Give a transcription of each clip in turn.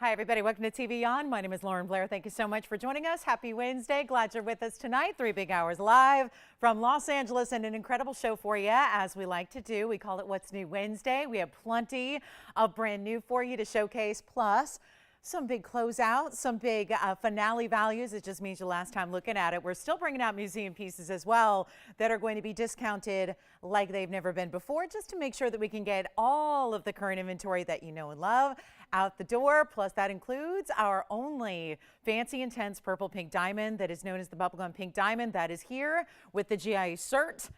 Hi, everybody. Welcome to TVON. My name is Lauren Blair. Thank you so much for joining us. Happy Wednesday. Glad you're with us tonight. 3 big hours live from Los Angeles and an incredible show for you, as we like to do. We call it What's New Wednesday. We have plenty of brand new for you to showcase, plus some big closeouts, some big finale values. It just means your last time looking at it. We're still bringing out museum pieces as well that are going to be discounted like they've never been before, just to make sure that we can get all of the current inventory that you know and love out the door. Plus, that includes our only fancy intense purple pink diamond that is known as the bubblegum pink diamond. That is here with the GIA cert.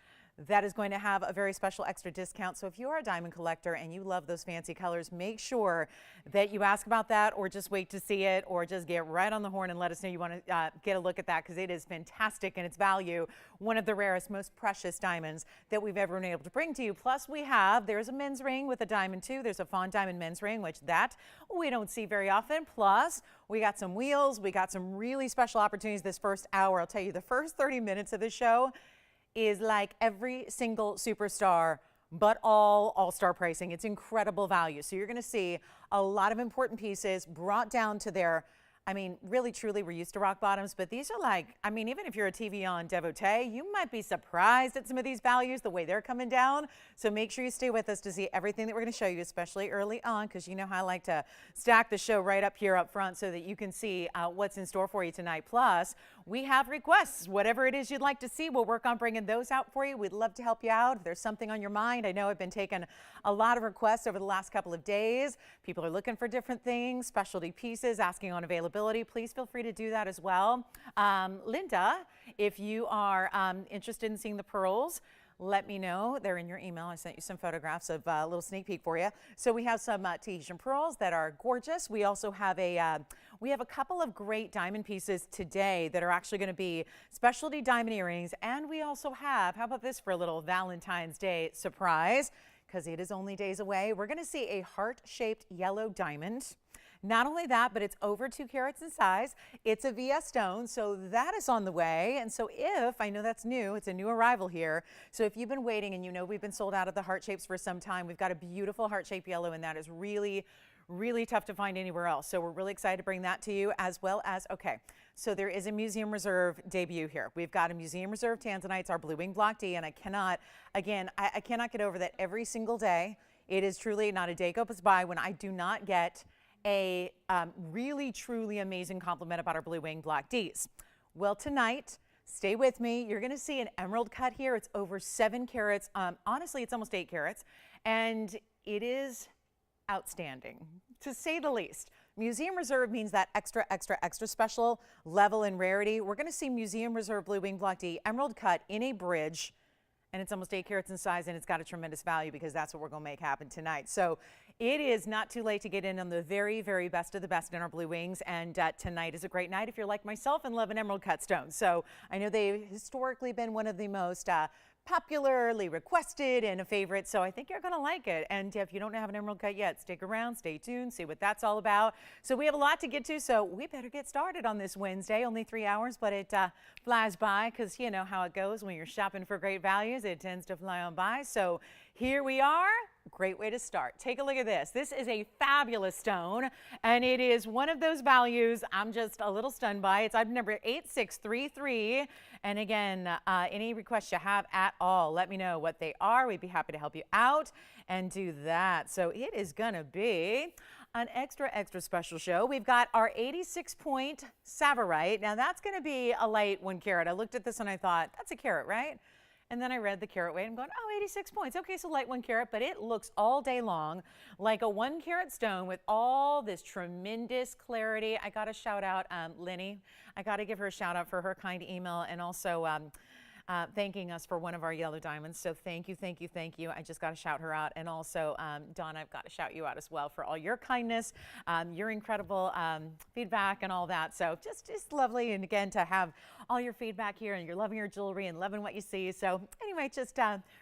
That is going to have a very special extra discount. So if you are a diamond collector and you love those fancy colors, make sure that you ask about that, or just wait to see it, or just get right on the horn and let us know you want to get a look at that, because it is fantastic in its value. One of the rarest, most precious diamonds that we've ever been able to bring to you. Plus there's a men's ring with a diamond too. There's a fawn diamond men's ring, which that we don't see very often. Plus we got some wheels. We got some really special opportunities this first hour. I'll tell you, the first 30 minutes of the show is like every single superstar, but all-star pricing. It's incredible value. So you're going to see a lot of important pieces brought down to their, I mean, really, truly, we're used to rock bottoms, but these are like, I mean, even if you're a TVON devotee, you might be surprised at some of these values, the way they're coming down. So make sure you stay with us to see everything that we're going to show you, especially early on, because you know how I like to stack the show right up here up front so that you can see what's in store for you tonight. Plus, we have requests. Whatever it is you'd like to see, we'll work on bringing those out for you. We'd love to help you out. If there's something on your mind, I know I've been taking a lot of requests over the last couple of days. People are looking for different things, specialty pieces, asking on availability. Please feel free to do that as well. Linda, if you are interested in seeing the pearls, let me know. They're in your email. I sent you some photographs of a little sneak peek for you. So we have some Tahitian pearls that are gorgeous. We also have a couple of great diamond pieces today that are actually going to be specialty diamond earrings. And we also have, how about this for a little Valentine's Day surprise, because it is only days away. We're going to see a heart-shaped yellow diamond. Not only that, but it's over 2 carats in size. It's a VS stone, so that is on the way. And so I know that's new, it's a new arrival here. So if you've been waiting and you know we've been sold out of the heart shapes for some time, we've got a beautiful heart-shaped yellow, and that is really, really tough to find anywhere else. So we're really excited to bring that to you, as well as, okay, so there is a Museum Reserve debut here. We've got a Museum Reserve Tanzanite. It's our Blue Wing Block D, and I cannot get over that every single day. It is truly not a day goes by when I do not get a really, truly amazing compliment about our Blue Wing Block Ds. Well, tonight, stay with me. You're going to see an emerald cut here. It's over 7 carats. Honestly, it's almost 8 carats. And it is outstanding, to say the least. Museum Reserve means that extra, extra, extra special level in rarity. We're going to see Museum Reserve Blue Wing Block D emerald cut in a bridge. And it's almost 8 carats in size, and it's got a tremendous value, because that's what we're going to make happen tonight. So it is not too late to get in on the very, very best of the best in our Blue Wings. And tonight is a great night if you're like myself and love an emerald cut stone. So I know they've historically been one of the most popularly requested and a favorite, so I think you're going to like it. And if you don't have an emerald cut yet, stick around, stay tuned, see what that's all about. So we have a lot to get to, so we better get started on this Wednesday. Only 3 hours, but it flies by, because you know how it goes when you're shopping for great values. It tends to fly on by. So here we are. Great way to start. Take a look at this. This is a fabulous stone, and it is one of those values I'm just a little stunned by. It's item number 8633. And again, any requests you have at all, let me know what they are. We'd be happy to help you out and do that. So it is going to be an extra, extra special show. We've got our 86-point Savorite. Now that's going to be a light 1 carat. I looked at this and I thought, that's a carat, right? And then I read the carat weight and I'm going, oh, 86 points. Okay, so light 1 carat, but it looks all day long like a 1 carat stone with all this tremendous clarity. I got to shout out Lenny. I got to give her a shout out for her kind email, and also thanking us for one of our yellow diamonds. So thank you, thank you, thank you. I just got to shout her out. And also, Dawn, I've got to shout you out as well for all your kindness, your incredible feedback and all that. So just lovely. And again, to have all your feedback here, and you're loving your jewelry and loving what you see. So anyway, just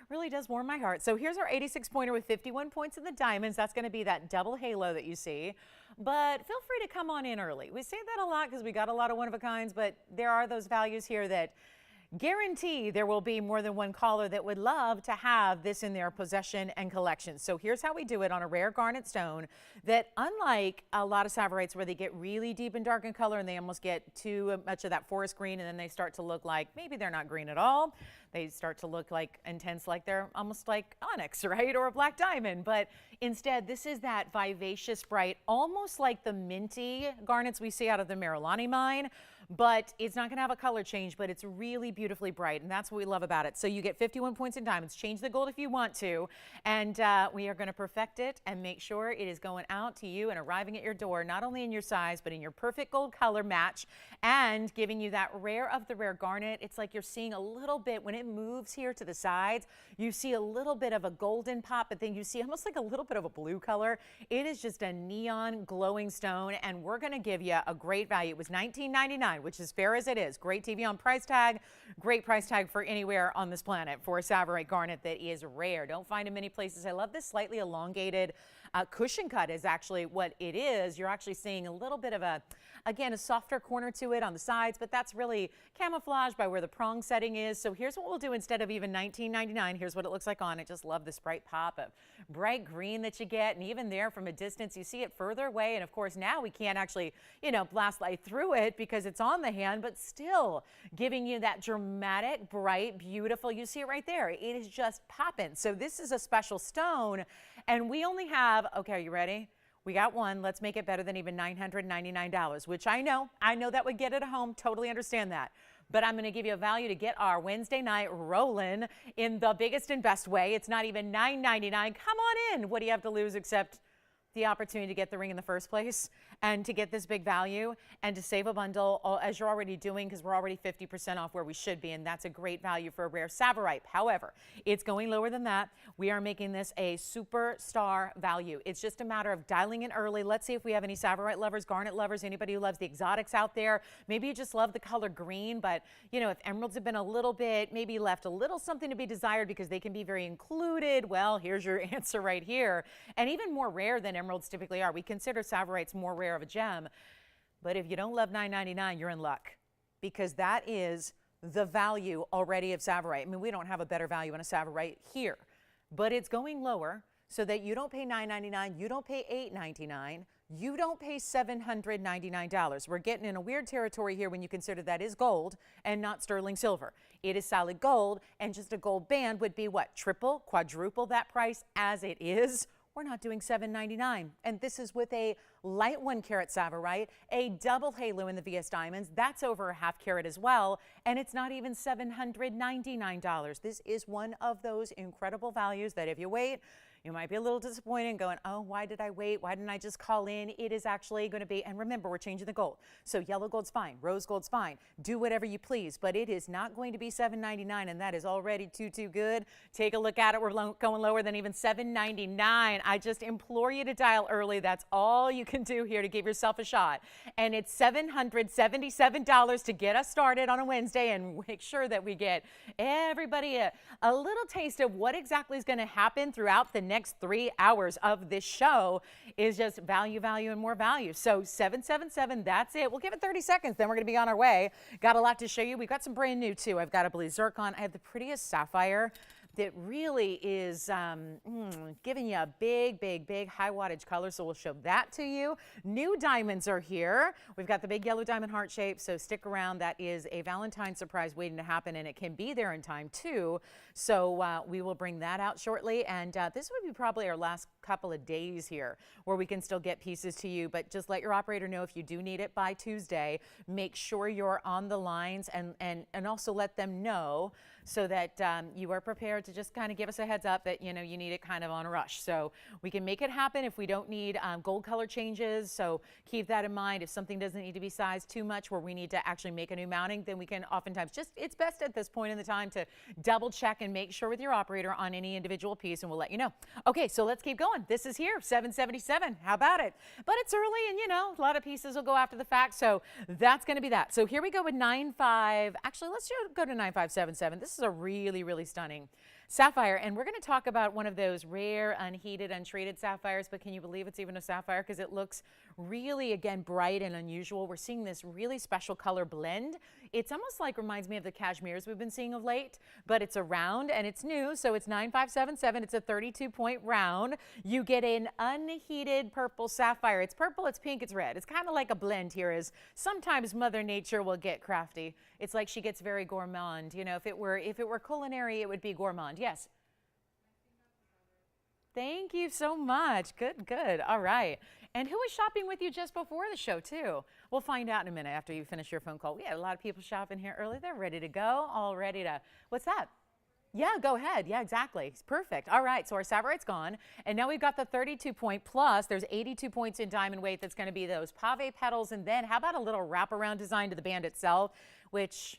really does warm my heart. So here's our 86 pointer with 51 points in the diamonds. That's going to be that double halo that you see. But feel free to come on in early. We say that a lot because we got a lot of one-of-a-kinds, but there are those values here that guarantee there will be more than one caller that would love to have this in their possession and collection. So here's how we do it on a rare garnet stone that, unlike a lot of Savorites where they get really deep and dark in color and they almost get too much of that forest green and then they start to look like maybe they're not green at all. They start to look like intense, like they're almost like onyx, right? Or a black diamond. But instead, this is that vivacious, bright, almost like the minty garnets we see out of the Marilani mine. But it's not going to have a color change, but it's really beautifully bright, and that's what we love about it. So you get 51 points in diamonds. Change the gold if you want to, and we are going to perfect it and make sure it is going out to you and arriving at your door, not only in your size, but in your perfect gold color match, and giving you that rare of the rare garnet. It's like you're seeing a little bit, when it moves here to the sides, you see a little bit of a golden pop, but then you see almost like a little bit of a blue color. It is just a neon glowing stone, and we're going to give you a great value. It was $19.99. Which is fair as it is. Great TVON price tag. Great price tag for anywhere on this planet for a Savorite garnet that is rare. Don't find it many places. I love this slightly elongated cushion cut is actually what it is. You're actually seeing a little bit of again, a softer corner to it on the sides, but that's really camouflaged by where the prong setting is. So here's what we'll do instead of even $19.99. Here's what it looks like on it. Just love this bright pop of bright green that you get. And even there from a distance, you see it further away. And of course, now we can't actually, blast light through it because it's on the hand, but still giving you that dramatic, bright, beautiful, you see it right there. It is just popping. So this is a special stone, and we only have, okay, are you ready? We got one. Let's make it better than even $999, which I know that would get it at home. Totally understand that. But I'm going to give you a value to get our Wednesday night rolling in the biggest and best way. It's not even $9.99. Come on in. What do you have to lose except the opportunity to get the ring in the first place and to get this big value and to save a bundle as you're already doing, because we're already 50% off where we should be, and that's a great value for a rare Savorite. However, it's going lower than that. We are making this a superstar value. It's just a matter of dialing in early. Let's see if we have any Savorite lovers, garnet lovers, anybody who loves the exotics out there. Maybe you just love the color green, but if emeralds have been a little bit, maybe left a little something to be desired because they can be very included, well, here's your answer right here. And even more rare than emeralds typically are. We consider Savorites more rare of a gem, but if you don't love $9.99, you're in luck, because that is the value already of Savorite. I mean, we don't have a better value on a Savorite here, but it's going lower so that you don't pay $9.99, you don't pay $8.99, you don't pay $799. We're getting in a weird territory here when you consider that is gold and not sterling silver. It is solid gold, and just a gold band would be what? Triple, quadruple that price as it is. We're not doing $7.99, and this is with a light 1 carat Savorite, a double halo in the VS Diamonds. That's over a ½ carat as well, and it's not even $799. This is one of those incredible values that if you wait, you might be a little disappointed and going, oh, why did I wait? Why didn't I just call in? It is actually going to be, and remember, we're changing the gold. So yellow gold's fine, rose gold's fine. Do whatever you please, but it is not going to be $7.99, and that is already too good. Take a look at it. We're going lower than even $7.99. I just implore you to dial early. That's all you can do here to give yourself a shot. And it's $777 to get us started on a Wednesday and make sure that we get everybody a little taste of what exactly is going to happen throughout the next 3 hours of this show. Is just value, and more value. So 777, that's it. We'll give it 30 seconds, then we're going to be on our way. Got a lot to show you. We've got some brand new too. I've got a blue zircon. I have the prettiest sapphire that really is giving you a big high wattage color, so we'll show that to you. New diamonds are here. We've got the big yellow diamond heart shape, so stick around. That is a Valentine's surprise waiting to happen, and it can be there in time too. So we will bring that out shortly, and this would be probably our last couple of days here where we can still get pieces to you, but just let your operator know if you do need it by Tuesday. Make sure you're on the lines and also let them know so that you are prepared to just kind of give us a heads up that you need it kind of on a rush. So we can make it happen if we don't need gold color changes. So keep that in mind. If something doesn't need to be sized too much where we need to actually make a new mounting, then we can oftentimes it's best at this point in the time to double check and make sure with your operator on any individual piece, and we'll let you know. Okay, so let's keep going. This is here, 777. How about it? But it's early, and a lot of pieces will go after the fact, so that's going to be that. So here we go with 95. Actually, let's go to 9577. This is a really stunning Sapphire, and we're going to talk about one of those rare, unheated, untreated sapphires, but can you believe it's even a sapphire? Because it looks really, again, bright and unusual. We're seeing this really special color blend. It's almost like reminds me of the cashmeres we've been seeing of late, but it's a round and it's new, so it's 9577. It's a 32-point round. You get an unheated purple sapphire. It's purple, it's pink, it's red. It's kind of like a blend here, is sometimes Mother Nature will get crafty. It's like she gets very gourmand. You know, if it were culinary, it would be gourmand. Yes. Thank you so much. Good, good. All right. And who was shopping with you just before the show, too? We'll find out in a minute after you finish your phone call. We had a lot of people shopping here early. They're ready to go, all ready to, what's that? Yeah, go ahead. Yeah, exactly. It's perfect. All right, so our Savorite's gone. And now we've got the 32-point plus. There's 82 points in diamond weight. That's going to be those pave petals. And then how about a little wraparound design to the band itself, which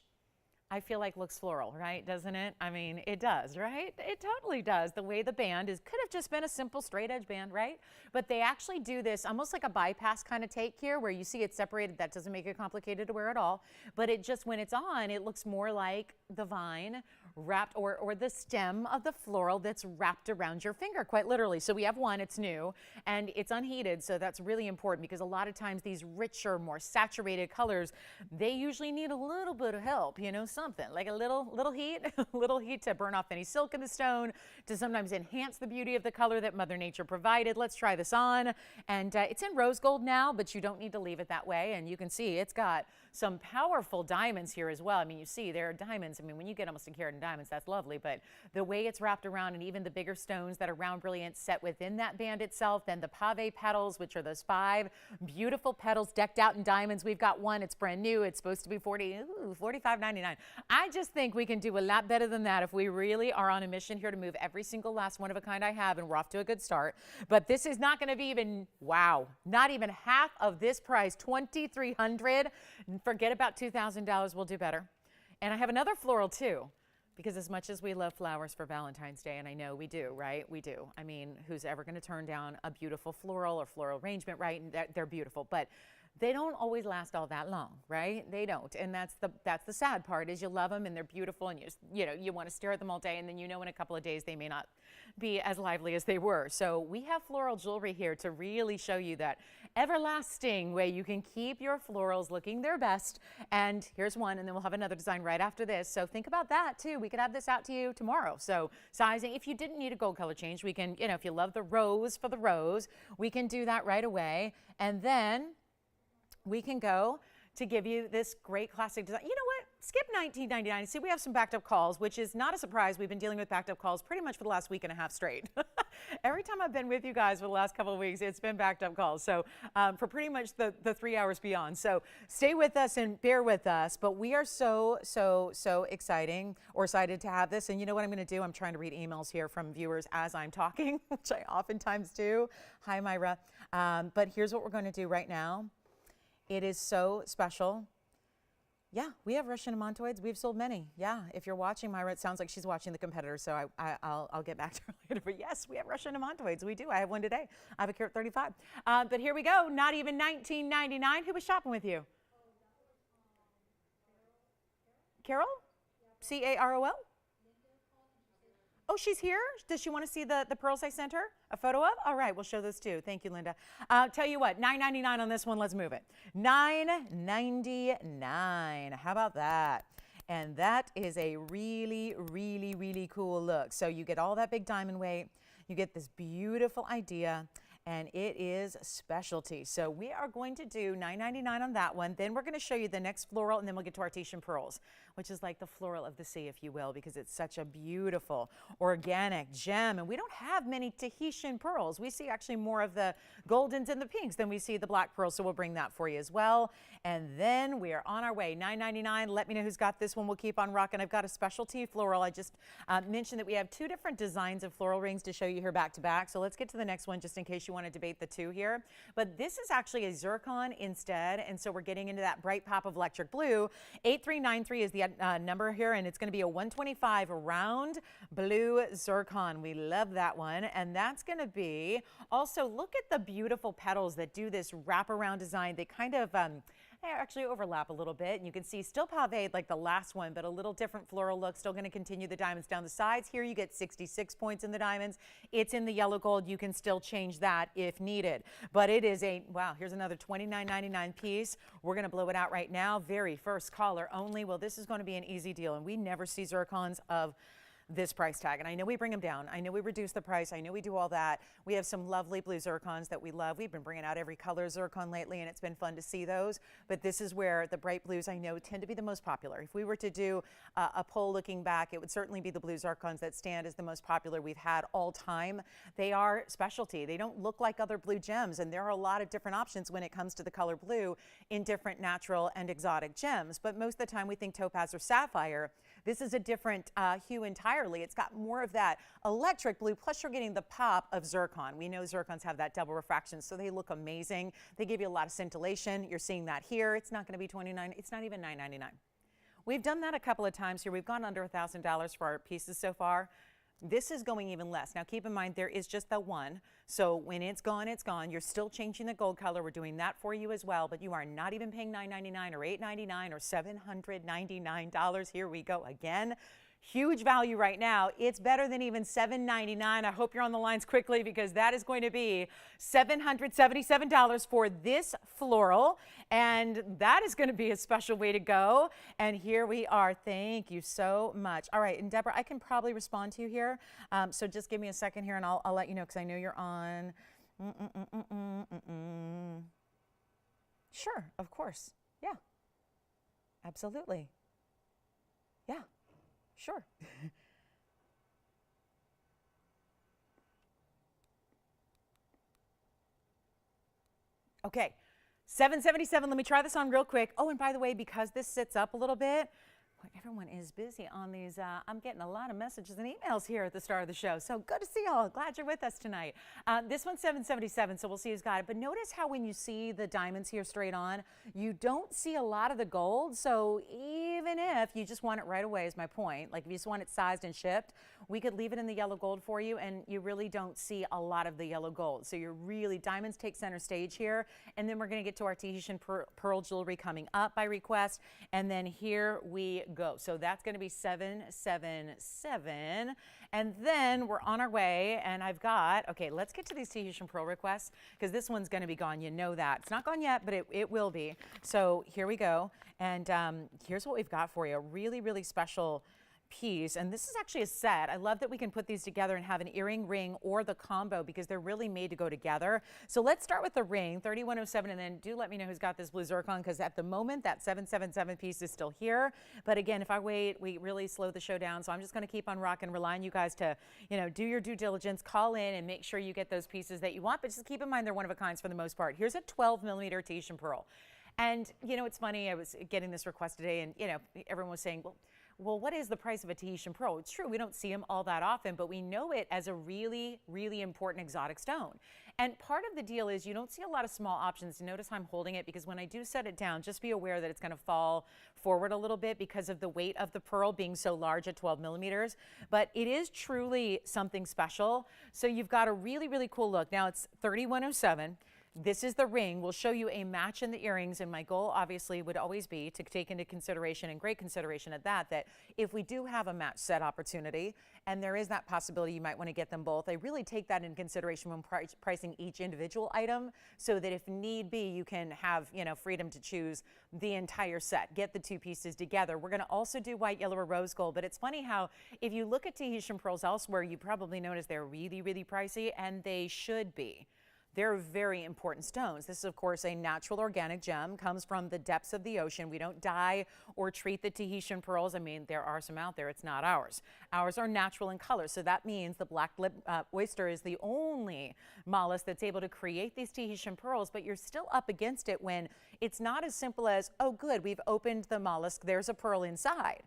I feel like looks floral, right? Doesn't it? I mean, it does, right? It totally does. The way the band is, could have just been a simple straight edge band, right? But they actually do this almost like a bypass kind of take here where you see it separated. That doesn't make it complicated to wear at all. But it just, when it's on, it looks more like the vine wrapped or the stem of the floral that's wrapped around your finger, quite literally. So we have one, it's new, and it's unheated. So that's really important because a lot of times these richer, more saturated colors, they usually need a little bit of help, you know, something like a little heat, little heat to burn off any silk in the stone, to sometimes enhance the beauty of the color that Mother Nature provided. Let's try this on. And it's in rose gold now, but you don't need to leave it that way. And you can see it's got some powerful diamonds here as well. I mean, you see there are diamonds. I mean, when you get almost a carat in diamonds, that's lovely. But the way it's wrapped around, and even the bigger stones that are round brilliant set within that band itself, then the pave petals, which are those 5 beautiful petals decked out in diamonds. We've got one. It's brand new. It's supposed to be $45.99. I just think we can do a lot better than that if we really are on a mission here to move every single last one of a kind I have, and we're off to a good start. But this is not going to be even, wow, not even half of this price, $2,300. Forget about $2,000. We'll do better. And I have another floral too, because as much as we love flowers for Valentine's Day, and I know we do, right? We do. I mean, who's ever going to turn down a beautiful floral or floral arrangement, right? And they're beautiful, but they don't always last all that long, right? They don't. And that's the sad part, is you love them and they're beautiful, and you want to stare at them all day, and then in a couple of days they may not be as lively as they were. So we have floral jewelry here to really show you that everlasting way you can keep your florals looking their best. And here's one, and then we'll have another design right after this. So think about that too. We could have this out to you tomorrow. So sizing, if you didn't need a gold color change, we can, if you love the rose for the rose, we can do that right away. And then we can go to give you this great classic design. You know what? Skip $19.99. See, we have some backed up calls, which is not a surprise. We've been dealing with backed up calls pretty much for the last week and a half straight. Every time I've been with you guys for the last couple of weeks, it's been backed up calls. So for pretty much the 3 hours beyond. So stay with us and bear with us. But we are so excited to have this. And you know what I'm going to do? I'm trying to read emails here from viewers as I'm talking, which I oftentimes do. Hi, Myra. But here's what we're going to do right now. It is so special. Yeah, we have Russian demantoids. We've sold many. Yeah, if you're watching, Myra, it sounds like she's watching the competitor, so I'll get back to her later. But yes, we have Russian demantoids. We do. I have one today. I have a carat 35. But here we go. Not even $19.99. Who was shopping with you? Carol? C-A-R-O-L? Oh, she's here? Does she want to see the pearls I sent her? A photo of? All right, we'll show those too. Thank you, Linda. Tell you what, $9.99 on this one. Let's move it. $9.99. How about that? And that is a really cool look. So you get all that big diamond weight. You get this beautiful idea. And it is specialty. So we are going to do $9.99 on that one. Then we're going to show you the next floral, and then we'll get to our Tahitian pearls, which is like the floral of the sea, if you will, because it's such a beautiful organic gem. And we don't have many Tahitian pearls. We see actually more of the goldens and the pinks than we see the black pearls. So we'll bring that for you as well. And then we are on our way. $9.99. Let me know who's got this one. We'll keep on rocking. I've got a specialty floral. I just mentioned that we have 2 different designs of floral rings to show you here back to back. So let's get to the next one just in case you want to debate the 2 here. But this is actually a zircon instead. And so we're getting into that bright pop of electric blue. 8393 is the number here, and it's going to be a 125 round blue zircon. We love that one. And that's going to be also, look at the beautiful petals that do this wraparound design. They kind of They actually overlap a little bit, and you can see still paved like the last one, but a little different floral look. Still going to continue the diamonds down the sides. Here you get 66 points in the diamonds. It's in the yellow gold. You can still change that if needed. But it is a, wow, here's another $29.99 piece. We're going to blow it out right now. Very first caller only. Well, this is going to be an easy deal, and we never see zircons of this price tag. And I know we bring them down. I know we reduce the price. I know we do all that. We have some lovely blue zircons that we love. We've been bringing out every color zircon lately, and it's been fun to see those. But this is where the bright blues, I know, tend to be the most popular. If we were to do a poll looking back, it would certainly be the blue zircons that stand as the most popular we've had all time. They are specialty. They don't look like other blue gems, and there are a lot of different options when it comes to the color blue in different natural and exotic gems. But most of the time we think topaz or sapphire. This is a different hue entirely. It's got more of that electric blue, plus you're getting the pop of zircon. We know zircons have that double refraction, so they look amazing. They give you a lot of scintillation. You're seeing that here. It's not going to be $29. It's not even $9.99. We've done that a couple of times here. We've gone under $1,000 for our pieces so far. This is going even less. Now keep in mind there is just the one. So when it's gone, it's gone. You're still changing the gold color. We're doing that for you as well, but you are not even paying $9.99 or $8.99 or $799. Here we go again. Huge value right now. It's better than even $7.99. I hope you're on the lines quickly because that is going to be $777 for this floral. And that is going to be a special way to go. And here we are. Thank you so much. All right. And Deborah, I can probably respond to you here. So just give me a second here and I'll let you know because I know you're on. Sure. Of course. Yeah. Absolutely. Yeah. Sure. Okay, $777. Let me try this on real quick. Oh, and by the way, because this sits up a little bit, everyone is busy on these. I'm getting a lot of messages and emails here at the start of the show. So good to see y'all. Glad you're with us tonight. This one's $777, so we'll see who's got it. But notice how when you see the diamonds here straight on, you don't see a lot of the gold. So even if you just want it right away is my point. Like if you just want it sized and shipped, we could leave it in the yellow gold for you and you really don't see a lot of the yellow gold. So you're really, diamonds take center stage here. And then we're going to get to our Tahitian pearl jewelry coming up by request. And then here we go. So that's going to be $777. And then we're on our way and I've got, okay, let's get to these Tahitian pearl requests because this one's going to be gone. You know that. It's not gone yet, but it will be. So here we go. And here's what we've got for you. A really, really special piece, and this is actually a set. I love that we can put these together and have an earring, ring, or the combo because they're really made to go together. So let's start with the ring, 3107, and then do let me know who's got this blue zircon because at the moment that 777 piece is still here. But again, if I wait, we really slow the show down. So I'm just going to keep on rocking, relying on you guys to, you know, do your due diligence, call in and make sure you get those pieces that you want. But just keep in mind they're one of a kind for the most part. Here's a 12mm Tahitian pearl. And, you know, it's funny, I was getting this request today and, you know, everyone was saying, well, what is the price of a Tahitian pearl? It's true, we don't see them all that often, but we know it as a really, really important exotic stone. And part of the deal is you don't see a lot of small options. Notice I'm holding it because when I do set it down, just be aware that it's going to fall forward a little bit because of the weight of the pearl being so large at 12mm. But it is truly something special. So you've got a really, really cool look. Now it's 3107. This is the ring. We'll show you a match in the earrings, and my goal obviously would always be to take into consideration, and great consideration at that, that if we do have a match set opportunity, and there is that possibility you might want to get them both, I really take that into consideration when pricing each individual item so that if need be, you can have, you know, freedom to choose the entire set, get the two pieces together. We're going to also do white, yellow, or rose gold, but it's funny how if you look at Tahitian pearls elsewhere, you probably notice they're really, really pricey, and they should be. They're very important stones. This is, of course, a natural organic gem, comes from the depths of the ocean. We don't dye or treat the Tahitian pearls. I mean, there are some out there. It's not ours. Ours are natural in color. So that means the black lip oyster is the only mollusk that's able to create these Tahitian pearls, but you're still up against it when it's not as simple as, oh, good, we've opened the mollusk, there's a pearl inside.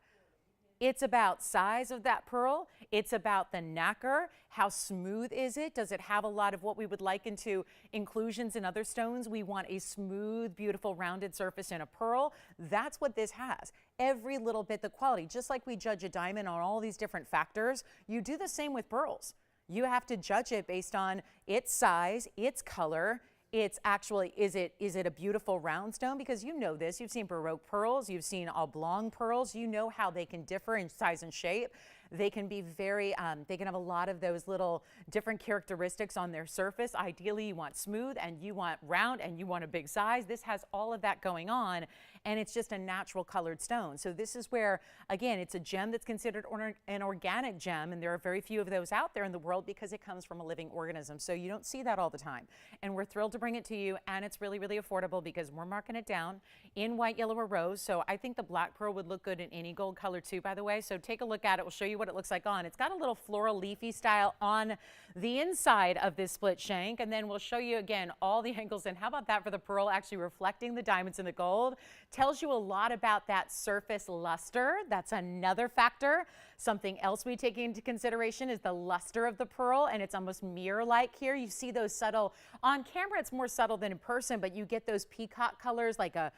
It's about size of that pearl. It's about the nacre. How smooth is it? Does it have a lot of what we would liken to inclusions in other stones? We want a smooth, beautiful, rounded surface in a pearl. That's what this has. Every little bit, the quality. Just like we judge a diamond on all these different factors, you do the same with pearls. You have to judge it based on its size, its color, It's actually, is it a beautiful round stone? Because you know this, you've seen Baroque pearls, you've seen oblong pearls, you know how they can differ in size and shape. They can be very, they can have a lot of those little different characteristics on their surface. Ideally, you want smooth and you want round and you want a big size. This has all of that going on, and it's just a natural colored stone. So this is where, again, it's a gem that's considered an organic gem, and there are very few of those out there in the world because it comes from a living organism. So you don't see that all the time. And we're thrilled to bring it to you, and it's really, really affordable because we're marking it down in white, yellow, or rose. So I think the black pearl would look good in any gold color too, by the way. So take a look at it. We'll show you what it looks like on. It's got a little floral leafy style on the inside of this split shank, and then we'll show you again all the angles. And how about that for the pearl actually reflecting the diamonds and the gold? Tells you a lot about that surface luster. That's another factor. Something else we take into consideration is the luster of the pearl, and it's almost mirror-like here. You see those subtle, on camera it's more subtle than in person, but you get those peacock colors like a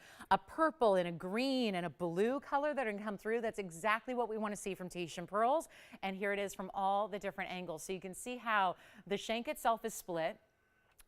purple and a green and a blue color that are gonna come through. That's exactly what we want to see from Tahitian pearls. And here it is from all the different angles. So you can see how the shank itself is split.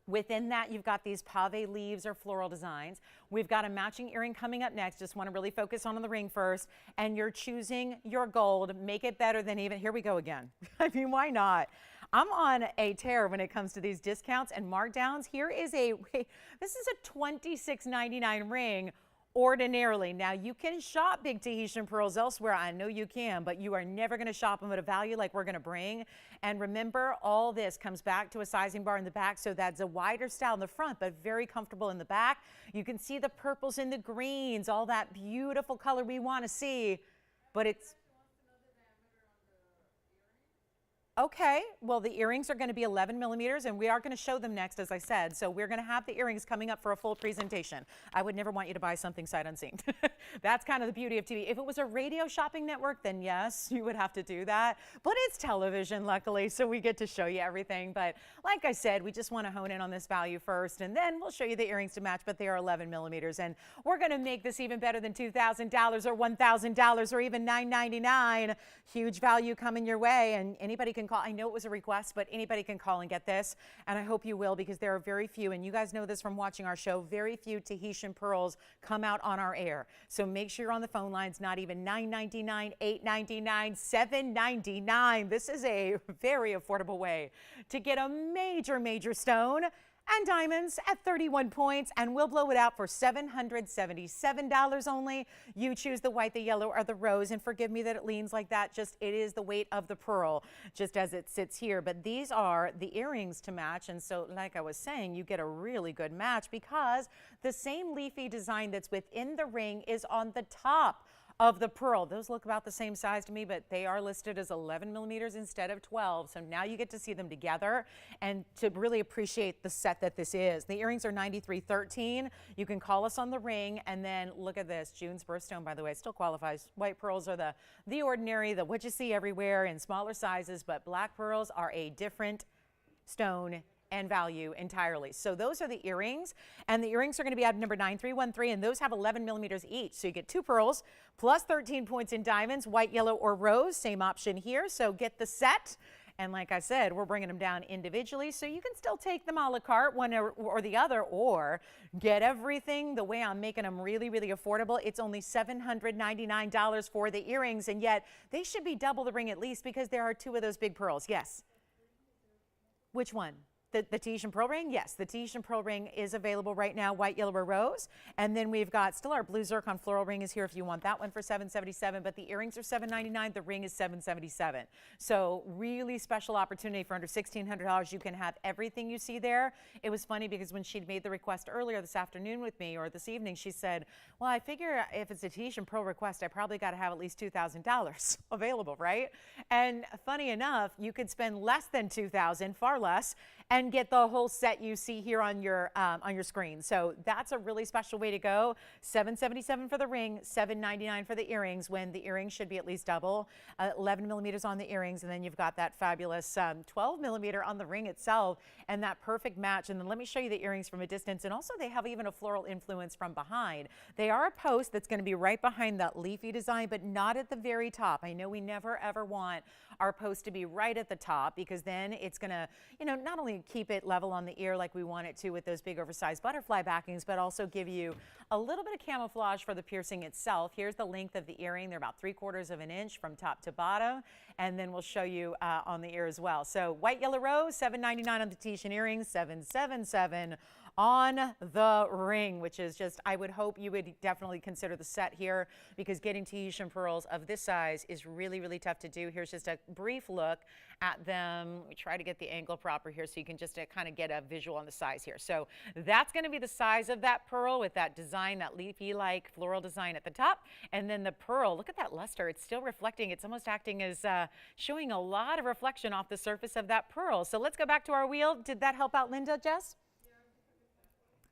Within that, you've got these pave leaves or floral designs. We've got a matching earring coming up next. Just want to really focus on the ring first. And you're choosing your gold. Make it better than even, here we go again. I mean, why not? I'm on a tear when it comes to these discounts and markdowns. Here is this is a $26.99 ring. Ordinarily. Now, you can shop big Tahitian pearls elsewhere. I know you can, but you are never going to shop them at a value like we're going to bring. And remember, all this comes back to a sizing bar in the back, so that's a wider style in the front, but very comfortable in the back. You can see the purples and the greens, all that beautiful color we want to see, but it's okay. Well, the earrings are going to be 11 millimeters, and we are going to show them next, as I said. So we're going to have the earrings coming up for a full presentation. I would never want you to buy something sight unseen. That's kind of the beauty of TV. If it was a radio shopping network, then yes, you would have to do that. But it's television, luckily, so we get to show you everything. But like I said, we just want to hone in on this value first, and then we'll show you the earrings to match, but they are 11 millimeters. And we're going to make this even better than $2,000 or $1,000 or even $999. Huge value coming your way, and anybody can call. I know it was a request, but anybody can call and get this, and I hope you will, because there are very few, and you guys know this from watching our show, very few Tahitian pearls come out on our air. So make sure you're on the phone lines. Not even $9.99, $8.99, $7.99. This is a very affordable way to get a major stone and diamonds at 31 points, and we'll blow it out for $777 only. You choose the white, the yellow, or the rose, and forgive me that it leans like that. Just, it is the weight of the pearl, just as it sits here. But these are the earrings to match, and so like I was saying, you get a really good match because the same leafy design that's within the ring is on the top of the pearl. Those look about the same size to me, but they are listed as 11 millimeters instead of 12. So now you get to see them together and to really appreciate the set that this is. The earrings are $93.13. You can call us on the ring, and then look at this. June's birthstone, by the way, still qualifies. White pearls are the ordinary, the what you see everywhere in smaller sizes, but black pearls are a different stone and value entirely. So those are the earrings, and the earrings are going to be item number 9313, and those have 11 millimeters each. So you get 2 pearls plus 13 points in diamonds, white, yellow, or rose. Same option here. So get the set. And like I said, we're bringing them down individually, so you can still take them a la carte, one or the other, or get everything the way I'm making them really affordable. It's only $799 for the earrings, and yet they should be double the ring at least, because there are 2 of those big pearls. Yes. Which one? The Tahitian pearl ring? Yes, the Tahitian pearl ring is available right now, white, yellow, or rose. And then we've got still our blue zircon floral ring is here if you want that one for $777, but the earrings are $799, the ring is $777. So really special opportunity for under $1,600. You can have everything you see there. It was funny because when she'd made the request earlier this afternoon with me, or this evening, she said, well, I figure if it's a Tahitian pearl request, I probably got to have at least $2,000 available, right? And funny enough, you could spend less than $2,000, far less, and get the whole set you see here on your screen. So that's a really special way to go. $777 for the ring, $799 for the earrings, when the earrings should be at least double. 11 millimeters on the earrings, and then you've got that fabulous 12 millimeter on the ring itself, and that perfect match. And then let me show you the earrings from a distance, and also they have even a floral influence from behind. They are a post that's going to be right behind that leafy design, but not at the very top. I know we never ever want are supposed to be right at the top, because then it's going to, you know, not only keep it level on the ear like we want it to with those big oversized butterfly backings, but also give you a little bit of camouflage for the piercing itself. Here's the length of the earring. They're about 3/4 of an inch from top to bottom. And then we'll show you on the ear as well. So white, yellow rose, $7.99 on the Tahitian earrings, $777 on the ring, which is just, I would hope you would definitely consider the set here, because getting Tahitian pearls of this size is really, really tough to do. Here's just a brief look at them. We try to get the angle proper here so you can just kind of get a visual on the size here. So that's going to be the size of that pearl with that design, that leafy-like floral design at the top. And then the pearl, look at that luster. It's still reflecting. It's almost acting as showing a lot of reflection off the surface of that pearl. So let's go back to our wheel. Did that help out, Linda, Jess?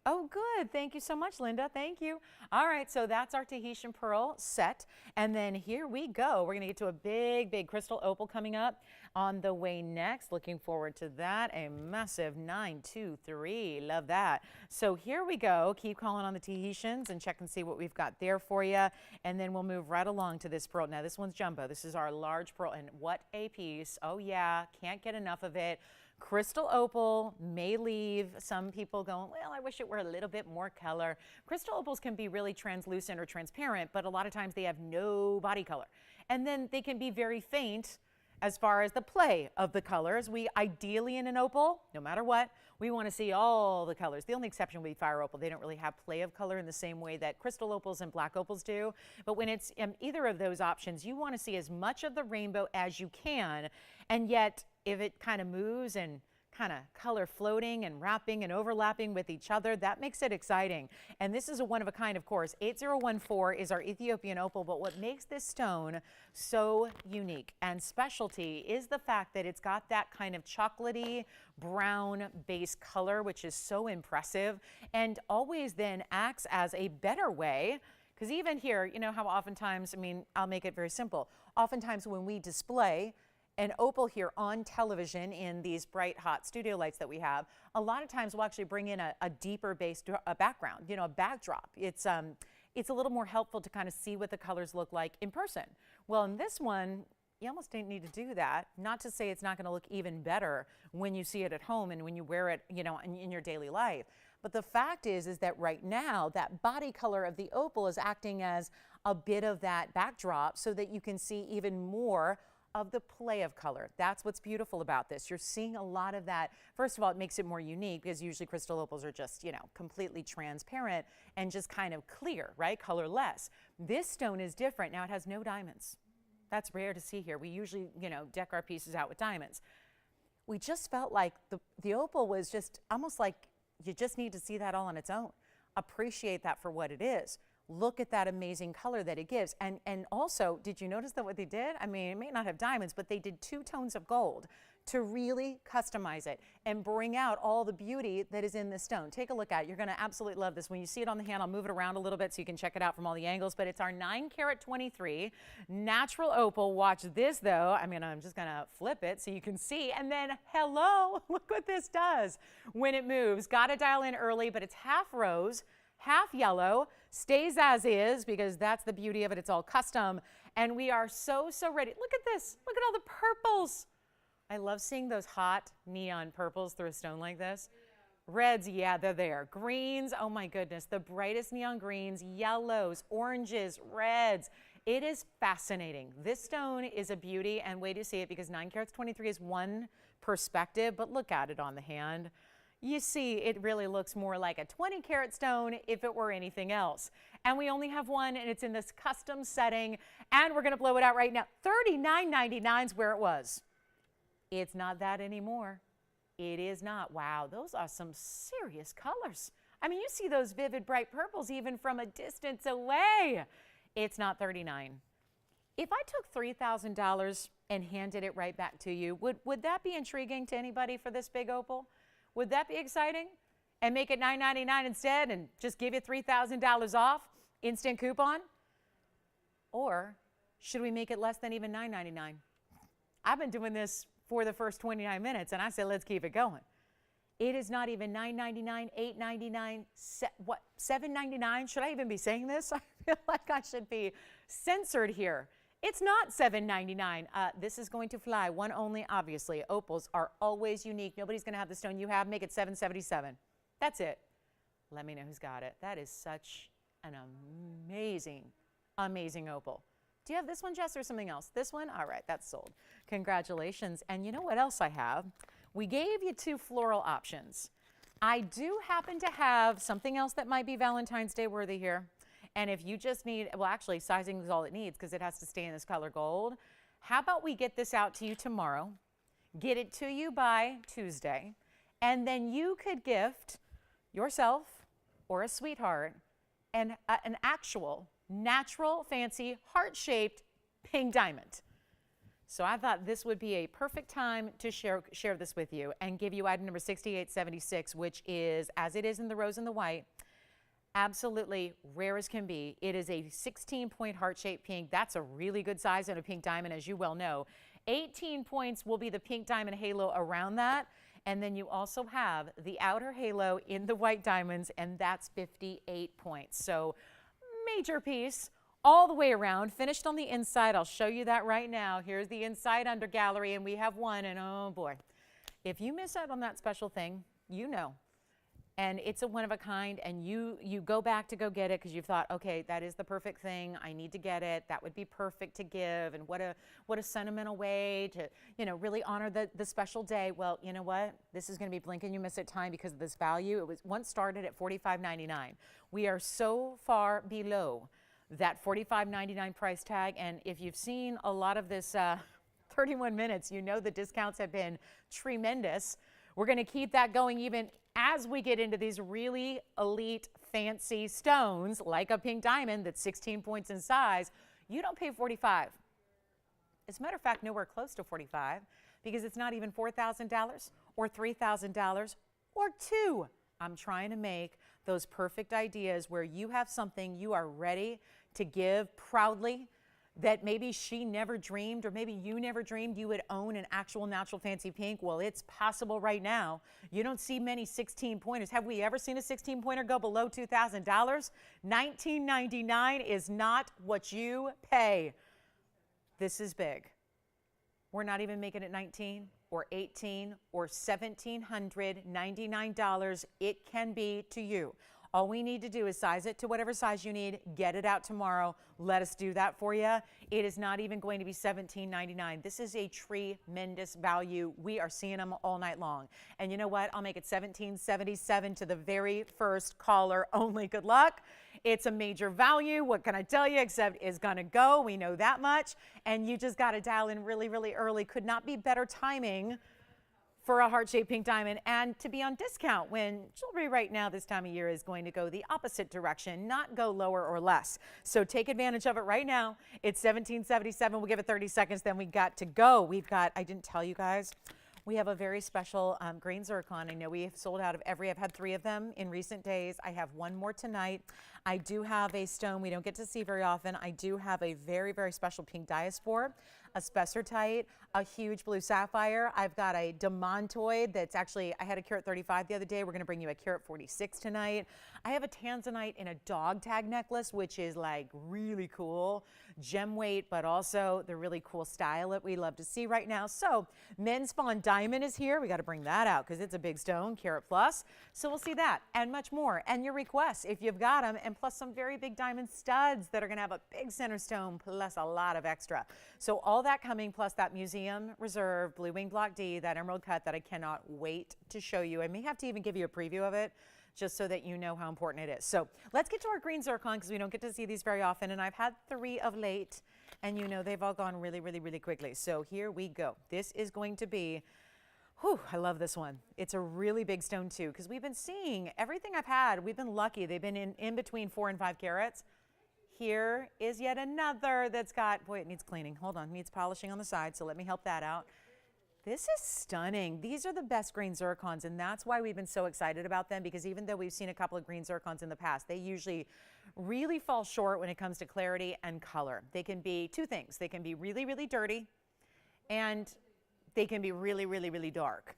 Oh, good. Thank you so much, Linda. Thank you. All right, so that's our Tahitian pearl set. And then here we go. We're going to get to a big, big crystal opal coming up on the way next. Looking forward to that. A massive 923. Love that. So here we go. Keep calling on the Tahitians and check and see what we've got there for you. And then we'll move right along to this pearl. Now, this one's jumbo. This is our large pearl. And what a piece. Oh, yeah. Can't get enough of it. Crystal opal may leave some people going, well, I wish it were a little bit more color. Crystal opals can be really translucent or transparent, but a lot of times they have no body color. And then they can be very faint as far as the play of the colors. We ideally in an opal, no matter what, we want to see all the colors. The only exception would be fire opal. They don't really have play of color in the same way that crystal opals and black opals do. But when it's either of those options, you want to see as much of the rainbow as you can. And yet, if it kind of moves and kind of color floating and wrapping and overlapping with each other, that makes it exciting. And this is a one of a kind, of course. 8014 is our Ethiopian opal, but what makes this stone so unique and specialty is the fact that it's got that kind of chocolatey brown base color, which is so impressive, and always then acts as a better way. Because even here, you know how oftentimes, I mean, I'll make it very simple. Oftentimes when we display an opal here on television in these bright, hot studio lights that we have, a lot of times we'll actually bring in a deeper base background, you know, a backdrop. It's a little more helpful to kind of see what the colors look like in person. Well, in this one, you almost don't need to do that. Not to say it's not going to look even better when you see it at home and when you wear it, you know, in your daily life. But the fact is that right now, that body color of the opal is acting as a bit of that backdrop so that you can see even more of the play of color. That's what's beautiful about this. You're seeing a lot of that. First of all, it makes it more unique because usually crystal opals are just, you know, completely transparent and just kind of clear, right? Colorless. This stone is different. Now it has no diamonds. That's rare to see here. We usually, you know, deck our pieces out with diamonds. We just felt like the opal was just almost like you just need to see that all on its own. Appreciate that for what it is. Look at that amazing color that it gives. And also, did you notice that what they did? I mean, it may not have diamonds, but they did 2 tones of gold to really customize it and bring out all the beauty that is in this stone. Take a look at it. You're going to absolutely love this. When you see it on the hand, I'll move it around a little bit so you can check it out from all the angles, but it's our 9-carat 23 natural opal. Watch this though. I mean, I'm just going to flip it so you can see. And then, hello, look what this does when it moves. Got to dial in early, but it's half rose, half yellow, stays as is because that's the beauty of it. It's all custom. And we are so ready. Look at this. Look at all the purples. I love seeing those hot neon purples through a stone like this. Reds, yeah, they're there. Greens, oh my goodness, the brightest neon greens, yellows, oranges, reds. It is fascinating. This stone is a beauty, and wait to see it because 9 carats 23 is one perspective, but look at it on the hand. You see, it really looks more like a 20-carat stone if it were anything else. And we only have one, and it's in this custom setting, and we're going to blow it out right now. $39.99 is where it was. It's not that anymore. It is not. Wow, those are some serious colors. I mean, you see those vivid bright purples even from a distance away. It's not $39. If I took $3,000 and handed it right back to you, would that be intriguing to anybody for this big opal? Would that be exciting? And make it $9.99 instead and just give you $3,000 off, instant coupon? Or should we make it less than even $9.99? I've been doing this for the first 29 minutes, and I said, let's keep it going. It is not even $9.99, $8.99, $7.99. Should I even be saying this? I feel like I should be censored here. It's not $7.99. This is going to fly. One only, obviously. Opals are always unique. Nobody's going to have the stone you have. Make it $7.77. That's it. Let me know who's got it. That is such an amazing, amazing opal. Do you have this one, Jess, or something else? This one? All right, that's sold. Congratulations. And you know what else I have? We gave you 2 floral options. I do happen to have something else that might be Valentine's Day worthy here. And if you just need, well, actually, sizing is all it needs because it has to stay in this color gold. How about we get this out to you tomorrow, get it to you by Tuesday, and then you could gift yourself or a sweetheart an actual, natural, fancy, heart-shaped pink diamond. So I thought this would be a perfect time to share this with you and give you item number 6876, which is, as it is in the rose and the white, absolutely rare as can be. It is a 16-point heart-shaped pink. That's a really good size in a pink diamond, as you well know. 18 points will be the pink diamond halo around that. And then you also have the outer halo in the white diamonds, and that's 58 points. So major piece all the way around, finished on the inside. I'll show you that right now. Here's the inside under gallery, and we have one, and oh boy, if you miss out on that special thing, you know. And it's a one of a kind, and you go back to go get it because you've thought, okay, that is the perfect thing. I need to get it. That would be perfect to give. And what a sentimental way to, you know, really honor the special day. Well, you know what? This is going to be blink and you miss it time because of this value. It was once started at $45.99. We are so far below that $45.99 price tag. And if you've seen a lot of this 31 minutes, you know the discounts have been tremendous. We're going to keep that going even as we get into these really elite, fancy stones, like a pink diamond that's 16 points in size. You don't pay $45. As a matter of fact, nowhere close to $45 because it's not even $4,000 or $3,000 or $2,000. I'm trying to make those perfect ideas where you have something you are ready to give proudly that maybe she never dreamed or maybe you never dreamed you would own an actual natural fancy pink. Well, it's possible right now. You don't see many 16-pointers. Have we ever seen a 16-pointer go below $2,000? $19.99 is not what you pay. This is big. We're not even making it $19 or $18 or $1,799. It can be to you. All we need to do is size it to whatever size you need, get it out tomorrow. Let us do that for you. It is not even going to be $17.99. This is a tremendous value. We are seeing them all night long. And you know what? I'll make it $17.77 to the very first caller only. Good luck. It's a major value. What can I tell you except it's going to go. We know that much. And you just got to dial in really, really early. Could not be better timing for a heart-shaped pink diamond and to be on discount when jewelry right now this time of year is going to go the opposite direction, not go lower or less. So take advantage of it right now. It's $17.77. We'll give it 30 seconds, then we got to go. We've got, I didn't tell you guys, we have a very special green zircon. I know we have sold out of every, I've had 3 of them in recent days. I have 1 more tonight. I do have a stone we don't get to see very often. I do have a very, very special pink diaspora, a spessartite, a huge blue sapphire. I've got a demantoid that's actually, I had a carat 35 the other day. We're going to bring you a carat 46 tonight. I have a tanzanite in a dog tag necklace, which is like really cool. Gem weight, but also the really cool style that we love to see right now. So men's fawn diamond is here. We got to bring that out because it's a big stone, carat plus. So we'll see that and much more. And your requests, if you've got them, and plus some very big diamond studs that are going to have a big center stone plus a lot of extra. So all that coming plus that museum reserve blue wing block D, that emerald cut that I cannot wait to show you. I may have to even give you a preview of it just so that you know how important it is. So let's get to our green zircon because we don't get to see these very often. And I've had 3 of late and you know they've all gone really, really, really quickly. So here we go. This is going to be, whew, I love this one. It's a really big stone too because we've been seeing everything I've had. We've been lucky. They've been in between 4 and 5 carats. Here is yet another that's got, boy, it needs cleaning. Hold on, needs polishing on the side, so let me help that out. This is stunning. These are the best green zircons, and that's why we've been so excited about them because even though we've seen a couple of green zircons in the past, they usually really fall short when it comes to clarity and color. They can be 2 things. They can be really, really dirty, and they can be really, really, really dark.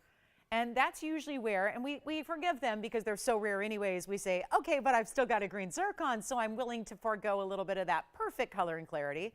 And that's usually where, and we forgive them because they're so rare anyways, we say, okay, but I've still got a green zircon, so I'm willing to forego a little bit of that perfect color and clarity.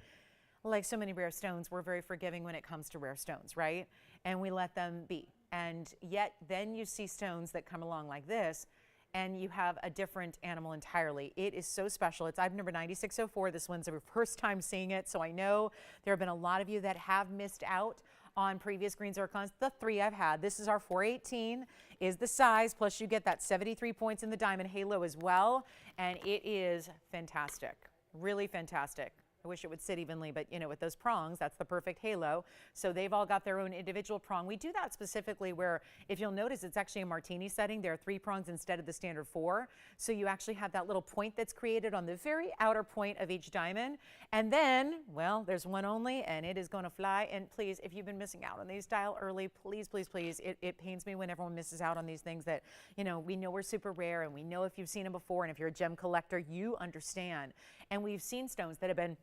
like so many rare stones, we're very forgiving when it comes to rare stones, right? And we let them be. And yet then you see stones that come along like this, and you have a different animal entirely. It is so special. It's item number 9604. This one's our first time seeing it, so I know there have been a lot of you that have missed out on previous green zircons. The 3 I've had. This is our 418 is the size, plus you get that 73 points in the diamond halo as well, and it is fantastic, really fantastic. I wish it would sit evenly, but you know, with those prongs, that's the perfect halo. So they've all got their own individual prong. We do that specifically where, if you'll notice, it's actually a martini setting. There are 3 prongs instead of the standard 4. So you actually have that little point that's created on the very outer point of each diamond. And then, well, there's one only, and it is going to fly. And please, if you've been missing out on these, dial early, please, please, please. It pains me when everyone misses out on these things that, you know, we know we're super rare, and we know if you've seen them before, and if you're a gem collector, you understand. And we've seen stones that have been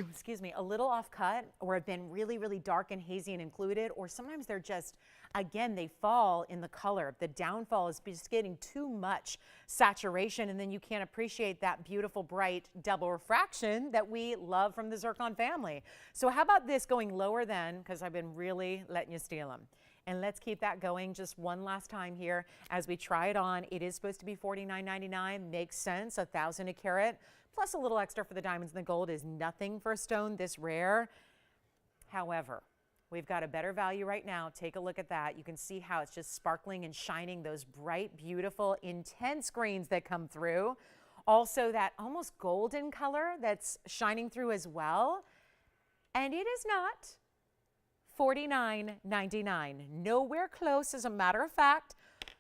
excuse me, a little off cut, or have been really, really dark and hazy and included, or sometimes they're just, again, they fall in the color. The downfall is just getting too much saturation, and then you can't appreciate that beautiful, bright double refraction that we love from the zircon family. So how about this going lower then, because I've been really letting you steal them. And let's keep that going just one last time here as we try it on. It is supposed to be $49.99, makes sense, $1,000 a carat. Plus a little extra for the diamonds and the gold is nothing for a stone this rare. However, we've got a better value right now. Take a look at that. You can see how it's just sparkling and shining, those bright, beautiful, intense greens that come through. Also that almost golden color that's shining through as well. And it is not $49.99. Nowhere close, as a matter of fact.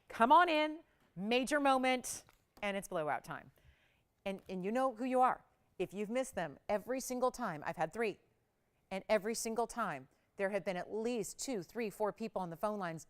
Come on in, major moment, and it's blowout time. And you know who you are. If you've missed them every single time, I've had 3, and every single time there have been at least 2, 3, 4 people on the phone lines,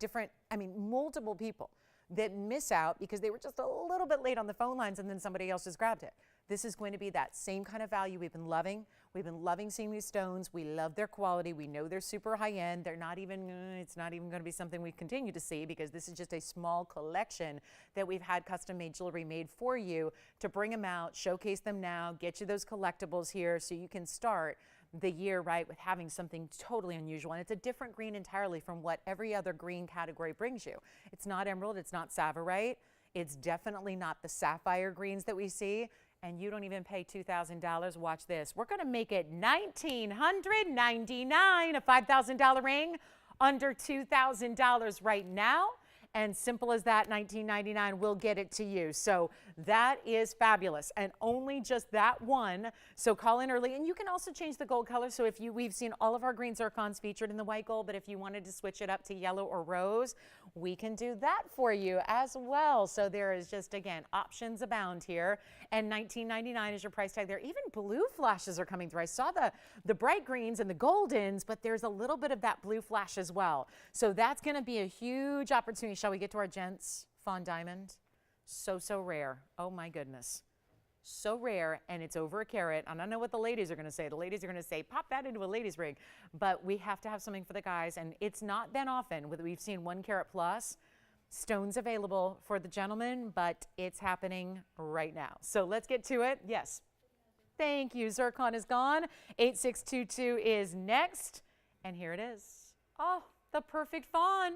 multiple people that miss out because they were just a little bit late on the phone lines, and then somebody else just grabbed it. This is going to be that same kind of value we've been loving. We've been loving seeing these stones. We love their quality. We know they're super high end. They're not even, it's not even going to be something we continue to see, because this is just a small collection that we've had custom made jewelry made for you to bring them out, showcase them now, get you those collectibles here so you can start the year right with having something totally unusual. And it's a different green entirely from what every other green category brings you. It's not emerald, it's not Savorite, it's definitely not the sapphire greens that we see. And you don't even pay $2,000. Watch this. We're going to make it $1,999, a $5,000 ring, under $2,000 right now. And simple as that, $19.99 will get it to you. So that is fabulous, and only just that one. So call in early, and you can also change the gold color. So if we've seen all of our green zircons featured in the white gold, but if you wanted to switch it up to yellow or rose, we can do that for you as well. So there is just, again, options abound here, and $19.99 is your price tag there. Even blue flashes are coming through. I saw the bright greens and the goldens, but there's a little bit of that blue flash as well. So that's going to be a huge opportunity. Shall we get to our gents? Fawn diamond. So rare. Oh my goodness. So rare, and it's over a carat. And I don't know what the ladies are going to say. The ladies are going to say, pop that into a ladies ring. But we have to have something for the guys, and it's not been often. We've seen 1 carat plus stones available for the gentlemen, but it's happening right now. So let's get to it. Yes. Thank you. Zircon is gone. 8622 is next. And here it is. Oh, the perfect fawn.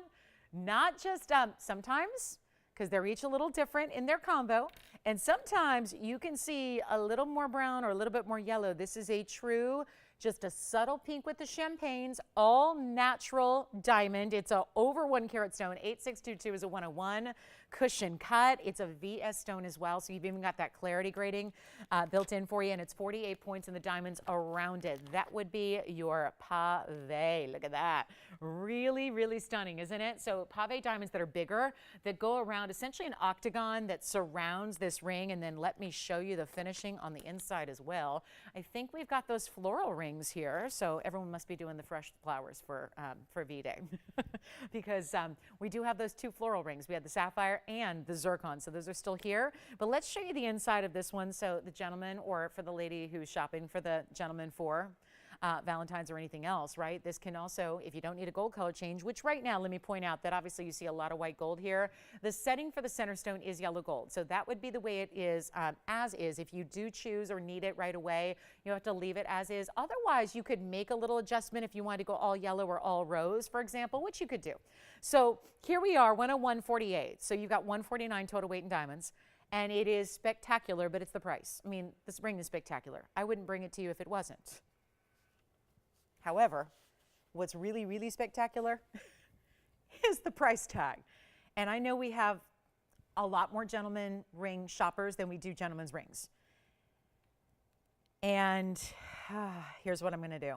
Not just sometimes, because they're each a little different in their combo, and sometimes you can see a little more brown or a little bit more yellow. This is a true, just a subtle pink with the champagnes, all natural diamond. It's a over 1 carat stone. 8622 is a 101 cushion cut. It's a VS stone as well, so you've even got that clarity grading built in for you, and it's 48 points in the diamonds around it. That would be your pave. Look at that. Really, really stunning, isn't it? So pave diamonds that are bigger, that go around essentially an octagon that surrounds this ring, and then let me show you the finishing on the inside as well. I think we've got those floral rings here, so everyone must be doing the fresh flowers for V-Day because we do have those 2 floral rings. We had the sapphire and the zircon, so those are still here. But let's show you the inside of this one, so the gentleman, or for the lady who's shopping for the gentleman for. Valentine's or anything else, right? This can also, if you don't need a gold color change, which right now, let me point out that obviously you see a lot of white gold here. The setting for the center stone is yellow gold. So that would be the way it is as is. If you do choose or need it right away, you have to leave it as is. Otherwise, you could make a little adjustment if you wanted to go all yellow or all rose, for example, which you could do. So here we are, 101.48. So you've got 149 total weight in diamonds. And it is spectacular, but it's the price. I mean, this ring is spectacular. I wouldn't bring it to you if it wasn't. However, what's really, really spectacular is the price tag. And I know we have a lot more gentleman ring shoppers than we do gentlemen's rings. And here's what I'm going to do.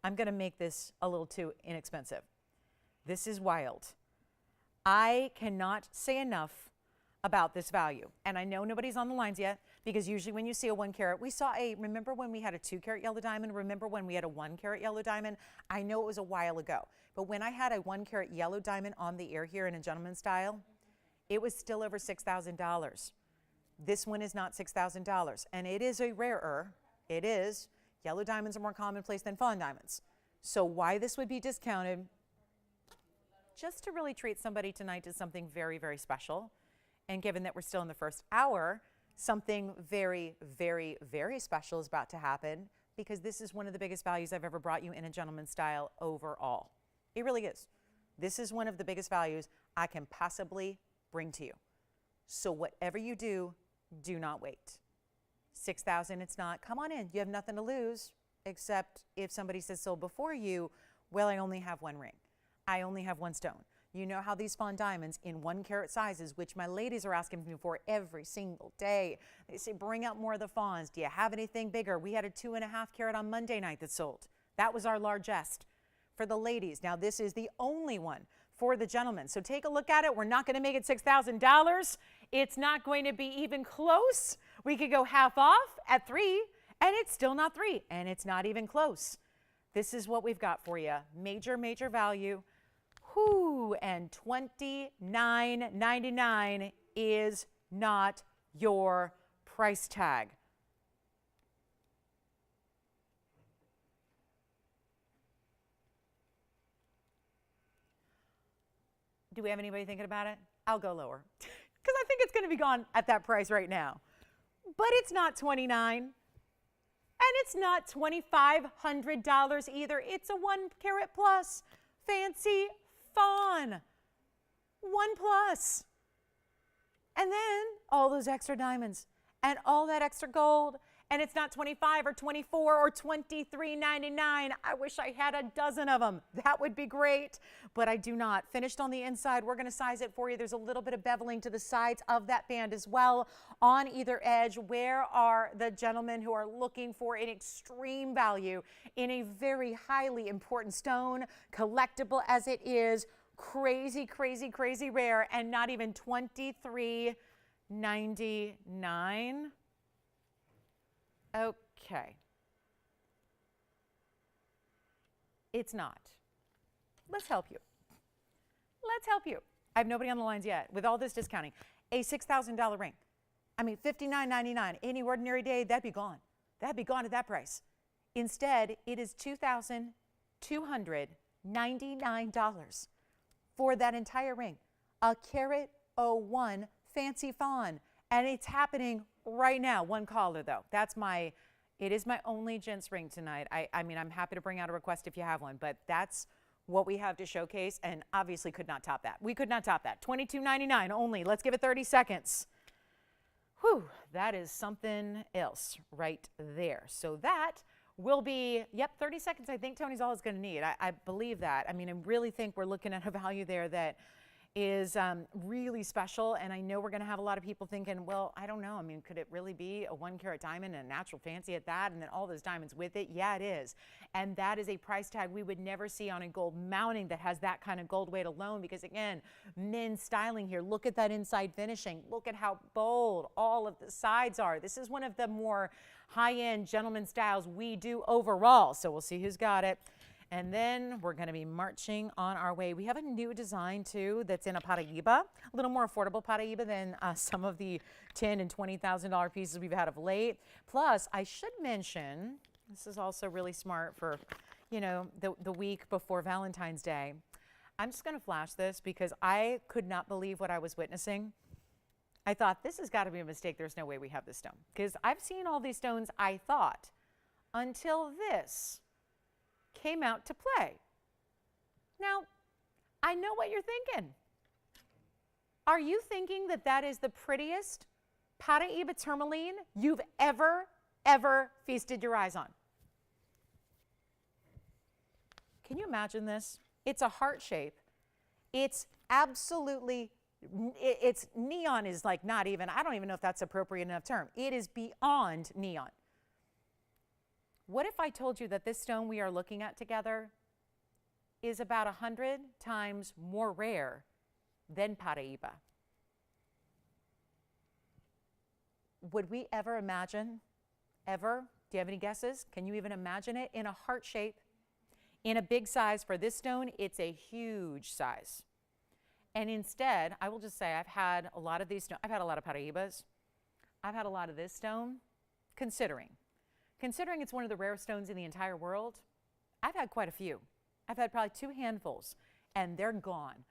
I'm going to make this a little too inexpensive. This is wild. I cannot say enough about this value. And I know nobody's on the lines yet, because usually when you see a 1 carat, we saw remember when we had a 2 carat yellow diamond? Remember when we had a 1 carat yellow diamond? I know it was a while ago, but when I had a 1 carat yellow diamond on the air here in a gentleman's style, it was still over $6,000. This one is not $6,000, and it is a rarer. It is. Yellow diamonds are more commonplace than fawn diamonds. So why this would be discounted? Just to really treat somebody tonight to something very, very special. And given that we're still in the first hour, something very, very, very special is about to happen, because this is one of the biggest values I've ever brought you in a gentleman's style overall. It really is. This is one of the biggest values I can possibly bring to you. So whatever you do, do not wait. 6,000, it's not. Come on in. You have nothing to lose, except if somebody says so before you, well, I only have 1 ring. I only have 1 stone. You know how these fawn diamonds in 1 carat sizes, which my ladies are asking me for every single day. They say, bring out more of the fawns. Do you have anything bigger? We had a 2.5 carat on Monday night that sold. That was our largest for the ladies. Now this is the only one for the gentlemen. So take a look at it. We're not going to make it $6,000. It's not going to be even close. We could go half off at 3, and it's still not 3, and it's not even close. This is what we've got for you. Major, major value. Whoo, and $29.99 is not your price tag. Do we have anybody thinking about it? I'll go lower, because I think it's going to be gone at that price right now. But it's not $29, and it's not $2,500 either. It's a 1 carat plus fancy fawn, 1+. And then all those extra diamonds and all that extra gold, and it's not 25 or 24 or 23.99. I wish I had a dozen of them. That would be great, but I do not. Finished on the inside. We're going to size it for you. There's a little bit of beveling to the sides of that band as well on either edge. Where are the gentlemen who are looking for an extreme value in a very highly important stone, collectible as it is, crazy, crazy, crazy rare, and not even $23.99? Okay. It's not. Let's help you. Let's help you. I have nobody on the lines yet. With all this discounting, a $6,000 ring. I mean, $59.99. Any ordinary day, that'd be gone. That'd be gone at that price. Instead, it is $2,299 for that entire ring. A carat 01 fancy fawn. And it's happening right now. 1 caller, though. It is my only gents ring tonight. I mean, I'm happy to bring out a request if you have one, but that's what we have to showcase, and obviously could not top that. We could not top that. $22.99 only. Let's give it 30 seconds. Whew, that is something else right there. So that will be, 30 seconds. I think Tony's all it's going to need. I believe that. I mean, I really think we're looking at a value there that is really special, and I know we're going to have a lot of people thinking, well, I don't know. I mean, could it really be a 1 carat diamond and a natural fancy at that, and then all those diamonds with it? Yeah, it is. And that is a price tag we would never see on a gold mounting that has that kind of gold weight alone, because again, men's styling here. Look at that inside finishing. Look at how bold all of the sides are. This is one of the more high-end gentleman styles we do overall. So we'll see who's got it. And then we're going to be marching on our way. We have a new design, too, that's in a Paraiba, a little more affordable Paraiba than some of the $10,000 and $20,000 pieces we've had of late. Plus, I should mention, This is also really smart for, you know, the week before Valentine's Day. I'm just going to flash this because I could not believe what I was witnessing. I thought, this has got to be a mistake. There's no way we have this stone. Because I've seen all these stones, I thought, until this came out to play. Now, I know what you're thinking. Are you thinking that that is the prettiest Paraiba tourmaline you've ever feasted your eyes on? Can you imagine this? It's a heart shape. It's absolutely, it's neon is like not even, I don't even know if that's appropriate enough term. It is beyond neon. What if I told you that this stone we are looking at together is about 100 times more rare than Paraiba? Would we ever imagine, ever? Do you have any guesses? Can you even imagine it in a heart shape? In a big size. For this stone, it's a huge size. And instead, I will just say I've had a lot of these stones. I've had a lot of Paraibas. I've had a lot of this stone. Considering it's one of the rarest stones in the entire world, I've had quite a few. I've had probably 2 handfuls, and they're gone.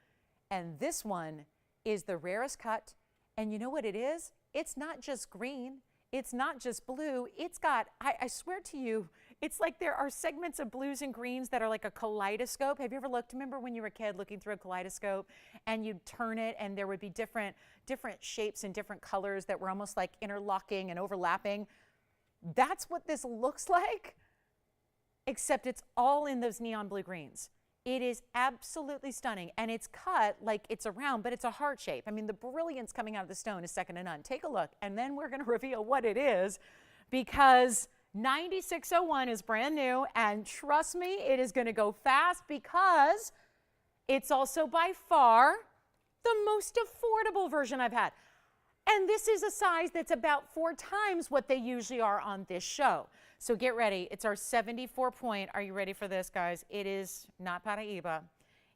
And this one is the rarest cut. And you know what it is? It's not just green. It's not just blue. It's got, I swear to you, it's like there are segments of blues and greens that are like a kaleidoscope. Have you ever looked, remember when you were a kid looking through a kaleidoscope and you'd turn it and there would be different shapes and different colors that were almost like interlocking and overlapping? That's what this looks like, except it's all in those neon blue greens. It is absolutely stunning, and it's cut like it's a round, but it's a heart shape. I mean, the brilliance coming out of the stone is second to none. Take a look, and then we're going to reveal what it is, because 9601 is brand new, and trust me, it is going to go fast because it's also by far the most affordable version I've had. And this is a size that's about 4 times what they usually are on this show. So get ready. It's our 74 point. Are you ready for this, guys? It is not Paraiba.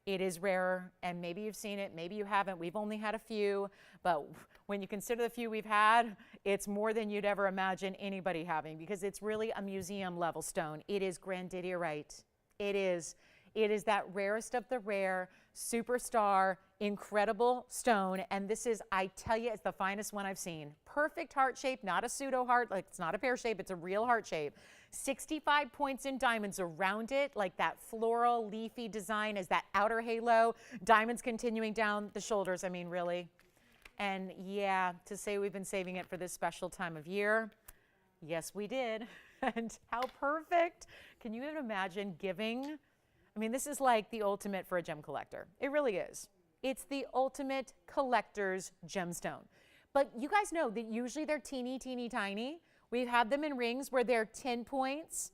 It is rarer, and maybe you've seen it, maybe you haven't. We've only had a few, but when you consider the few we've had, it's more than you'd ever imagine anybody having, because it's really a museum level stone. It is Grandidierite. It is that rarest of the rare, superstar, incredible stone. And this is, I tell you, it's the finest one I've seen. Perfect heart shape, not a pseudo heart, like it's not a pear shape, it's a real heart shape. 65 points in diamonds around it, like that floral leafy design as that outer halo. Diamonds continuing down the shoulders, I mean, really. And yeah, to say we've been saving it for this special time of year, yes, we did. And how perfect. Can you even imagine giving? I mean, this is like the ultimate for a gem collector. It really is. It's the ultimate collector's gemstone. But you guys know that usually they're teeny, teeny, tiny. We've had them in rings where they're 10 points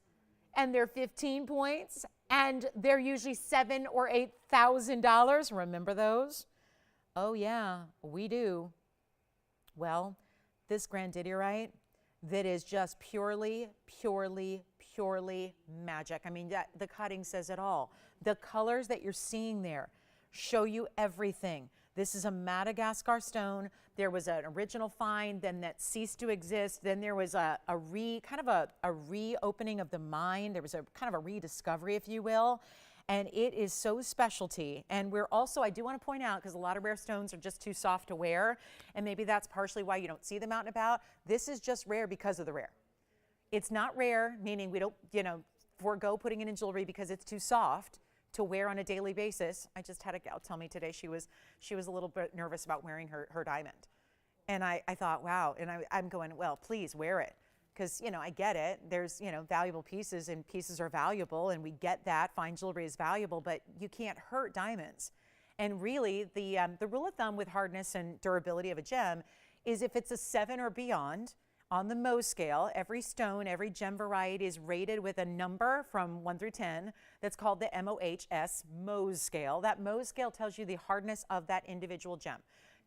and they're 15 points and they're usually $7,000 or $8,000. Remember those? Oh yeah, we do. Well, this Grandidierite that is just purely magic. I mean, the cutting says it all. The colors that you're seeing there show you everything. This is a Madagascar stone. There was an original find, then that ceased to exist. Then there was a reopening of the mine. There was a kind of a rediscovery, if you will. And it is so specialty. And we're also, I do want to point out, because a lot of rare stones are just too soft to wear, and maybe that's partially why you don't see them out and about. This is just rare because of the rare. It's not rare, meaning we don't, forego putting it in jewelry because it's too soft to wear on a daily basis. I just had a gal tell me today she was a little bit nervous about wearing her diamond. And I thought, wow. And I'm going, well, please wear it. Because, I get it. There's, valuable pieces, and pieces are valuable, and we get that. Fine jewelry is valuable, but you can't hurt diamonds. And really, the rule of thumb with hardness and durability of a gem is if it's a 7 or beyond, on the Mohs scale, every stone, every gem variety is rated with a number from 1 through 10 that's called the Mohs scale. That Mohs scale tells you the hardness of that individual gem.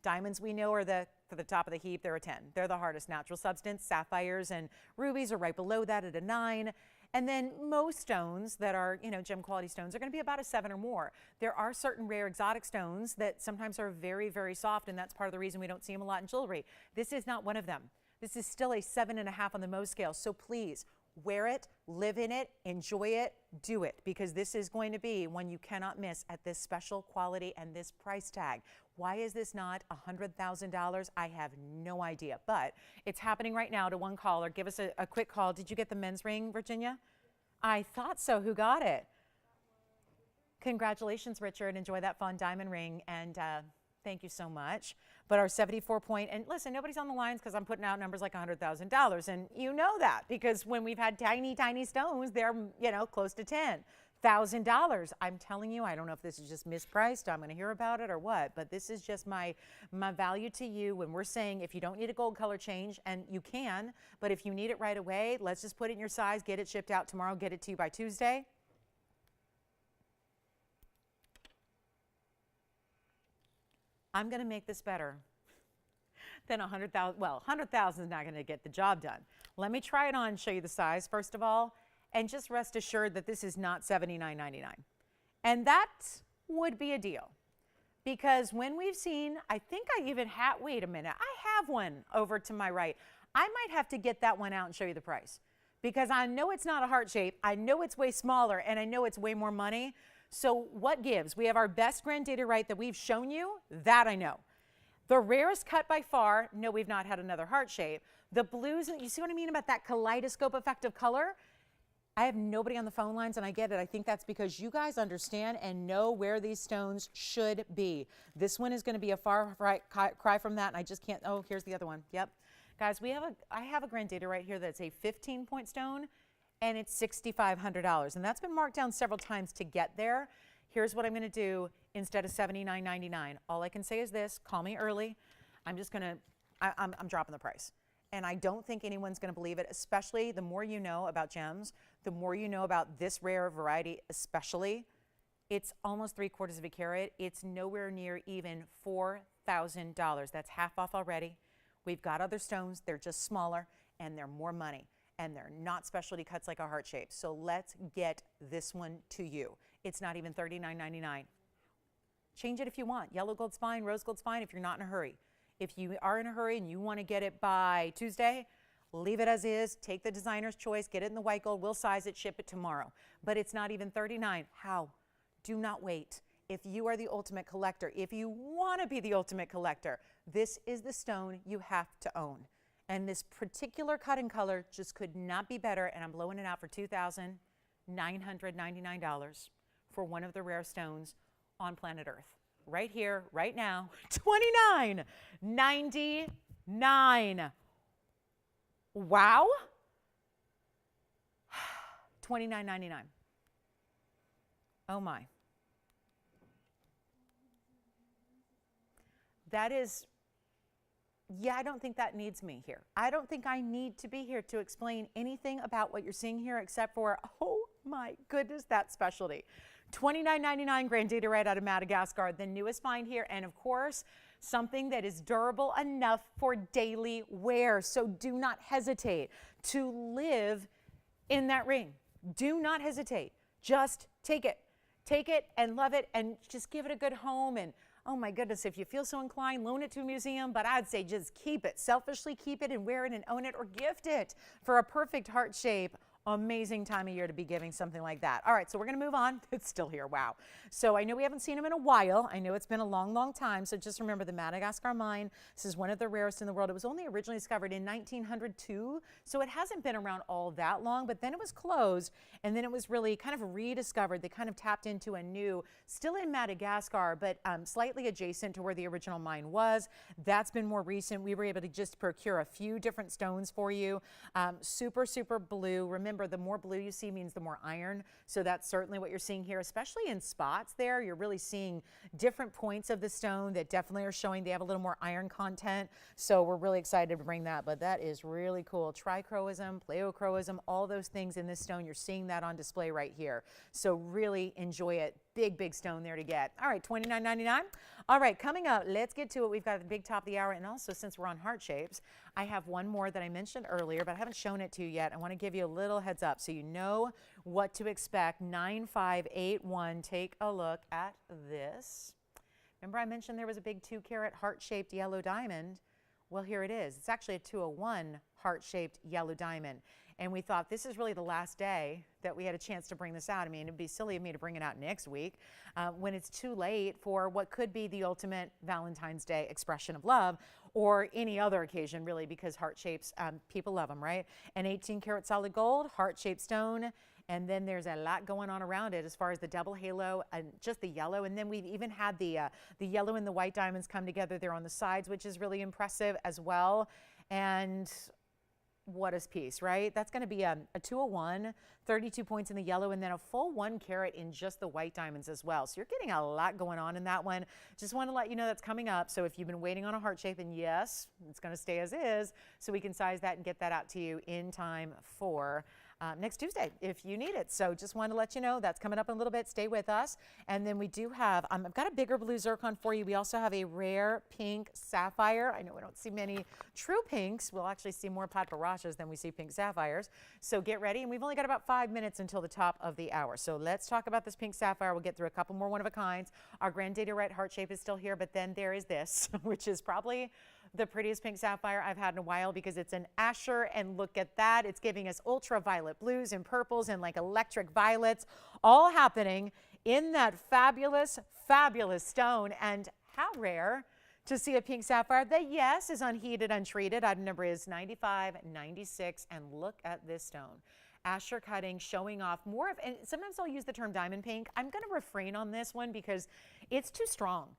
Diamonds, we know, are for the top of the heap, they're a 10. They're the hardest natural substance. Sapphires and rubies are right below that at a 9. And then most stones that are, gem quality stones are going to be about a 7 or more. There are certain rare exotic stones that sometimes are very, very soft, and that's part of the reason we don't see them a lot in jewelry. This is not one of them. This is still a 7.5 on the Mohs scale. So please wear it, live in it, enjoy it, do it, because this is going to be one you cannot miss at this special quality and this price tag. Why is this not $100,000? I have no idea, but it's happening right now to one caller. Give us a quick call. Did you get the men's ring, Virginia? I thought so. Who got it? Congratulations, Richard. Enjoy that fawn diamond ring, and thank you so much. But our 74 point, and listen, nobody's on the lines because I'm putting out numbers like $100,000, and you know that because when we've had tiny, tiny stones, they're, you know, close to $10,000. I'm telling you, I don't know if this is just mispriced, I'm going to hear about it or what, but this is just my value to you when we're saying if you don't need a gold color change, and you can, but if you need it right away, let's just put it in your size, get it shipped out tomorrow, get it to you by Tuesday. I'm going to make this better than 100,000. Well, 100,000 is not going to get the job done. Let me try it on and show you the size, first of all, and just rest assured that this is not $79.99. And that would be a deal. Because when we've seen, I think I even have, wait a minute, I have one over to my right. I might have to get that one out and show you the price. Because I know it's not a heart shape, I know it's way smaller, and I know it's way more money. So what gives? We have our best Grandidierite that we've shown you. That I know. The rarest cut by far. No, we've not had another heart shape. The blues, you see what I mean about that kaleidoscope effect of color? I have nobody on the phone lines, and I get it. I think that's because you guys understand and know where these stones should be. This one is going to be a far cry from that, and I just can't. Oh, here's the other one. Yep. Guys, I have a Grandidierite here that's a 15-point stone. And it's $6,500, and that's been marked down several times to get there. Here's what I'm going to do instead of $79.99. All I can say is this: call me early. I'm dropping the price, and I don't think anyone's going to believe it. Especially the more you know about gems, the more you know about this rare variety. Especially, it's almost 3/4 of a carat. It's nowhere near even $4,000. That's half off already. We've got other stones. They're just smaller, and they're more money. And they're not specialty cuts like a heart shape. So let's get this one to you. It's not even $39.99. Change it if you want. Yellow gold's fine, rose gold's fine if you're not in a hurry. If you are in a hurry and you want to get it by Tuesday, leave it as is, take the designer's choice, get it in the white gold, we'll size it, ship it tomorrow. But it's not even $39. How? Do not wait. If you are the ultimate collector, if you want to be the ultimate collector, this is the stone you have to own. And this particular cut and color just could not be better, and I'm blowing it out for $2,999 for one of the rare stones on planet Earth. Right here, right now, $29.99. Wow. $29.99. Oh my. That is... Yeah, I don't think that needs me here. I don't think I need to be here to explain anything about what you're seeing here except for, oh my goodness, that specialty. $29.99 Grandidierite out of Madagascar, the newest find here, and of course, something that is durable enough for daily wear. So do not hesitate to live in that ring. Do not hesitate. Just take it. Take it and love it and just give it a good home. And oh my goodness, if you feel so inclined, loan it to a museum, but I'd say just keep it. Selfishly keep it and wear it and own it, or gift it for a perfect heart shape. Amazing time of year to be giving something like that. All right, so we're going to move on. It's still here. Wow. So I know we haven't seen them in a while. I know it's been a long, long time. So just remember the Madagascar mine. This is one of the rarest in the world. It was only originally discovered in 1902. So it hasn't been around all that long, but then it was closed and then it was really kind of rediscovered. They kind of tapped into a new, still in Madagascar, but slightly adjacent to where the original mine was. That's been more recent. We were able to just procure a few different stones for you. Super, super blue. Remember, the more blue you see means the more iron. So that's certainly what you're seeing here, especially in spots there. You're really seeing different points of the stone that definitely are showing they have a little more iron content. So we're really excited to bring that, but that is really cool. Trichroism, pleochroism, all those things in this stone. You're seeing that on display right here. So really enjoy it. Big, big stone there to get. All right, $29.99. All right, coming up, let's get to it. We've got the big top of the hour. And also, since we're on heart shapes, I have one more that I mentioned earlier, but I haven't shown it to you yet. I want to give you a little heads up so you know what to expect. 9581. Take a look at this. Remember I mentioned there was a big 2-carat heart-shaped yellow diamond? Well, here it is. It's actually a 201 heart-shaped yellow diamond. And we thought this is really the last day that we had a chance to bring this out. I mean, it'd be silly of me to bring it out next week when it's too late for what could be the ultimate Valentine's Day expression of love, or any other occasion really, because heart shapes, people love them, right? An 18 karat solid gold, heart-shaped stone. And then there's a lot going on around it as far as the double halo and just the yellow. And then we've even had the yellow and the white diamonds come together there on the sides, which is really impressive as well. And what a piece, right? That's going to be a 201, 32 points in the yellow, and then a full 1 carat in just the white diamonds as well. So you're getting a lot going on in that one. Just want to let you know that's coming up. So if you've been waiting on a heart shape, and yes, it's going to stay as is, so we can size that and get that out to you in time for next Tuesday if you need it. So just wanted to let you know that's coming up in a little bit. Stay with us. And then we do have, I've got a bigger blue zircon for you. We also have a rare pink sapphire. I know we don't see many true pinks. We'll actually see more plat barrages than we see pink sapphires. So get ready. And we've only got about 5 minutes until the top of the hour. So let's talk about this pink sapphire. We'll get through a couple more one-of-a-kinds. Our Grandidierite heart shape is still here, but then there is this, which is probably the prettiest pink sapphire I've had in a while, because it's an Asher, and look at that. It's giving us ultraviolet blues and purples and like electric violets, all happening in that fabulous, fabulous stone. And how rare to see a pink sapphire that, yes, is unheated, untreated. Item number is 9596, and look at this stone. Asher cutting, showing off more of, and sometimes I'll use the term diamond pink. I'm going to refrain on this one because it's too strong.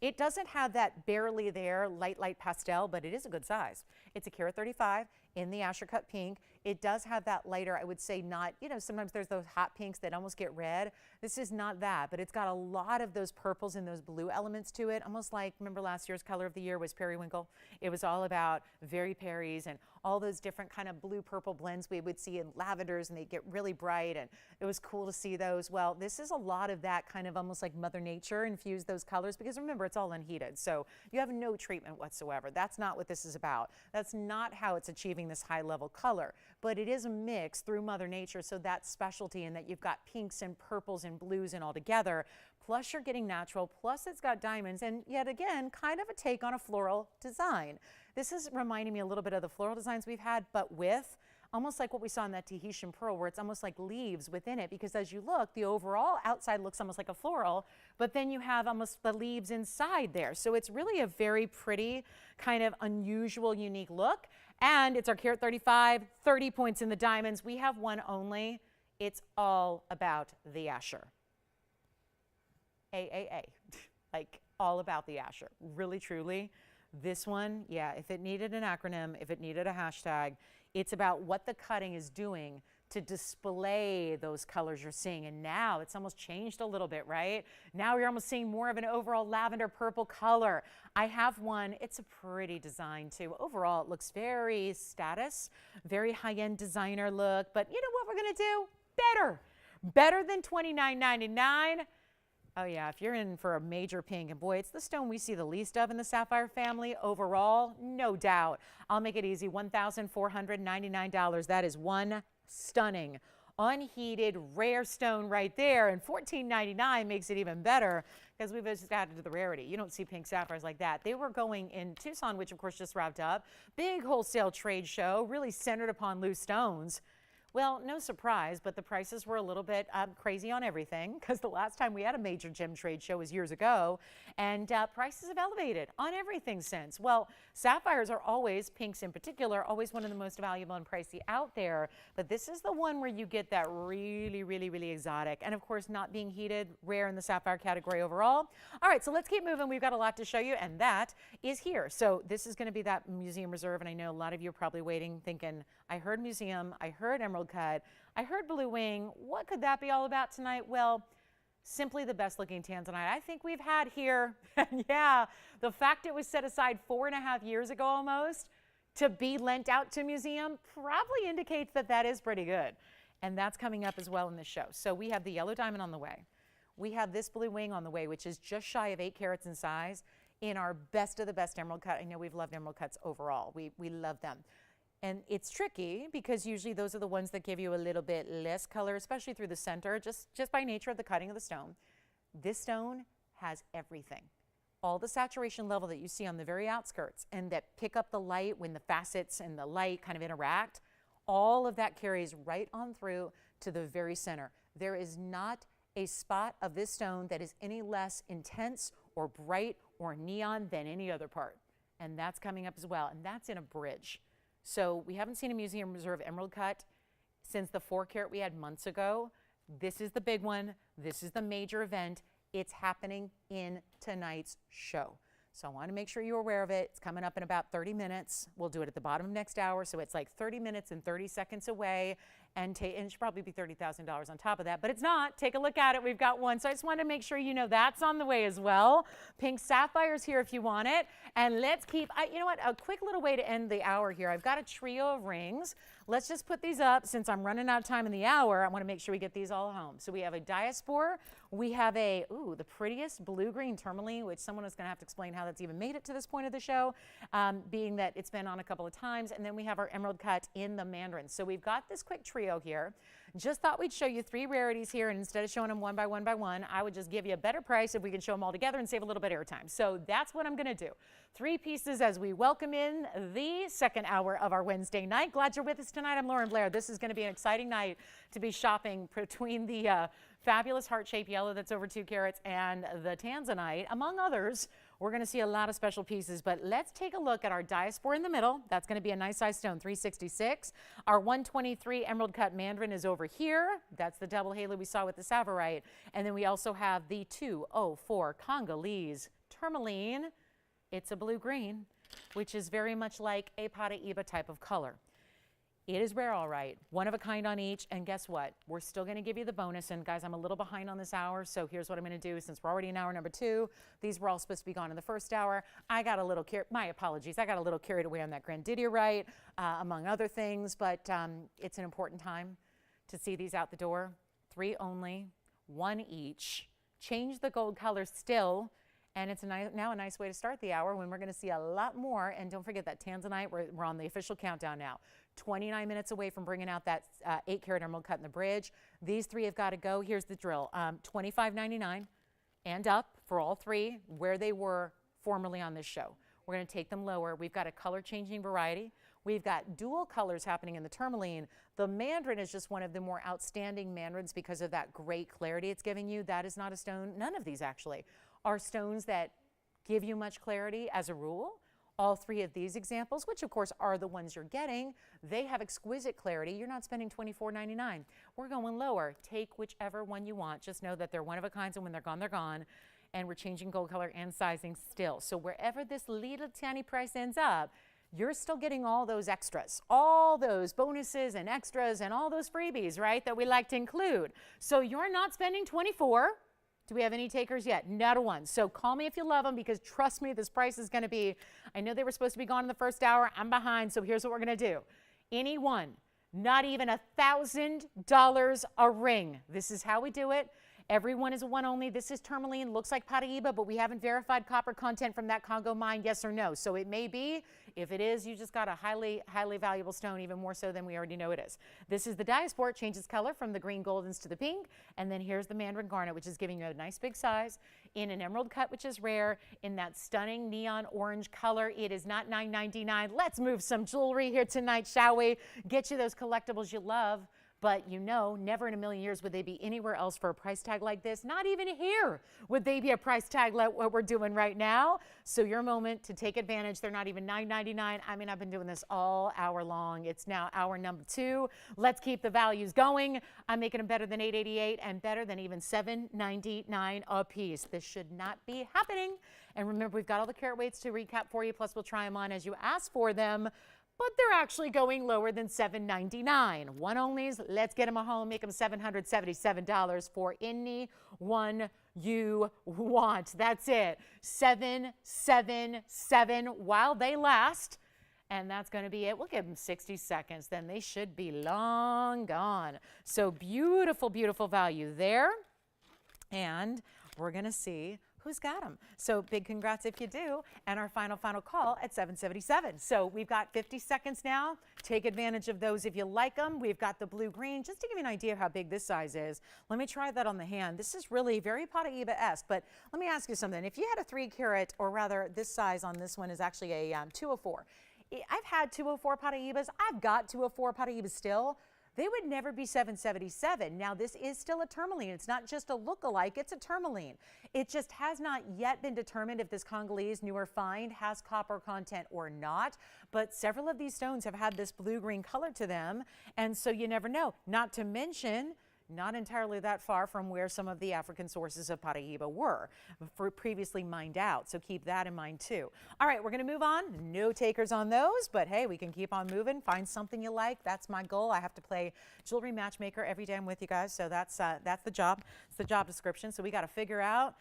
It doesn't have that barely there light pastel, but it is a good size. It's a carat 35 in the Asher cut pink. It does have that lighter, I would say not, you know, sometimes there's those hot pinks that almost get red. This is not that, but it's got a lot of those purples and those blue elements to it. Almost like, remember last year's color of the year was periwinkle? It was all about very Perry's and all those different kind of blue purple blends we would see in lavenders, and they get really bright, and it was cool to see those. Well, this is a lot of that kind of almost like Mother Nature infused those colors, because remember, it's all unheated. So you have no treatment whatsoever. That's not what this is about. That's not how it's achieving this high level color, but it is a mix through Mother Nature. So that's specialty in that you've got pinks and purples and blues and all together, plus you're getting natural, plus it's got diamonds, and yet again, kind of a take on a floral design. This is reminding me a little bit of the floral designs we've had, but with almost like what we saw in that Tahitian pearl, where it's almost like leaves within it, because as you look, the overall outside looks almost like a floral, but then you have almost the leaves inside there. So it's really a very pretty, kind of unusual, unique look. And it's our carat 35, 30 points in the diamonds. We have one only. It's all about the Asher. AAA, like all about the Asher, really, truly. This one, yeah, if it needed an acronym, if it needed a hashtag, it's about what the cutting is doing to display those colors you're seeing. And now it's almost changed a little bit, right? Now you're almost seeing more of an overall lavender purple color. I have one. It's a pretty design too. Overall, it looks very status, very high-end designer look. But you know what we're going to do? Better than $29.99. Oh yeah, if you're in for a major pink, and boy, it's the stone we see the least of in the sapphire family overall, no doubt. I'll make it easy, $1,499. That is one stunning, unheated, rare stone right there, and $14.99 makes it even better because we've just added to the rarity. You don't see pink sapphires like that. They were going in Tucson, which of course just wrapped up. Big wholesale trade show, really centered upon loose stones. Well, no surprise, but the prices were a little bit crazy on everything, because the last time we had a major gem trade show was years ago, and prices have elevated on everything since. Well, sapphires are always, pinks in particular, always one of the most valuable and pricey out there, but this is the one where you get that really, really, really exotic, and of course not being heated, rare in the sapphire category overall. All right, so let's keep moving. We've got a lot to show you, and that is here. So this is going to be that museum reserve, and I know a lot of you are probably waiting, thinking, I heard museum, I heard emerald cut, I heard blue wing. What could that be all about tonight? Well, simply the best looking tanzanite I think we've had here. And yeah, the fact it was set aside 4.5 years ago almost to be lent out to museum probably indicates that that is pretty good. And that's coming up as well in this show. So we have the yellow diamond on the way. We have this blue wing on the way, which is just shy of 8 carats in size, in our best of the best emerald cut. I know we've loved emerald cuts overall. We love them. And it's tricky because usually those are the ones that give you a little bit less color, especially through the center, just by nature of the cutting of the stone. This stone has everything. All the saturation level that you see on the very outskirts and that pick up the light when the facets and the light kind of interact, All of that carries right on through to the very center. There is not a spot of this stone that is any less intense or bright or neon than any other part. And that's coming up as well. And that's in a bridge. So we haven't seen a Museum Reserve emerald cut since the 4 carat we had months ago. This is the big one. This is the major event. It's happening in tonight's show. So I want to make sure you're aware of it. It's coming up in about 30 minutes. We'll do it at the bottom of next hour. So it's like 30 minutes and 30 seconds away. And it should probably be $30,000 on top of that, but it's not. Take a look at it. We've got one. So I just want to make sure you know that's on the way as well. Pink sapphire's here if you want it. And let's keep, you know what, a quick little way to end the hour here. I've got a trio of rings. Let's just put these up. Since I'm running out of time in the hour, I want to make sure we get these all home. So we have a diaspora. We have a, the prettiest blue-green tourmaline, which someone is going to have to explain how that's even made it to this point of the show, being that it's been on a couple of times. And then we have our emerald cut in the Mandarin. So we've got this quick trio here. Just thought we'd show you 3 rarities here, and instead of showing them one by one, I would just give you a better price if we can show them all together and save a little bit of airtime. So that's what I'm going to do. 3 pieces as we welcome in the second hour of our Wednesday night. Glad you're with us tonight. I'm Lauren Blair. This is going to be an exciting night to be shopping between the fabulous heart-shaped yellow that's over 2 carats and the tanzanite, among others. We're going to see a lot of special pieces, but let's take a look at our diaspora in the middle. That's going to be a nice size stone, 366. Our 123 emerald cut Mandarin is over here. That's the double halo we saw with the Savorite. And then we also have the 204 Congolese tourmaline. It's a blue-green, which is very much like a Paraiba type of color. It is rare, all right. One of a kind on each, and guess what? We're still going to give you the bonus, and guys, I'm a little behind on this hour, so here's what I'm going to do. Since we're already in hour number 2, these were all supposed to be gone in the first hour. I got a little my apologies. I got a little carried away on that Grandidierite, among other things, but it's an important time to see these out the door. 3 only, 1 each. Change the gold color still. And it's now a nice way to start the hour when we're going to see a lot more. And don't forget that tanzanite, we're on the official countdown now. 29 minutes away from bringing out that 8 carat emerald cut in the bridge. These 3 have got to go. Here's the drill. $25.99 and up for all 3 where they were formerly on this show. We're going to take them lower. We've got a color changing variety. We've got dual colors happening in the tourmaline. The Mandarin is just one of the more outstanding Mandarins because of that great clarity it's giving you. That is not a stone. None of these actually are stones that give you much clarity as a rule. All 3 of these examples, which of course are the ones you're getting, they have exquisite clarity. You're not spending $24.99. We're going lower. Take whichever one you want. Just know that they're one of a kind, and when they're gone, they're gone. And we're changing gold color and sizing still. So wherever this little tiny price ends up, you're still getting all those extras, all those bonuses and extras and all those freebies, right, that we like to include. So you're not spending $24. Do we have any takers yet? Not a one. So call me if you love them, because trust me, this price is going to be, I know they were supposed to be gone in the first hour. I'm behind, so here's what we're going to do. Any one, not even $1,000 a ring. This is how we do it. Everyone is a one only. This is tourmaline, looks like Paraiba, but we haven't verified copper content from that Congo mine, yes or no. So it may be. If it is, you just got a highly, highly valuable stone, even more so than we already know it is. This is the diaspora. It changes color from the green goldens to the pink. And then here's the Mandarin garnet, which is giving you a nice big size in an emerald cut, which is rare, in that stunning neon orange color. It is not $9.99. Let's move some jewelry here tonight, shall we? Get you those collectibles you love. But you know, never in a million years would they be anywhere else for a price tag like this. Not even here would they be a price tag like what we're doing right now. So your moment to take advantage. They're not even $9.99. I mean, I've been doing this all hour long. It's now hour number 2. Let's keep the values going. I'm making them better than $8.88 and better than even $7.99 a piece. This should not be happening. And remember, we've got all the carat weights to recap for you. Plus, we'll try them on as you ask for them. But they're actually going lower than $7.99. One onlys, let's get them a home, make them $777 for any one you want. That's it. 777 while they last. And that's going to be it. We'll give them 60 seconds. Then they should be long gone. So beautiful, beautiful value there. And we're going to see who's got them. So big congrats if you do. And our final call at 777. So we've got 50 seconds now. Take advantage of those if you like them. We've got the blue-green. Just to give you an idea of how big this size is, let me try that on the hand. This is really very Paraiba-esque, but let me ask you something. If you had a 3 carat, or rather this size on this one is actually a 204. I've had 204 Paraibas. I've got 204 Paraibas still. They would never be 777. Now, this is still a tourmaline. It's not just a look-alike, it's a tourmaline. It just has not yet been determined if this Congolese newer find has copper content or not. But several of these stones have had this blue-green color to them, and so you never know. Not to mention, not entirely that far from where some of the African sources of Paraiba were previously mined out. So keep that in mind too. All right, we're going to move on. No takers on those, but hey, we can keep on moving. Find something you like. That's my goal. I have to play jewelry matchmaker every day I'm with you guys. So that's the job. It's the job description. So we got to figure out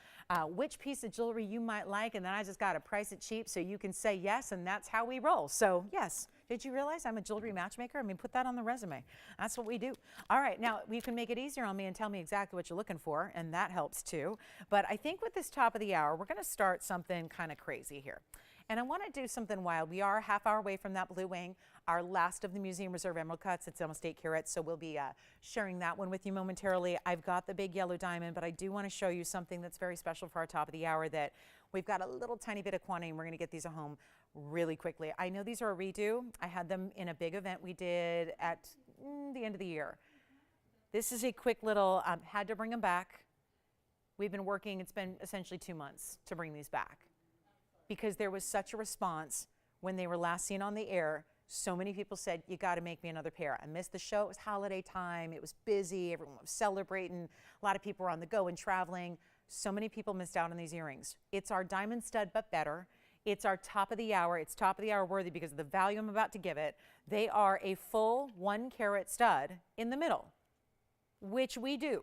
which piece of jewelry you might like, and then I just got to price it cheap so you can say yes, and that's how we roll. So yes. Did you realize I'm a jewelry matchmaker? I mean, put that on the resume. That's what we do. All right, now you can make it easier on me and tell me exactly what you're looking for, and that helps too. But I think with this top of the hour, we're going to start something kind of crazy here. And I want to do something wild. We are a half hour away from that blue wing, our last of the Museum Reserve emerald cuts. It's almost 8 carats, so we'll be sharing that one with you momentarily. I've got the big yellow diamond, but I do want to show you something that's very special for our top of the hour that we've got a little tiny bit of quantity, and we're going to get these at home really quickly. I know these are a redo. I had them in a big event we did at the end of the year. This is a quick little, had to bring them back. We've been working, it's been essentially 2 months to bring these back because there was such a response when they were last seen on the air. So many people said, you got to make me another pair. I missed the show. It was holiday time. It was busy. Everyone was celebrating. A lot of people were on the go and traveling. So many people missed out on these earrings. It's our diamond stud, but better. It's our top of the hour. It's top of the hour worthy because of the value I'm about to give it. They are a full 1 carat stud in the middle, which we do.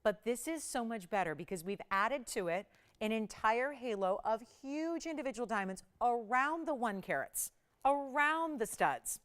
But this is so much better because we've added to it an entire halo of huge individual diamonds around the 1 carats, around the studs.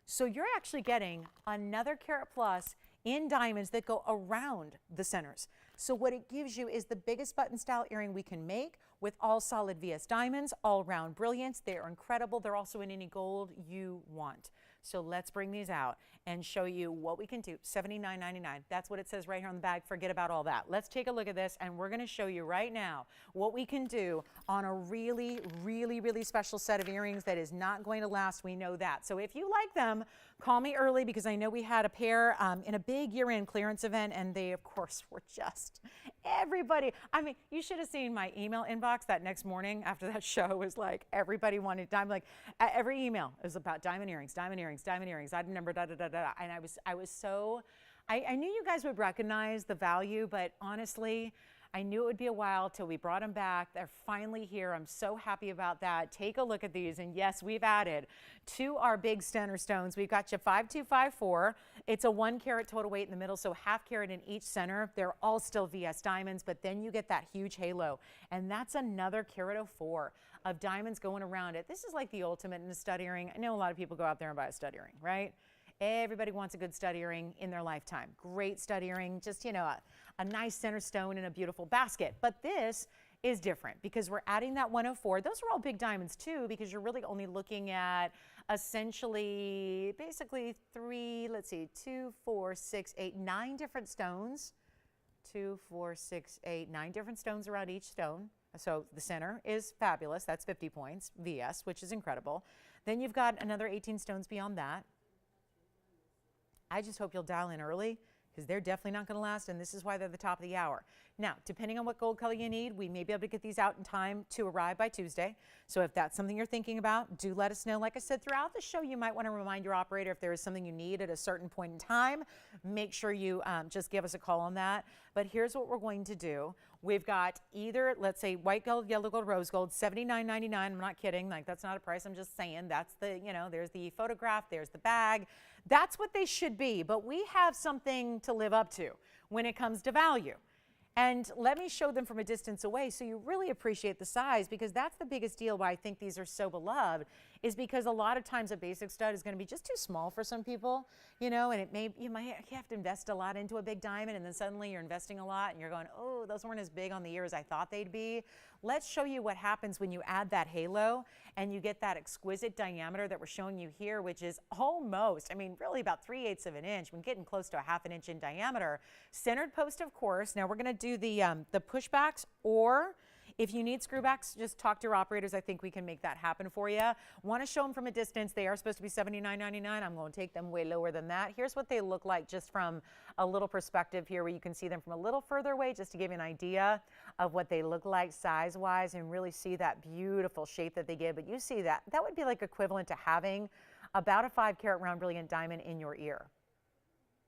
So you're actually getting another carat plus in diamonds that go around the centers. So what it gives you is the biggest button style earring we can make with all solid VS diamonds, all round brilliance. They are incredible. They're also in any gold you want. So let's bring these out and show you what we can do. $79.99. That's what it says right here on the bag. Forget about all that. Let's take a look at this, and we're going to show you right now what we can do on a really, really, really special set of earrings that is not going to last. We know that. So if you like them, call me early because I know we had a pair in a big year-end clearance event, and they, of course, were just everybody. I mean, you should have seen my email inbox that next morning after that show. Was like everybody wanted diamond. Like every email was about diamond earrings, diamond earrings, diamond earrings. Item number da da da da. And I was so. I knew you guys would recognize the value, but honestly, I knew it would be a while till we brought them back. They're finally here. I'm so happy about that. Take a look at these. And yes, we've added to our big center stones. We've got you 5254. It's a 1 carat total weight in the middle, so half carat in each center. They're all still VS diamonds, but then you get that huge halo. And that's another carat 04 of diamonds going around it. This is like the ultimate in a stud earring. I know a lot of people go out there and buy a stud earring, right? Everybody wants a good stud earring in their lifetime. Great stud earring, just, you know, a nice center stone in a beautiful basket. But this is different because we're adding that 104. Those are all big diamonds too, because you're really only looking at essentially, basically 3, let's see, 2, 4, 6, 8, 9 different stones. 2, 4, 6, 8, 9 different stones around each stone. So the center is fabulous. That's 50 points, VS, which is incredible. Then you've got another 18 stones beyond that. I just hope you'll dial in early because they're definitely not going to last, and this is why they're the top of the hour. Now, depending on what gold color you need, we may be able to get these out in time to arrive by Tuesday. So if that's something you're thinking about, do let us know. Like I said, throughout the show, you might want to remind your operator if there is something you need at a certain point in time. Make sure you just give us a call on that. But here's what we're going to do. We've got either, let's say, white gold, yellow gold, rose gold, $79.99. I'm not kidding. Like, that's not a price. I'm just saying that's the, you know, there's the photograph, there's the bag. That's what they should be. But we have something to live up to when it comes to value. And let me show them from a distance away so you really appreciate the size, because that's the biggest deal why I think these are so beloved, is because a lot of times a basic stud is going to be just too small for some people, you know, and you have to invest a lot into a big diamond, and then suddenly you're investing a lot and you're going, oh, those weren't as big on the ear as I thought they'd be. Let's show you what happens when you add that halo and you get that exquisite diameter that we're showing you here, which is almost, I mean, really about 3/8 of an inch. We're getting close to a 1/2 inch in diameter. Centered post, of course. Now we're going to do the pushbacks, or If you need screwbacks, just talk to your operators. I think we can make that happen for you. Want to show them from a distance. They are supposed to be $79.99. I'm going to take them way lower than that. Here's what they look like just from a little perspective here where you can see them from a little further away just to give you an idea of what they look like size-wise and really see that beautiful shape that they give. But you see that. That would be like equivalent to having about a 5-carat round brilliant diamond in your ear.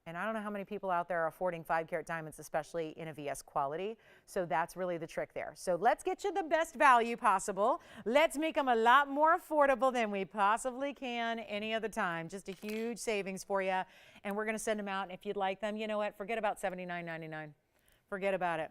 And I don't know how many people out there are affording 5-carat diamonds, especially in a VS quality. So that's really the trick there. So let's get you the best value possible. Let's make them a lot more affordable than we possibly can any other time. Just a huge savings for you. And we're going to send them out. And if you'd like them, you know what? Forget about $79.99. Forget about it.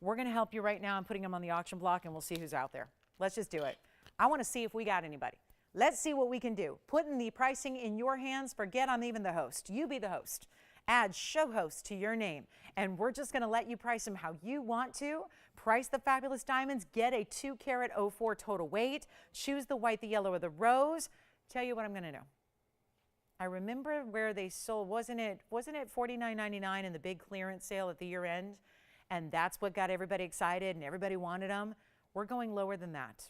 We're going to help you right now. I'm putting them on the auction block, and we'll see who's out there. Let's just do it. I want to see if we got anybody. Let's see what we can do. Putting the pricing in your hands, forget I'm even the host. You be the host. Add show host to your name. And we're just going to let you price them how you want to. Price the fabulous diamonds. Get a 2-carat 04 total weight. Choose the white, the yellow, or the rose. Tell you what I'm going to do. I remember where they sold, wasn't it $49.99 in the big clearance sale at the year end? And that's what got everybody excited and everybody wanted them. We're going lower than that.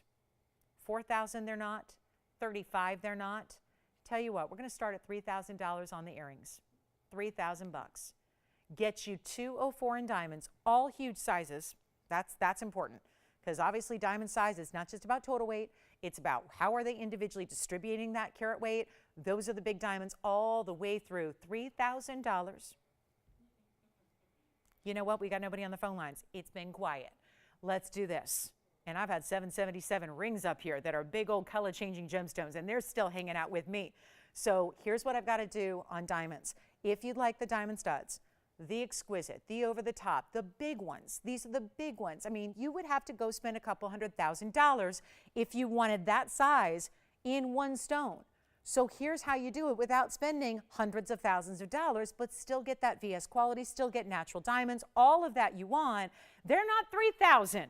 $4,000 they're not. $35 they're not. Tell you what, we're going to start at $3,000 on the earrings. $3,000 bucks. Get you 2 04 in diamonds, all huge sizes. That's important because obviously diamond size is not just about total weight. It's about how are they individually distributing that carat weight. Those are the big diamonds all the way through. $3,000. You know what? We got nobody on the phone lines. It's been quiet. Let's do this. And I've had 777 rings up here that are big old color-changing gemstones, and they're still hanging out with me. So here's what I've got to do on diamonds. If you'd like the diamond studs, the exquisite, the over-the-top, the big ones, these are the big ones. I mean, you would have to go spend a couple $100,000 if you wanted that size in one stone. So here's how you do it without spending hundreds of thousands of dollars, but still get that VS quality, still get natural diamonds, all of that you want. They're not $3,000.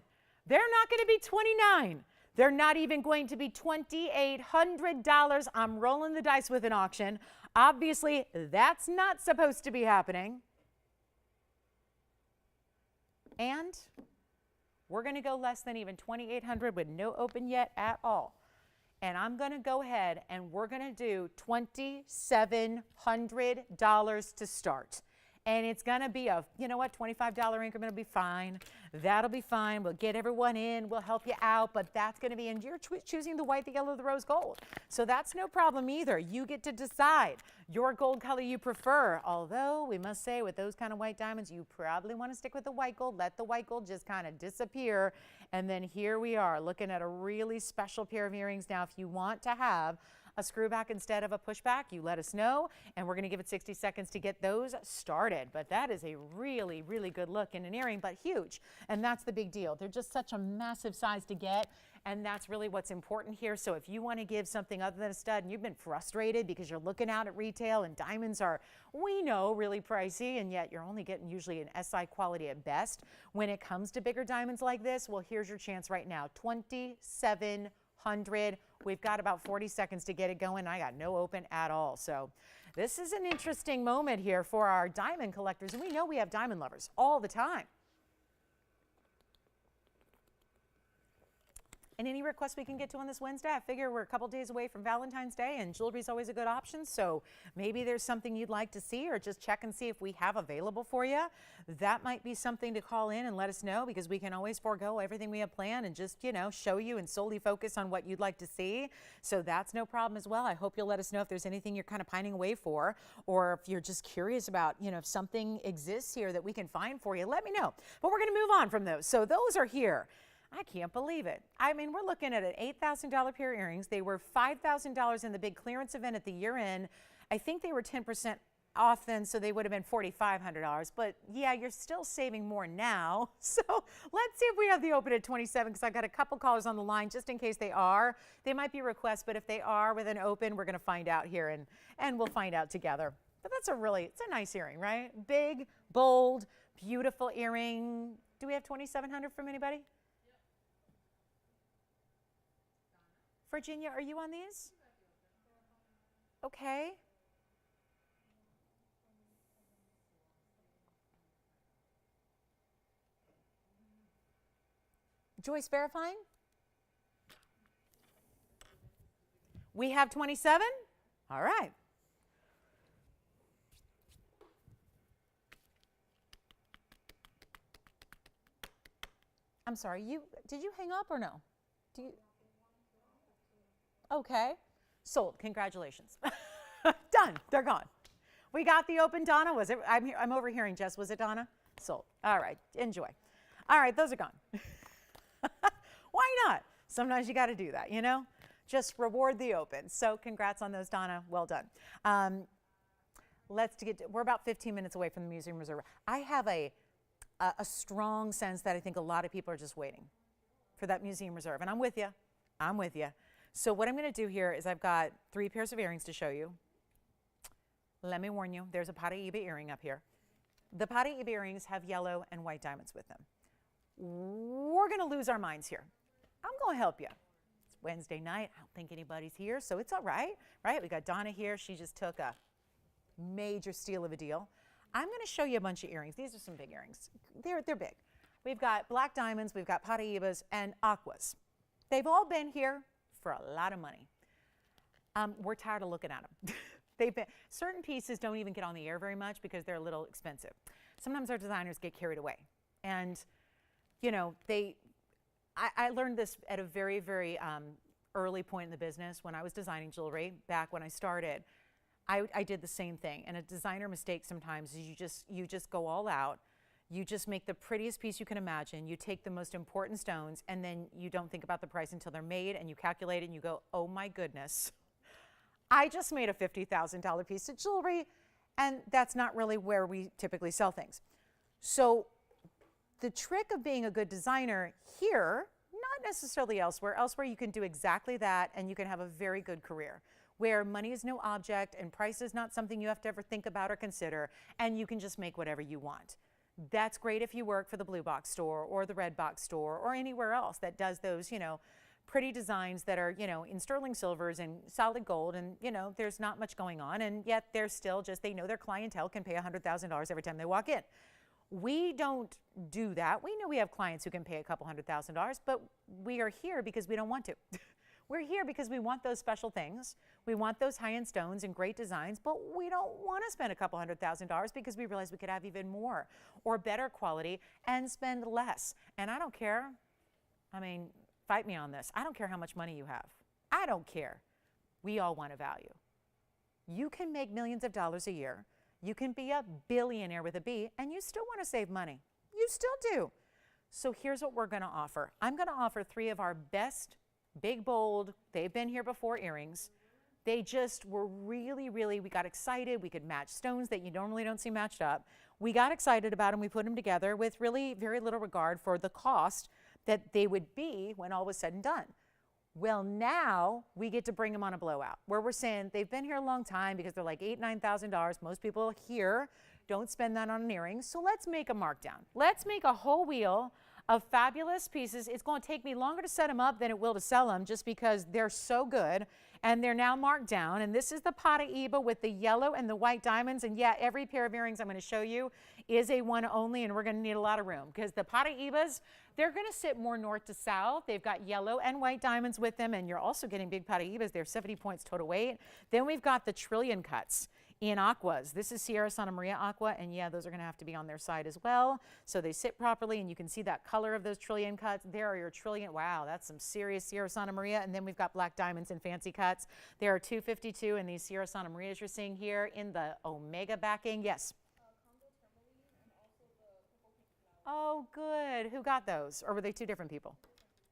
They're not going to be $29. They're not even going to be $2,800. I'm rolling the dice with an auction. Obviously, that's not supposed to be happening. And we're going to go less than even $2,800 with no open yet at all. And I'm going to go ahead and we're going to do $2,700 to start. And it's going to be a, you know what, $25 increment will be fine. That'll be fine. We'll get everyone in. We'll help you out. But that's going to be, and you're choosing the white, the yellow, the rose gold. So that's no problem either. You get to decide your gold color you prefer. Although we must say with those kind of white diamonds, you probably want to stick with the white gold. Let the white gold just kind of disappear. And then here we are looking at a really special pair of earrings. Now, if you want to have a screwback instead of a pushback, you let us know, and we're going to give it 60 seconds to get those started. But that is a really, really good look in an earring, but huge, and that's the big deal. They're just such a massive size to get, and that's really what's important here. So if you want to give something other than a stud and you've been frustrated because you're looking out at retail and diamonds are, we know, really pricey, and yet you're only getting usually an SI quality at best when it comes to bigger diamonds like this, well, here's your chance right now. $2,700. We've got about 40 seconds to get it going. I got no open at all. So this is an interesting moment here for our diamond collectors. And we know we have diamond lovers all the time. And any requests we can get to on this Wednesday? I figure we're a couple days away from Valentine's Day, and jewelry is always a good option. So maybe there's something you'd like to see, or just check and see if we have available for you. That might be something to call in and let us know, because we can always forego everything we have planned and just, you know, show you and solely focus on what you'd like to see. So that's no problem as well. I hope you'll let us know if there's anything you're kind of pining away for, or if you're just curious about, you know, if something exists here that we can find for you, let me know. But we're going to move on from those. So those are here. I can't believe it. I mean, we're looking at an $8,000 pair of earrings. They were $5,000 in the big clearance event at the year end. I think they were 10% off then, so they would have been $4,500. But yeah, you're still saving more now. So let's see if we have the open at 27, because I've got a couple callers on the line just in case they are. They might be requests, but if they are with an open, we're going to find out here, and we'll find out together. But that's it's a nice earring, right? Big, bold, beautiful earring. Do we have 2,700 from anybody? Virginia, are you on these? Okay. Joyce verifying? We have 27? All right. I'm sorry, did you hang up or no? Okay. Sold. Congratulations. Done. They're gone. We got the open, Donna. Was it? I'm overhearing, Jess. Was it Donna? Sold. All right. Enjoy. All right. Those are gone. Why not? Sometimes you got to do that, you know? Just reward the open. So congrats on those, Donna. Well done. We're about 15 minutes away from the Museum Reserve. I have a strong sense that I think a lot of people are just waiting for that Museum Reserve. And I'm with you. I'm with you. So what I'm going to do here is I've got 3 pairs of earrings to show you. Let me warn you, there's a Paraíba earring up here. The Paraíba earrings have yellow and white diamonds with them. We're going to lose our minds here. I'm going to help you. It's Wednesday night. I don't think anybody's here, so it's all right, right? We got Donna here. She just took a major steal of a deal. I'm going to show you a bunch of earrings. These are some big earrings. They're big. We've got black diamonds, we've got Paraíbas, and aquas. They've all been here for a lot of money. We're tired of looking at them. Certain pieces don't even get on the air very much because they're a little expensive. Sometimes our designers get carried away. And, you know, I learned this at a very, very early point in the business when I was designing jewelry back when I started. I did the same thing. And a designer mistake sometimes is you just go all out. You just make the prettiest piece you can imagine. You take the most important stones, and then you don't think about the price until they're made, and you calculate it, and you go, oh my goodness. I just made a $50,000 piece of jewelry, and that's not really where we typically sell things. So the trick of being a good designer here, not necessarily elsewhere you can do exactly that, and you can have a very good career, where money is no object, and price is not something you have to ever think about or consider, and you can just make whatever you want. That's great if you work for the blue box store or the red box store or anywhere else that does those, you know, pretty designs that are, you know, in sterling silvers and solid gold, and, you know, there's not much going on, and yet they're still just, they know their clientele can pay $100,000 every time they walk in. We don't do that. We know we have clients who can pay a couple $100,000, but we are here because we don't want to. We're here because we want those special things. We want those high-end stones and great designs, but we don't want to spend a couple $100,000 because we realize we could have even more or better quality and spend less. And I don't care. I mean, fight me on this. I don't care how much money you have. I don't care. We all want a value. You can make millions of dollars a year. You can be a billionaire with a B, and you still want to save money. You still do. So here's what we're going to offer. I'm going to offer 3 of our best big, bold, they've been here before earrings. They just were really, really, we got excited. We could match stones that you normally don't see matched up. We got excited about them. We put them together with really very little regard for the cost that they would be when all was said and done. Well, now we get to bring them on a blowout where we're saying they've been here a long time because they're like $8,000, $9,000. Most people here don't spend that on an earring. So let's make a markdown. Let's make a whole wheel of fabulous pieces. It's going to take me longer to set them up than it will to sell them just because they're so good, and they're now marked down. And this is the Paraíba with the yellow and the white diamonds. And yeah, every pair of earrings I'm going to show you is a one only, and we're going to need a lot of room because the Paraíbas, they're going to sit more north to south. They've got yellow and white diamonds with them, and you're also getting big Paraíbas. They're 70 points total weight. Then we've got the trillion cuts in aquas. This is Sierra Santa Maria aqua, and yeah, those are going to have to be on their side as well, so they sit properly, and you can see that color of those trillion cuts. There are your trillion. Wow, that's some serious Sierra Santa Maria. And then we've got black diamonds and fancy cuts. There are 252 in these Sierra Santa Marias you're seeing here in the Omega backing. Yes. Oh, good. Who got those? Or were they 2 different people?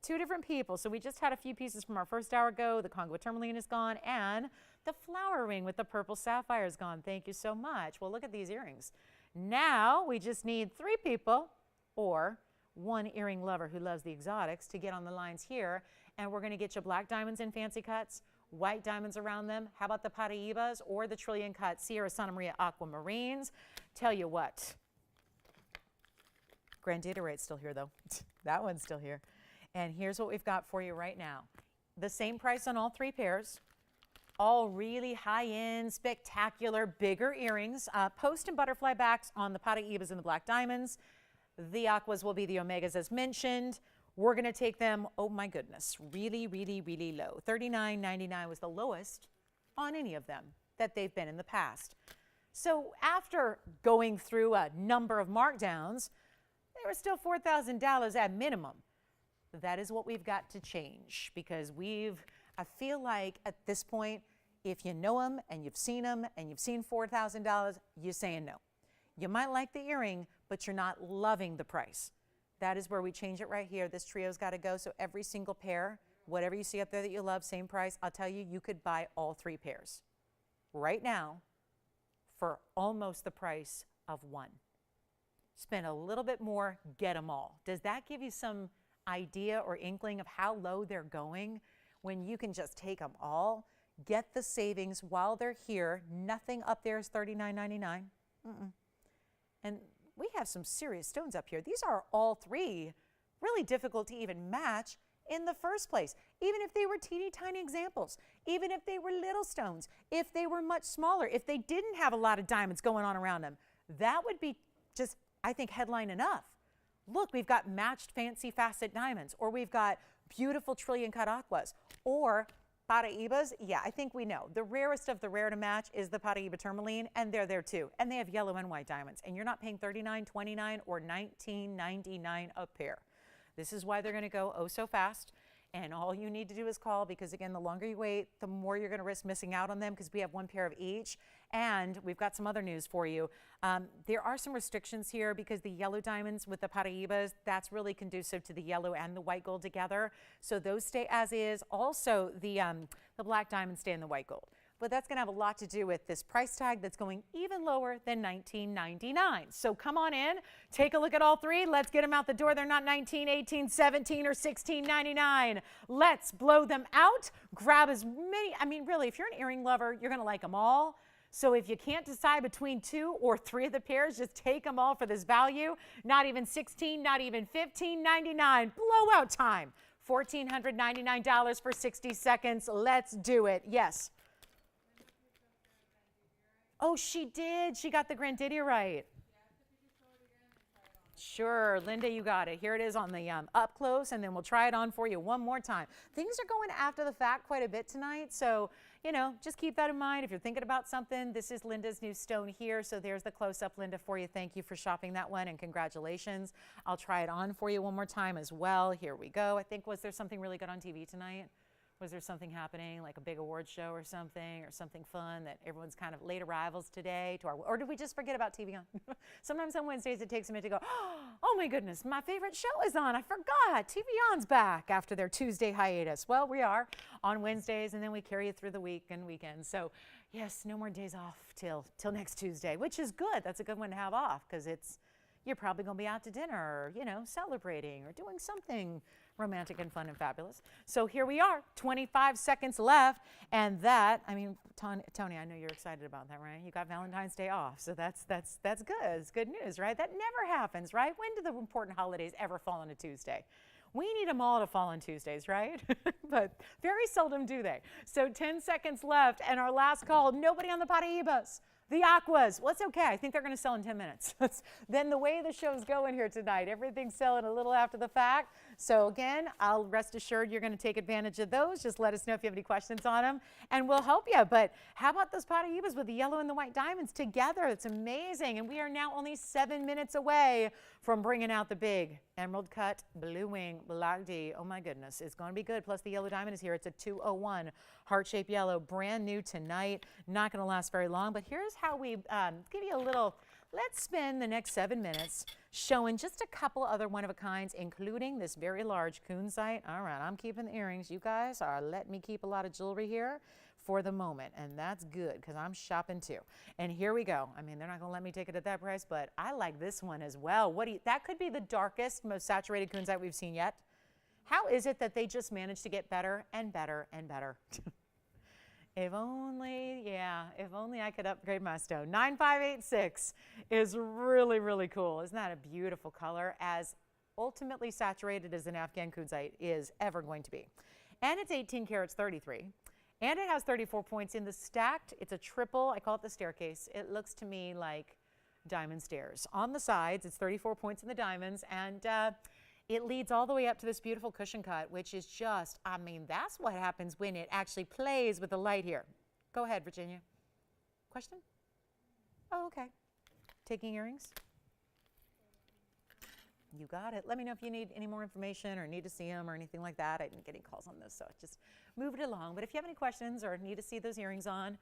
2 different people. So we just had a few pieces from our first hour go. The Congo tourmaline is gone, and the flower ring with the purple sapphire is gone. Thank you so much. Well, look at these earrings. Now we just need 3 people or 1 earring lover who loves the exotics to get on the lines here, and we're going to get you black diamonds in fancy cuts, white diamonds around them. How about the Paraíbas or the trillion cut Sierra Santa Maria aquamarines? Tell you what, Grandidierite's still here though. That one's still here. And here's what we've got for you right now. The same price on all 3 pairs. All really high-end, spectacular, bigger earrings. Post and butterfly backs on the Paraíbas and the black diamonds. The aquas will be the Omegas as mentioned. We're going to take them, oh my goodness, really, really, really low. $39.99 was the lowest on any of them that they've been in the past. So after going through a number of markdowns, they were still $4,000 at minimum. That is what we've got to change, because I feel like at this point, if you know them and you've seen $4,000, you're saying no. You might like the earring, but you're not loving the price. That is where we change it right here. This trio's got to go. So every single pair, whatever you see up there that you love, same price. I'll tell you, you could buy all 3 pairs right now for almost the price of one. Spend a little bit more, get them all. Does that give you some idea or inkling of how low they're going when you can just take them all? Get the savings while they're here. Nothing up there is $39.99. And we have some serious stones up here. These are all 3 really difficult to even match in the first place. Even if they were teeny tiny examples, even if they were little stones, if they were much smaller, if they didn't have a lot of diamonds going on around them, that would be just, I think, headline enough. Look, we've got matched fancy facet diamonds, or we've got beautiful trillion cut aquas, or Paraibas. Yeah, I think we know. The rarest of the rare to match is the Paraiba tourmaline, and they're there too. And they have yellow and white diamonds, and you're not paying $39, $29, or $19.99 a pair. This is why they're going to go oh so fast. And all you need to do is call, because again, the longer you wait, the more you're going to risk missing out on them, because we have 1 pair of each. And we've got some other news for you. There are some restrictions here, because the yellow diamonds with the Paraibas, that's really conducive to the yellow and the white gold together. So those stay as is. Also, the black diamonds stay in the white gold. But that's going to have a lot to do with this price tag that's going even lower than $19.99. So come on in, take a look at all 3. Let's get them out the door. They're not $19, $18, $17, or $16.99. Let's blow them out. Grab as many. I mean, really, if you're an earring lover, you're going to like them all. So if you can't decide between 2 or 3 of the pairs, just take them all for this value. Not even $16, not even $15.99. Blowout time. $1,499 for 60 seconds. Let's do it. Yes. Oh, she did. She got the Grandidierite. Sure, Linda, you got it. Here it is on the up close, and then we'll try it on for you one more time. Things are going after the fact quite a bit tonight, so, you know, just keep that in mind. If you're thinking about something, this is Linda's new stone here, so there's the close-up, Linda, for you. Thank you for shopping that one, and congratulations. I'll try it on for you one more time as well. Here we go. I think, was there something really good on TV tonight? Was there something happening, like a big award show or something fun that everyone's kind of late arrivals today to our, or did we just forget about TVON? Sometimes on Wednesdays it takes a minute to go, oh my goodness, my favorite show is on. I forgot. TVON's back after their Tuesday hiatus. Well, we are on Wednesdays, and then we carry it through the week and weekends. So yes, no more days off till next Tuesday, which is good. That's a good one to have off, because you're probably going to be out to dinner, or, you know, celebrating or doing something romantic and fun and fabulous. So here we are, 25 seconds left, and that, I mean, Tony, I know you're excited about that, right? You got Valentine's Day off, so that's good. It's good news, right? That never happens, right? When do the important holidays ever fall on a Tuesday? We need them all to fall on Tuesdays, right? But very seldom do they. So 10 seconds left, and our last call, nobody on the Paraibas. The aquas, well, it's okay. I think they're going to sell in 10 minutes. Then the way the show's going here tonight, everything's selling a little after the fact. So again, I'll rest assured you're going to take advantage of those. Just let us know if you have any questions on them, and we'll help you. But how about those Paraibas with the yellow and the white diamonds together? It's amazing. And we are now only 7 minutes away from bringing out the big emerald cut blue wing black D. Oh my goodness, it's going to be good. Plus the yellow diamond is here. It's a 201 heart-shaped yellow, brand new tonight. Not going to last very long, but here's how we give you a little. Let's spend the next 7 minutes showing just a couple other one-of-a-kinds, including this very large kunzite. All right, I'm keeping the earrings. You guys are letting me keep a lot of jewelry here for the moment, and that's good, because I'm shopping too. And here we go. I mean, they're not going to let me take it at that price, but I like this one as well. That could be the darkest, most saturated kunzite we've seen yet. How is it that they just managed to get better and better and better? If only, yeah, if only I could upgrade my stone. 9586 is really, really cool. Isn't that a beautiful color? As ultimately saturated as an Afghan kunzite is ever going to be. And it's 18 carats 33. And it has 34 points in the stacked. It's a triple. I call it the staircase. It looks to me like diamond stairs. On the sides, it's 34 points in the diamonds. And It leads all the way up to this beautiful cushion cut, which is just, I mean, that's what happens when it actually plays with the light here. Go ahead, Virginia. Question? Oh, okay. Taking earrings? You got it. Let me know if you need any more information or need to see them or anything like that. I didn't get any calls on this, so just move it along. But if you have any questions or need to see those earrings on,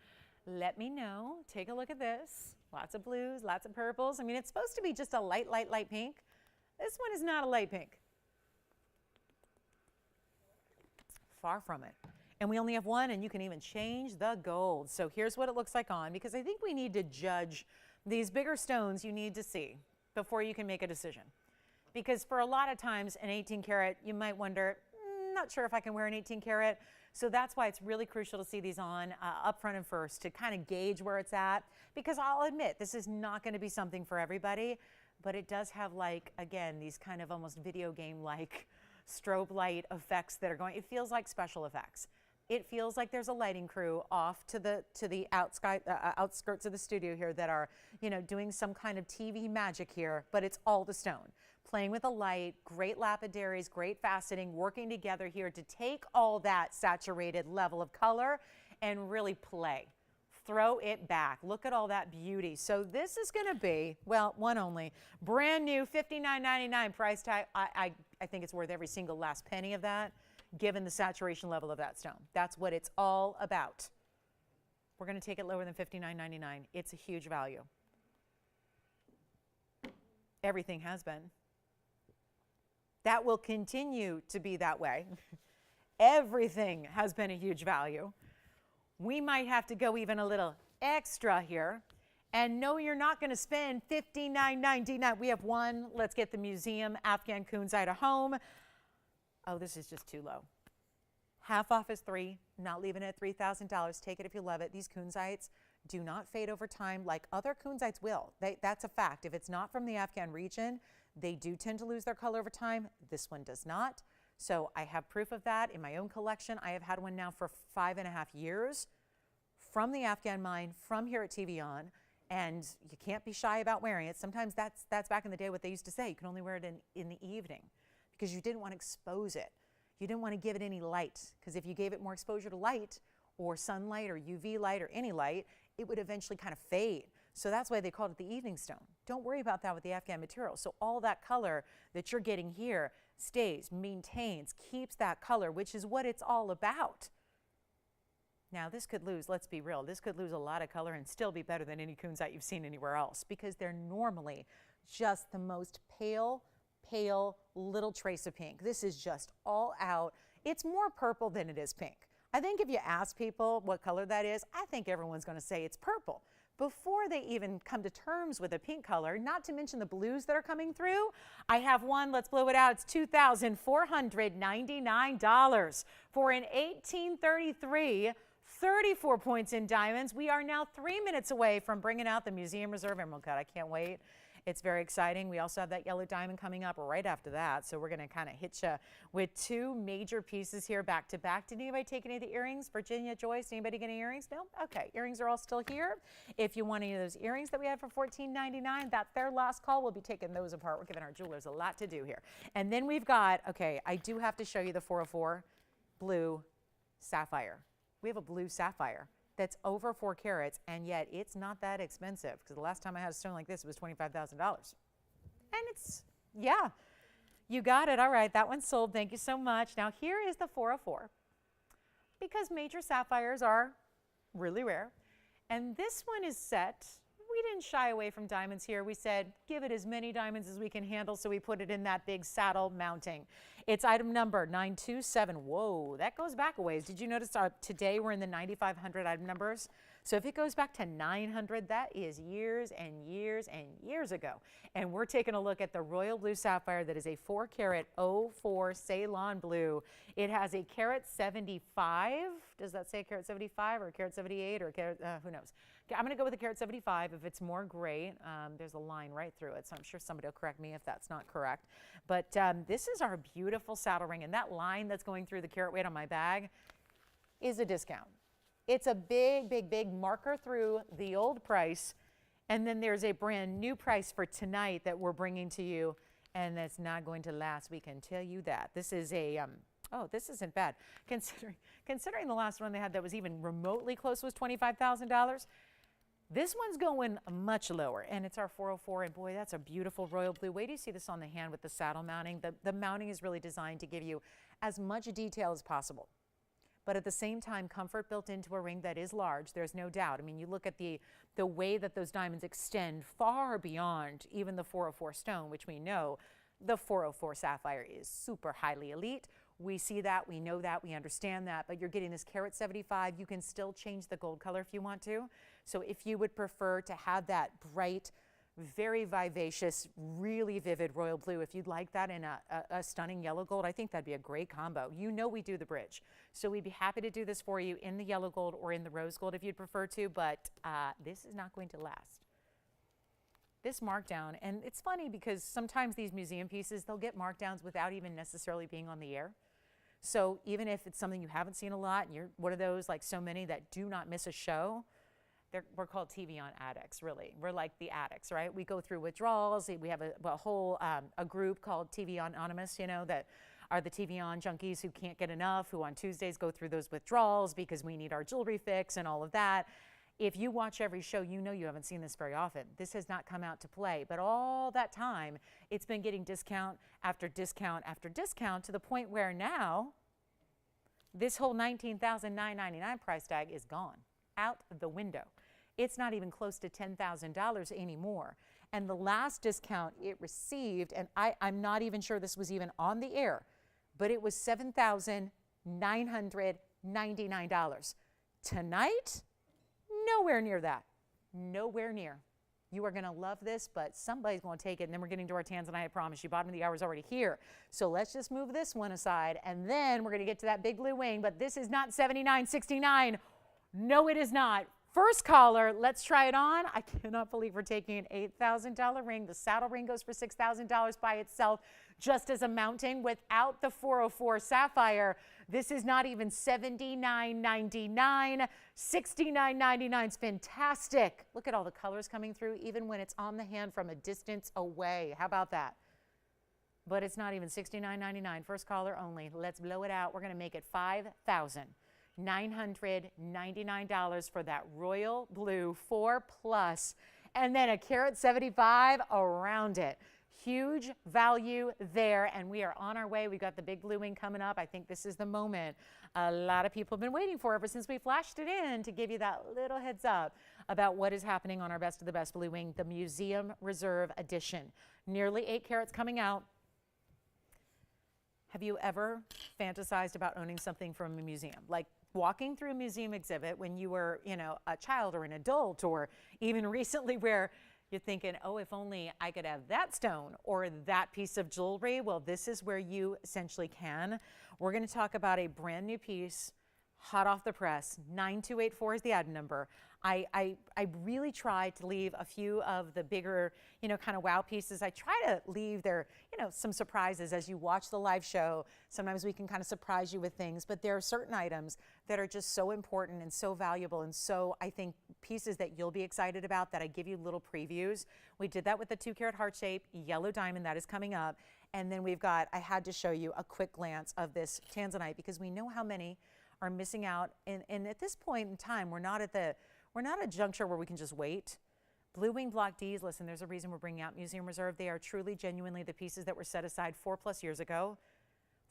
let me know. Take a look at this. Lots of blues, lots of purples. I mean, it's supposed to be just a light, light, light pink. This one is not a light pink. Far from it. And we only have one, and you can even change the gold. So here's what it looks like on, because I think we need to judge these bigger stones you need to see before you can make a decision. Because for a lot of times, an 18 karat, you might wonder, not sure if I can wear an 18 karat. So that's why it's really crucial to see these on up front and first to kind of gauge where it's at. Because I'll admit, this is not going to be something for everybody, but it does have, like, again, these kind of almost video game-like strobe light effects that are going, it feels like special effects. It feels like there's a lighting crew off to the outskirts of the studio here that are, you know, doing some kind of TV magic here, but it's all the stone. Playing with the light, great lapidaries, great faceting, working together here to take all that saturated level of color and really play. Throw it back. Look at all that beauty. So this is going to be, well, one only, brand new $59.99 price tag. I think it's worth every single last penny of that, given the saturation level of that stone. That's what it's all about. We're going to take it lower than $59.99. It's a huge value. Everything has been. That will continue to be that way. Everything has been a huge value. We might have to go even a little extra here. And no, you're not going to spend $59.99. We have one. Let's get the museum Afghan kunzite at home. Oh, this is just too low. Half off is $3. Not leaving it at $3,000. Take it if you love it. These kunzites do not fade over time like other kunzites will. That's a fact. If it's not from the Afghan region, they do tend to lose their color over time. This one does not. So I have proof of that in my own collection. I have had one now for 5.5 years from the Afghan mine, from here at TVON, and you can't be shy about wearing it. Sometimes that's back in the day what they used to say. You can only wear it in the evening because you didn't want to expose it. You didn't want to give it any light, because if you gave it more exposure to light or sunlight or UV light or any light, it would eventually kind of fade. So that's why they called it the evening stone. Don't worry about that with the Afghan material. So all that color that you're getting here stays, maintains, keeps that color, which is what it's all about. Now this could lose, let's be real, this could lose a lot of color and still be better than any kunzite you've seen anywhere else, because they're normally just the most pale little trace of pink. This is just all out. It's more purple than it is pink. I think if you ask people what color that is, I think everyone's going to say it's purple before they even come to terms with a pink color, not to mention the blues that are coming through. I have one, let's blow it out. It's $2,499 for an 1833, 34 points in diamonds. We are now 3 minutes away from bringing out the Museum Reserve Emerald Cut. I can't wait. It's very exciting. We also have that yellow diamond coming up right after that. So we're going to kind of hit you with two major pieces here back to back. Did anybody take any of the earrings? Virginia, Joyce, anybody get any earrings? No? Okay, earrings are all still here. If you want any of those earrings that we had for $14.99, that's their last call. We'll be taking those apart. We're giving our jewelers a lot to do here. And then we've got, okay, I do have to show you the 404 blue sapphire. We have a blue sapphire that's over 4 carats, and yet it's not that expensive, because the last time I had a stone like this, it was $25,000. And it's, yeah, you got it. All right, that one's sold. Thank you so much. Now here is the 404, because major sapphires are really rare, and this one is set. We didn't shy away from diamonds here. We said, give it as many diamonds as we can handle, so we put it in that big saddle mounting. It's item number 927. Whoa, that goes back a ways. Did you notice today we're in the 9,500 item numbers? So if it goes back to 900, that is years and years and years ago. And we're taking a look at the royal blue sapphire that is a 4 carat 04 Ceylon blue. It has a carat 75. Does that say a carat 75 or a carat 78 or a carat, who knows? I'm going to go with a carat 75. If it's more gray, there's a line right through it, so I'm sure somebody will correct me if that's not correct. But this is our beautiful saddle ring, and that line that's going through the carat weight on my bag is a discount. It's a big, big, big marker through the old price, and then there's a brand new price for tonight that we're bringing to you. and that's not going to last. We can tell you that. This is a, oh, this isn't bad. Considering the last one they had that was even remotely close was $25,000. This one's going much lower, and it's our 404, and boy, that's a beautiful royal blue. Wait till you see this on the hand with the saddle mounting. The mounting is really designed to give you as much detail as possible, but at the same time, comfort built into a ring that is large, there's no doubt. I mean, you look at the way that those diamonds extend far beyond even the 404 stone, which we know the 404 sapphire is super highly elite. We see that, we know that, we understand that, but you're getting this carat 75. You can still change the gold color if you want to. So if you would prefer to have that bright, very vivacious, really vivid royal blue, if you'd like that in a stunning yellow gold, I think that'd be a great combo. You know we do the bridge. So we'd be happy to do this for you in the yellow gold or in the rose gold if you'd prefer to, but this is not going to last. This markdown, and it's funny because sometimes these museum pieces, they'll get markdowns without even necessarily being on the air. So even if it's something you haven't seen a lot and you're one of those like so many that do not miss a show, we're called TVON addicts, really. We're like the addicts, right? We go through withdrawals. We have a whole a group called TVON Anonymous, you know, that are the TVON junkies who can't get enough, who on Tuesdays go through those withdrawals because we need our jewelry fix and all of that. If you watch every show, you know you haven't seen this very often. This has not come out to play, but all that time, it's been getting discount after discount after discount to the point where now this whole $19,999 price tag is gone, out the window. It's not even close to $10,000 anymore. And the last discount it received, and I'm not even sure this was even on the air, but it was $7,999. Tonight, nowhere near that. Nowhere near. You are going to love this, but somebody's going to take it, and then we're getting to our tanzanite, I promise you. Bottom of the hour is already here. So let's just move this one aside, and then we're going to get to that big blue wing, but this is not $79.69. No, it is not. First caller, let's try it on. I cannot believe we're taking an $8,000 ring. The saddle ring goes for $6,000 by itself, just as a mounting without the 404 sapphire. This is not even $79.99. $69.99 is fantastic. Look at all the colors coming through, even when it's on the hand from a distance away. How about that? But it's not even $69.99. First caller only. Let's blow it out. We're going to make it $5,999 for that royal blue 4+, and then a carat 75 around it. Huge value there, and we are on our way. We've got the big blue wing coming up. I think this is the moment a lot of people have been waiting for ever since we flashed it in to give you that little heads up about what is happening on our Best of the Best blue wing, the Museum Reserve Edition. Nearly 8 carats coming out. Have you ever fantasized about owning something from a museum? Like walking through a museum exhibit when you were, you know, a child or an adult, or even recently where you're thinking, oh, if only I could have that stone or that piece of jewelry. Well, this is where you essentially can. We're going to talk about a brand new piece, hot off the press. 9284 is the item number. I really try to leave a few of the bigger, you know, kind of wow pieces. I try to leave there, you know, some surprises as you watch the live show. Sometimes we can kind of surprise you with things, but there are certain items that are just so important and so valuable, and so I think pieces that you'll be excited about that I give you little previews. We did that with the 2-carat heart shape yellow diamond that is coming up, and then we've got, I had to show you a quick glance of this tanzanite because we know how many are missing out, and at this point in time, we're not at a juncture where we can just wait. Blue Wing Block Ds, listen, there's a reason we're bringing out Museum Reserve. They are truly, genuinely the pieces that were set aside 4+ years ago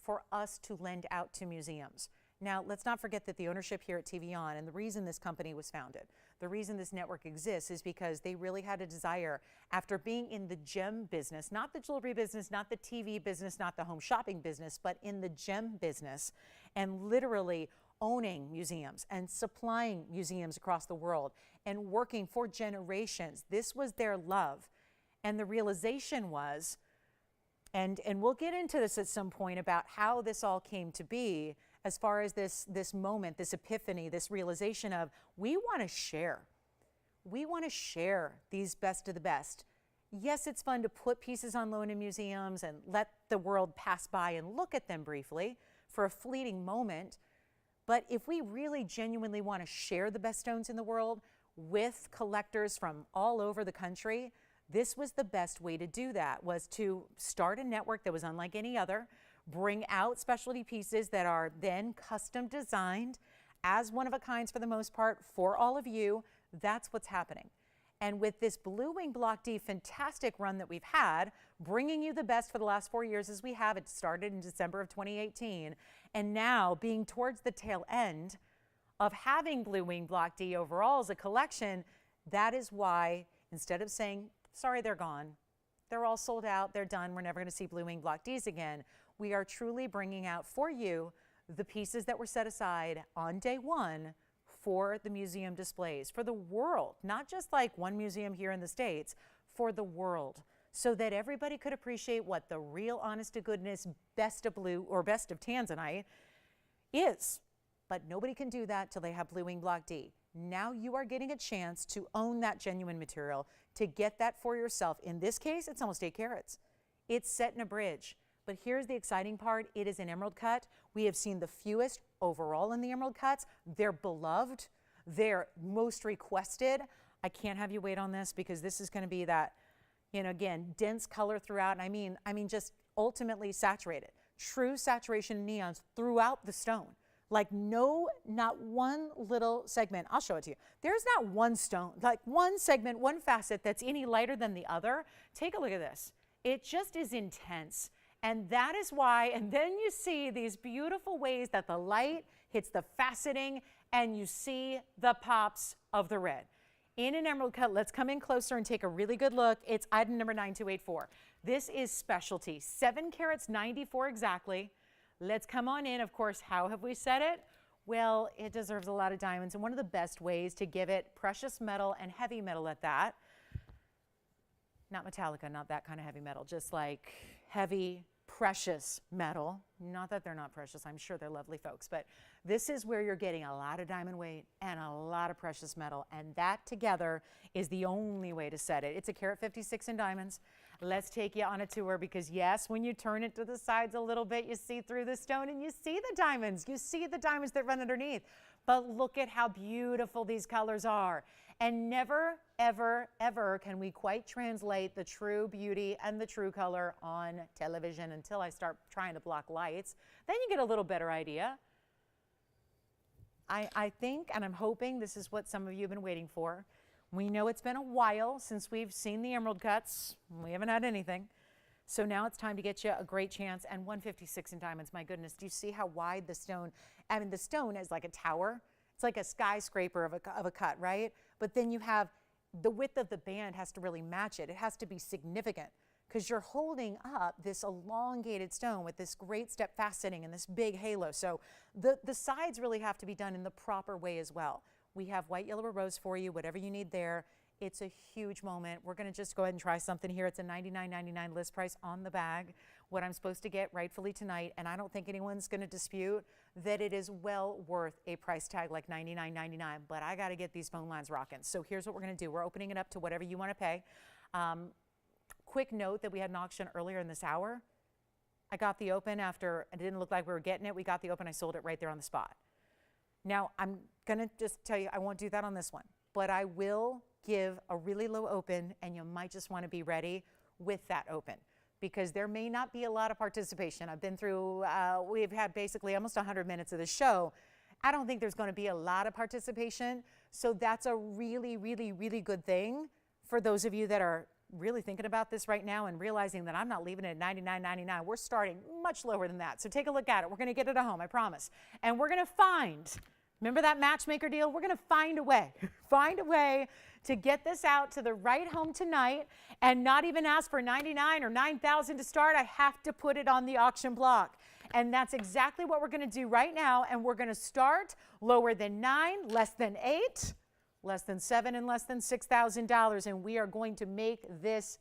for us to lend out to museums. Now, let's not forget that the ownership here at TVON, and the reason this company was founded, the reason this network exists, is because they really had a desire, after being in the gem business, not the jewelry business, not the TV business, not the home shopping business, but in the gem business, and literally owning museums and supplying museums across the world and working for generations. This was their love. And the realization was, and we'll get into this at some point about how this all came to be, as far as this moment, this epiphany, this realization of, we want to share. We want to share these best of the best. Yes, it's fun to put pieces on loan in museums and let the world pass by and look at them briefly for a fleeting moment. But if we really genuinely want to share the best stones in the world with collectors from all over the country, This was the best way to do that, was to start a network that was unlike any other, bring out specialty pieces that are then custom designed as one of a kinds for the most part for all of you. That's what's happening. And with this Blue Wing Block D fantastic run that we've had, bringing you the best for the last 4 years as we have, it started in December of 2018, and now being towards the tail end of having Blue Wing Block D overall as a collection, that is why instead of saying, sorry, they're gone, they're all sold out, they're done, we're never going to see Blue Wing Block Ds again, we are truly bringing out for you the pieces that were set aside on day one for the museum displays, for the world, not just like one museum here in the States, for the world, so that everybody could appreciate what the real honest to goodness best of blue or best of tanzanite is. But nobody can do that till they have Blue Wing Block D. Now you are getting a chance to own that genuine material, to get that for yourself. In this case, it's almost 8 carats. It's set in a bridge. But here's the exciting part. It is an emerald cut. We have seen the fewest overall in the emerald cuts. They're beloved. They're most requested. I can't have you wait on this because this is going to be that, you know, again, dense color throughout. And I mean just ultimately saturated. True saturation neons throughout the stone. Like not one little segment. I'll show it to you. There's not one stone, like one segment, one facet that's any lighter than the other. Take a look at this. It just is intense. And that is why, and then you see these beautiful ways that the light hits the faceting and you see the pops of the red. In an emerald cut, let's come in closer and take a really good look. It's item number 9284. This is specialty, 7 carats, 94 exactly. Let's come on in. Of course, how have we set it? Well, it deserves a lot of diamonds, and one of the best ways to give it precious metal and heavy metal at that. Not Metallica, not that kind of heavy metal, just like heavy, precious metal. Not that they're not precious, I'm sure they're lovely folks, but this is where you're getting a lot of diamond weight and a lot of precious metal, and that together is the only way to set it. It's a carat 56 in diamonds. Let's take you on a tour because yes, when you turn it to the sides a little bit, you see through the stone and you see the diamonds. You see the diamonds that run underneath. But look at how beautiful these colors are. And never, ever, ever can we quite translate the true beauty and the true color on television until I start trying to block lights. Then you get a little better idea. I think, and I'm hoping this is what some of you have been waiting for. We know it's been a while since we've seen the emerald cuts. We haven't had anything. So now it's time to get you a great chance. And 156 in diamonds, my goodness. Do you see how wide the stone, I mean, the stone is like a tower. It's like a skyscraper of a cut, right? But then you have the width of the band has to really match it. It has to be significant because you're holding up this elongated stone with this great step faceting and this big halo. So the sides really have to be done in the proper way as well. We have white, yellow, or rose for you, whatever you need there. It's a huge moment. We're going to just go ahead and try something here. It's a $99.99 list price on the bag, what I'm supposed to get rightfully tonight, and I don't think anyone's going to dispute that it is well worth a price tag like $99.99, but I got to get these phone lines rocking. So here's what we're going to do. We're opening it up to whatever you want to pay. Quick note that we had an auction earlier in this hour. I got the open after it didn't look like we were getting it. We got the open. I sold it right there on the spot. Now, I'm going to just tell you, I won't do that on this one, but I will give a really low open, and you might just want to be ready with that open because there may not be a lot of participation. I've been through, we've had basically almost 100 minutes of the show. I don't think there's going to be a lot of participation, so that's a really, really, really good thing for those of you that are really thinking about this right now and realizing that I'm not leaving it at $99.99. We're starting much lower than that, so take a look at it. We're going to get it at home, I promise, and we're going to find, remember that matchmaker deal? We're going to find a way to get this out to the right home tonight and not even ask for $99 or $9,000 to start. I have to put it on the auction block. And that's exactly what we're going to do right now. And we're going to start lower than $9, less than $8, less than $7, and less than $6,000. And we are going to make this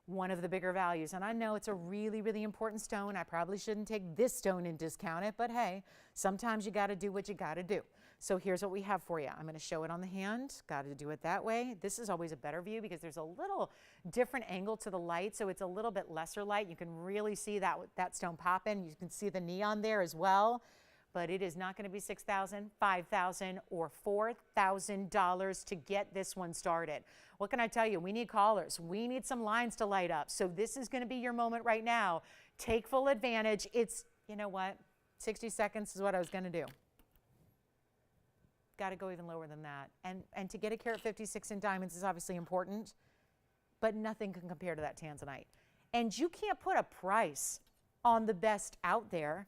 one of the bigger values. And I know it's a really, really important stone. I probably shouldn't take this stone and discount it, but hey, sometimes you got to do what you got to do. So here's what we have for you. I'm going to show it on the hand. Got to do it that way. This is always a better view because there's a little different angle to the light, so it's a little bit lesser light. You can really see that stone popping. You can see the neon there as well. but it is not going to be $6,000, $5,000, or $4,000 to get this one started. What can I tell you? We need callers. We need some lines to light up. So this is going to be your moment right now. Take full advantage. It's, you know what? 60 seconds is what I was going to do. Got to go even lower than that. And to get a carat 56 in diamonds is obviously important, but nothing can compare to that tanzanite. And you can't put a price on the best out there.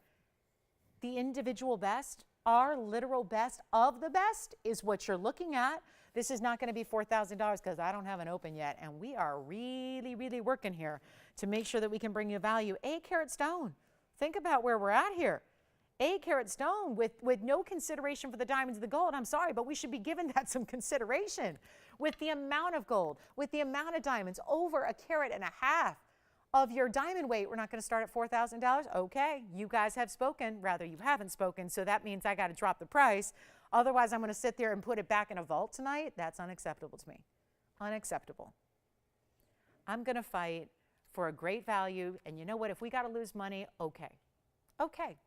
The individual best, our literal best of the best is what you're looking at. This is not going to be $4,000 because I don't have an open yet. And we are really, really working here to make sure that we can bring you value. 8 carat stone. Think about where we're at here. 8 carat stone with no consideration for the diamonds and the gold. I'm sorry, but we should be giving that some consideration. With the amount of gold, with the amount of diamonds, over 1.5 carats of your diamond weight, we're not going to start at $4,000. Okay, you guys have spoken. Rather, you haven't spoken, so that means I got to drop the price. Otherwise, I'm going to sit there and put it back in a vault tonight. That's unacceptable to me. Unacceptable. I'm going to fight for a great value, and you know what? If we got to lose money, okay. Okay.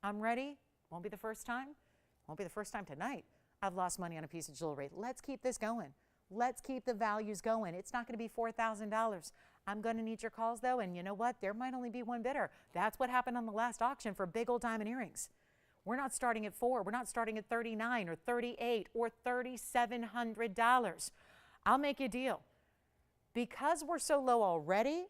I'm ready. Won't be the first time. Won't be the first time tonight I've lost money on a piece of jewelry. Let's keep this going. Let's keep the values going. It's not going to be $4,000. I'm going to need your calls, though, and you know what? There might only be one bidder. That's what happened on the last auction for big old diamond earrings. We're not starting at $4,000. We're not starting at $39,000 or $38,000 or $3,700. I'll make you a deal. Because we're so low already,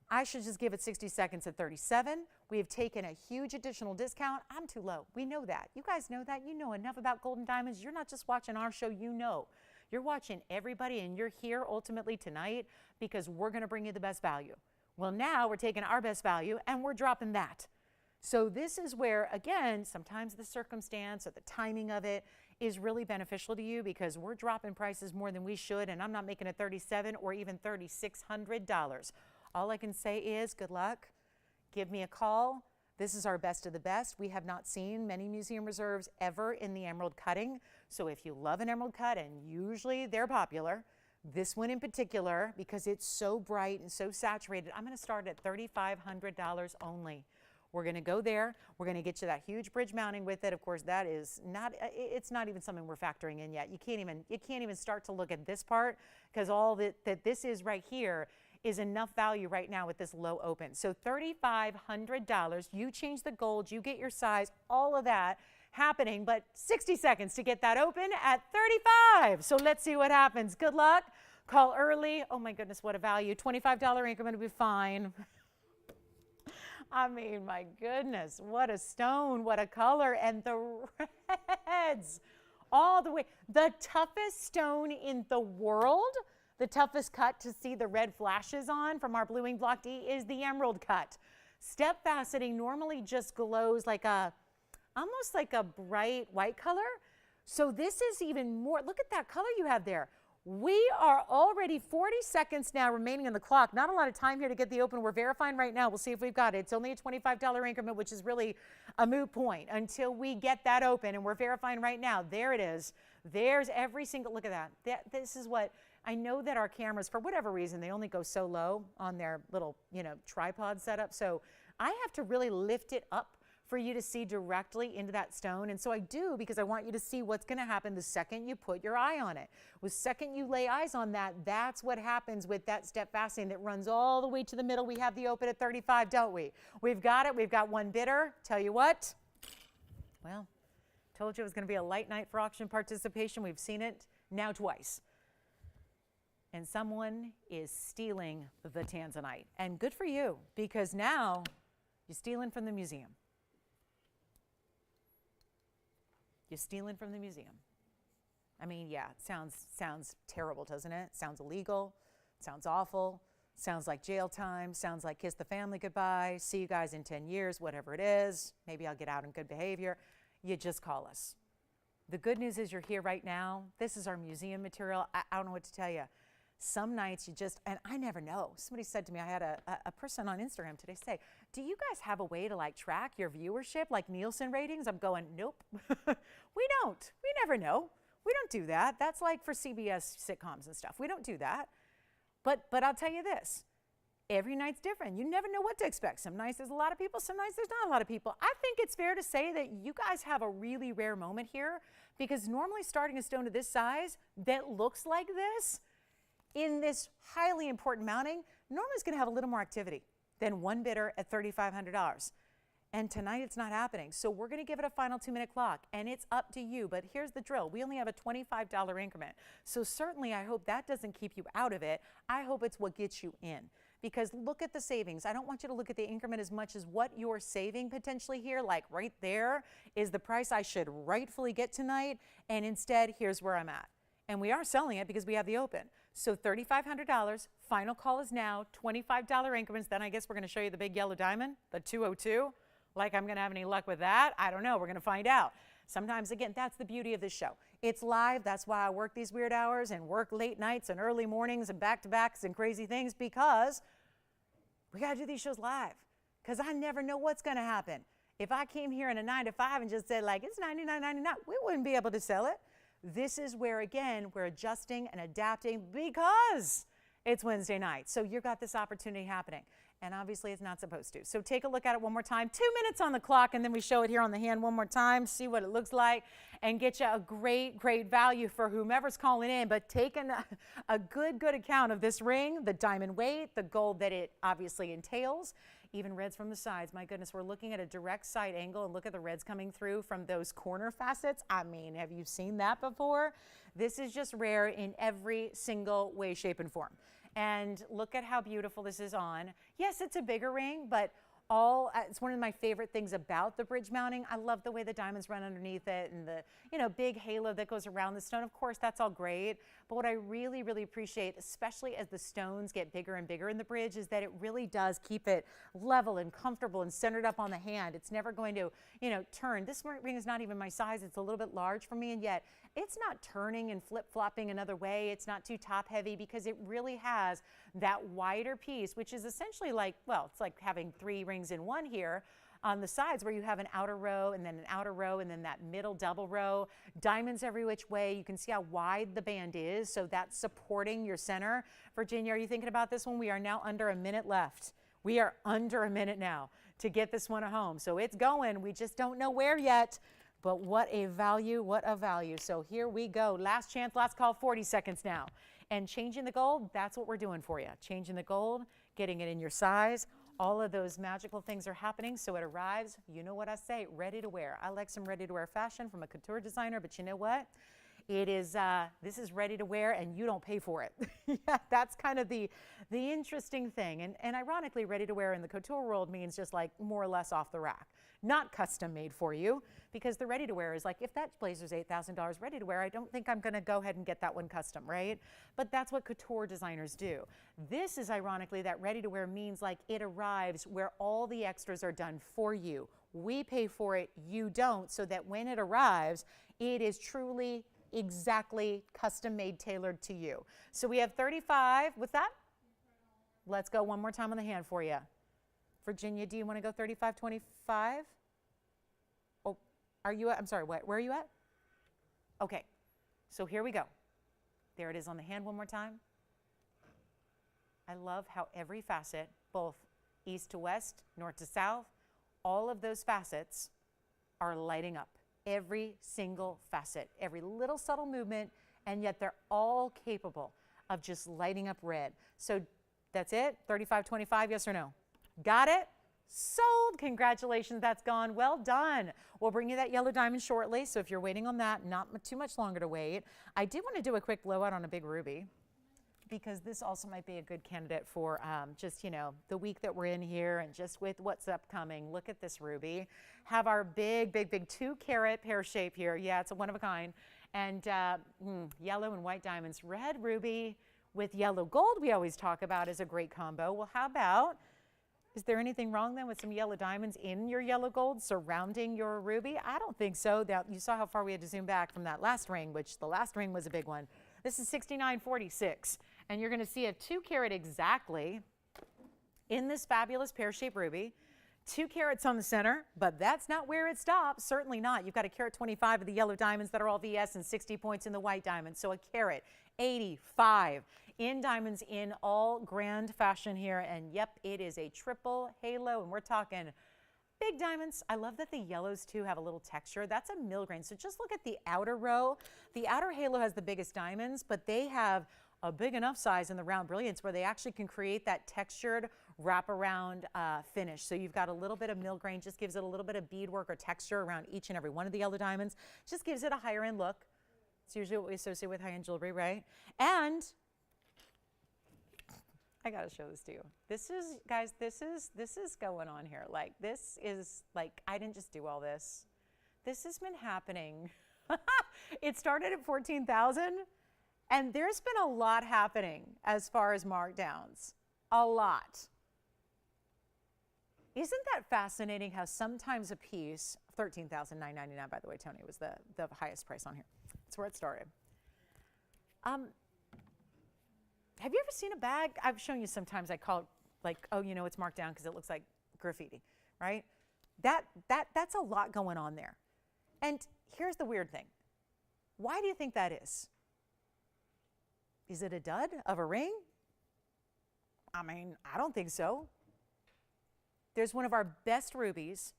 I should just give it 60 seconds at $37,000. We have taken a huge additional discount. I'm too low. We know that. You guys know that. You know enough about gold and diamonds. You're not just watching our show. You know. You're watching everybody, and you're here ultimately tonight because we're going to bring you the best value. Well, now we're taking our best value, and we're dropping that. So this is where, again, sometimes the circumstance or the timing of it is really beneficial to you because we're dropping prices more than we should, and I'm not making it $3,700 or even $3,600. All I can say is good luck. Give me a call. This is our best of the best. We have not seen many museum reserves ever in the emerald cutting. So if you love an emerald cut, and usually they're popular, this one in particular, because it's so bright and so saturated, I'm going to start at $3,500 only. We're going to go there. We're going to get you that huge bridge mounting with it. Of course, that is not, it's not even something we're factoring in yet. You can't even start to look at this part because all that this is right here is enough value right now with this low open. So $3,500, you change the gold, you get your size, all of that happening, but 60 seconds to get that open at $35. So let's see what happens. Good luck. Call early. Oh my goodness, what a value. $25 increment will be fine. I mean, my goodness, what a stone, what a color, and the reds all the way. The toughest stone in the world, the toughest cut to see the red flashes on from our Blue Wing Block D is the emerald cut. Step faceting normally just glows like almost like a bright white color. So this is even more, look at that color you have there. We are already 40 seconds now remaining on the clock. Not a lot of time here to get the open. We're verifying right now. We'll see if we've got it. It's only a $25 increment, which is really a moot point until we get that open. And we're verifying right now. There it is. There's every single, look at that. This is what, I know that our cameras, for whatever reason, they only go so low on their little, tripod setup. So I have to really lift it up for you to see directly into that stone. And so I do because I want you to see what's going to happen the second you put your eye on it. The second you lay eyes on that, that's what happens with that step fastening that runs all the way to the middle. We have the open at 35, don't we? We've got it. We've got one bidder. Tell you what, well, told you it was going to be a light night for auction participation. We've seen it now twice. And someone is stealing the tanzanite. And good for you, because now you're stealing from the museum. You're stealing from the museum. I mean, yeah, it sounds terrible, doesn't it? Sounds illegal, sounds awful, sounds like jail time, sounds like kiss the family goodbye, see you guys in 10 years, whatever it is. Maybe I'll get out in good behavior. You just call us. The good news is you're here right now. This is our museum material. I don't know what to tell you. Some nights you just, and I never know. Somebody said to me, I had a person on Instagram today say, do you guys have a way to track your viewership, like Nielsen ratings? I'm going, nope, we don't. We never know. We don't do that. That's like for CBS sitcoms and stuff. We don't do that. But I'll tell you this, Every night's different. You never know what to expect. Some nights there's a lot of people, some nights there's not a lot of people. I think it's fair to say that you guys have a really rare moment here, because normally starting a stone of this size that looks like this in this highly important mounting, normally it's going to have a little more activity than one bidder at $3,500. And tonight it's not happening. So we're going to give it a final 2-minute clock, and it's up to you. But here's the drill. We only have a $25 increment. So certainly I hope that doesn't keep you out of it. I hope it's what gets you in. Because look at the savings. I don't want you to look at the increment as much as what you're saving potentially here. Like right there is the price I should rightfully get tonight. And instead, here's where I'm at. And we are selling it because we have the open. So $3,500. Final call is now. $25 increments. Then I guess we're going to show you the big yellow diamond, the 202. Like I'm going to have any luck with that? I don't know. We're going to find out. Sometimes, again, that's the beauty of this show. It's live. That's why I work these weird hours and work late nights and early mornings and back-to-backs and crazy things, because we got to do these shows live, because I never know what's going to happen. If I came here in a 9-to-5 and just said, like, it's $99.99, we wouldn't be able to sell it. This is where, again, we're adjusting and adapting because it's Wednesday night. So you've got this opportunity happening. And obviously it's not supposed to. So take a look at it one more time. 2 minutes on the clock, and then we show it here on the hand one more time, see what it looks like, and get you a great, great value for whomever's calling in. But taking a good account of this ring, the diamond weight, the gold that it obviously entails, even reds from the sides. My goodness, we're looking at a direct side angle, and look at the reds coming through from those corner facets. I mean, have you seen that before? This is just rare in every single way, shape, and form. And look at how beautiful this is on. Yes, it's a bigger ring, but it's one of my favorite things about the bridge mounting. I love the way the diamonds run underneath it, and the big halo that goes around the stone. Of course, that's all great. But what I really, really appreciate, especially as the stones get bigger and bigger in the bridge, is that it really does keep it level and comfortable and centered up on the hand. It's never going to, turn. This ring is not even my size. It's a little bit large for me, and yet it's not turning and flip-flopping another way. It's not too top-heavy, because it really has that wider piece, which is essentially like, well, it's like having 3 rings in one here on the sides, where you have an outer row and then an outer row and then that middle double row. Diamonds every which way. You can see how wide the band is, so that's supporting your center. Virginia, are you thinking about this one? We are now under a minute left. We are under a minute now to get this one home. So it's going. We just don't know where yet. But what a value, what a value. So here we go. Last chance, last call, 40 seconds now. And changing the gold, that's what we're doing for you. Changing the gold, getting it in your size. All of those magical things are happening, so it arrives, you know what I say, ready to wear. I like some ready to wear fashion from a couture designer, but you know what? It is, this is ready to wear, and you don't pay for it. Yeah, that's kind of the interesting thing. And ironically, ready to wear in the couture world means just like more or less off the rack. Not custom made for you, because the ready to wear is like, if that blazer's $8,000 ready to wear, I don't think I'm gonna go ahead and get that one custom, right? But that's what couture designers do. This is ironically, that ready to wear means like it arrives where all the extras are done for you. We pay for it, you don't, so that when it arrives, it is truly exactly custom made, tailored to you. So we have 35. What's that? Let's go one more time on the hand for you. Virginia, do you want to go 35, 25? Oh, are you at, I'm sorry, where are you at? Okay, so here we go. There it is on the hand one more time. I love how every facet, both east to west, north to south, all of those facets are lighting up. Every single facet, every little subtle movement, and yet they're all capable of just lighting up red. So that's it, 35, 25, yes or no? Got it? Sold. Congratulations, that's gone. Well done. We'll bring you that yellow diamond shortly, so if you're waiting on that, not too much longer to wait. I did want to do a quick blowout on a big ruby, because this also might be a good candidate for just, the week that we're in here and just with what's upcoming. Look at this ruby. Have our big 2-carat pear shape here. Yeah, it's a one of a kind. And yellow and white diamonds. Red ruby with yellow gold we always talk about is a great combo. Well, how about, is there anything wrong then with some yellow diamonds in your yellow gold surrounding your ruby? I don't think so. You saw how far we had to zoom back from that last ring, which the last ring was a big one. This is 69.46. And you're going to see a 2-carat exactly in this fabulous pear-shaped ruby. 2 carats on the center, but that's not where it stops. Certainly not. You've got a carat 25 of the yellow diamonds that are all VS and 60 points in the white diamonds. So a carat 85 in diamonds in all grand fashion here. And yep, it is a triple halo, and we're talking big diamonds. I love that the yellows too have a little texture. That's a milligrain. So just look at the outer row. The outer halo has the biggest diamonds, but they have a big enough size in the round brilliance where they actually can create that textured wraparound finish. So you've got a little bit of milligrain, just gives it a little bit of beadwork or texture around each and every one of the yellow diamonds. Just gives it a higher end look. It's usually what we associate with high-end jewelry, right? And I gotta show this to you. This is, guys, this is going on here. Like, this is, like, I didn't just do all this. This has been happening. It started at 14,000, and there's been a lot happening as far as markdowns. A lot. Isn't that fascinating how sometimes a piece, $13,999, by the way, Tony, was the highest price on here. That's where it started. Have you ever seen a bag? I've shown you sometimes. I call it like, oh, you know, it's marked down because it looks like graffiti, right? That's a lot going on there. And here's the weird thing. Why do you think that is? Is it a dud of a ring? I mean, I don't think so. There's one of our best rubies,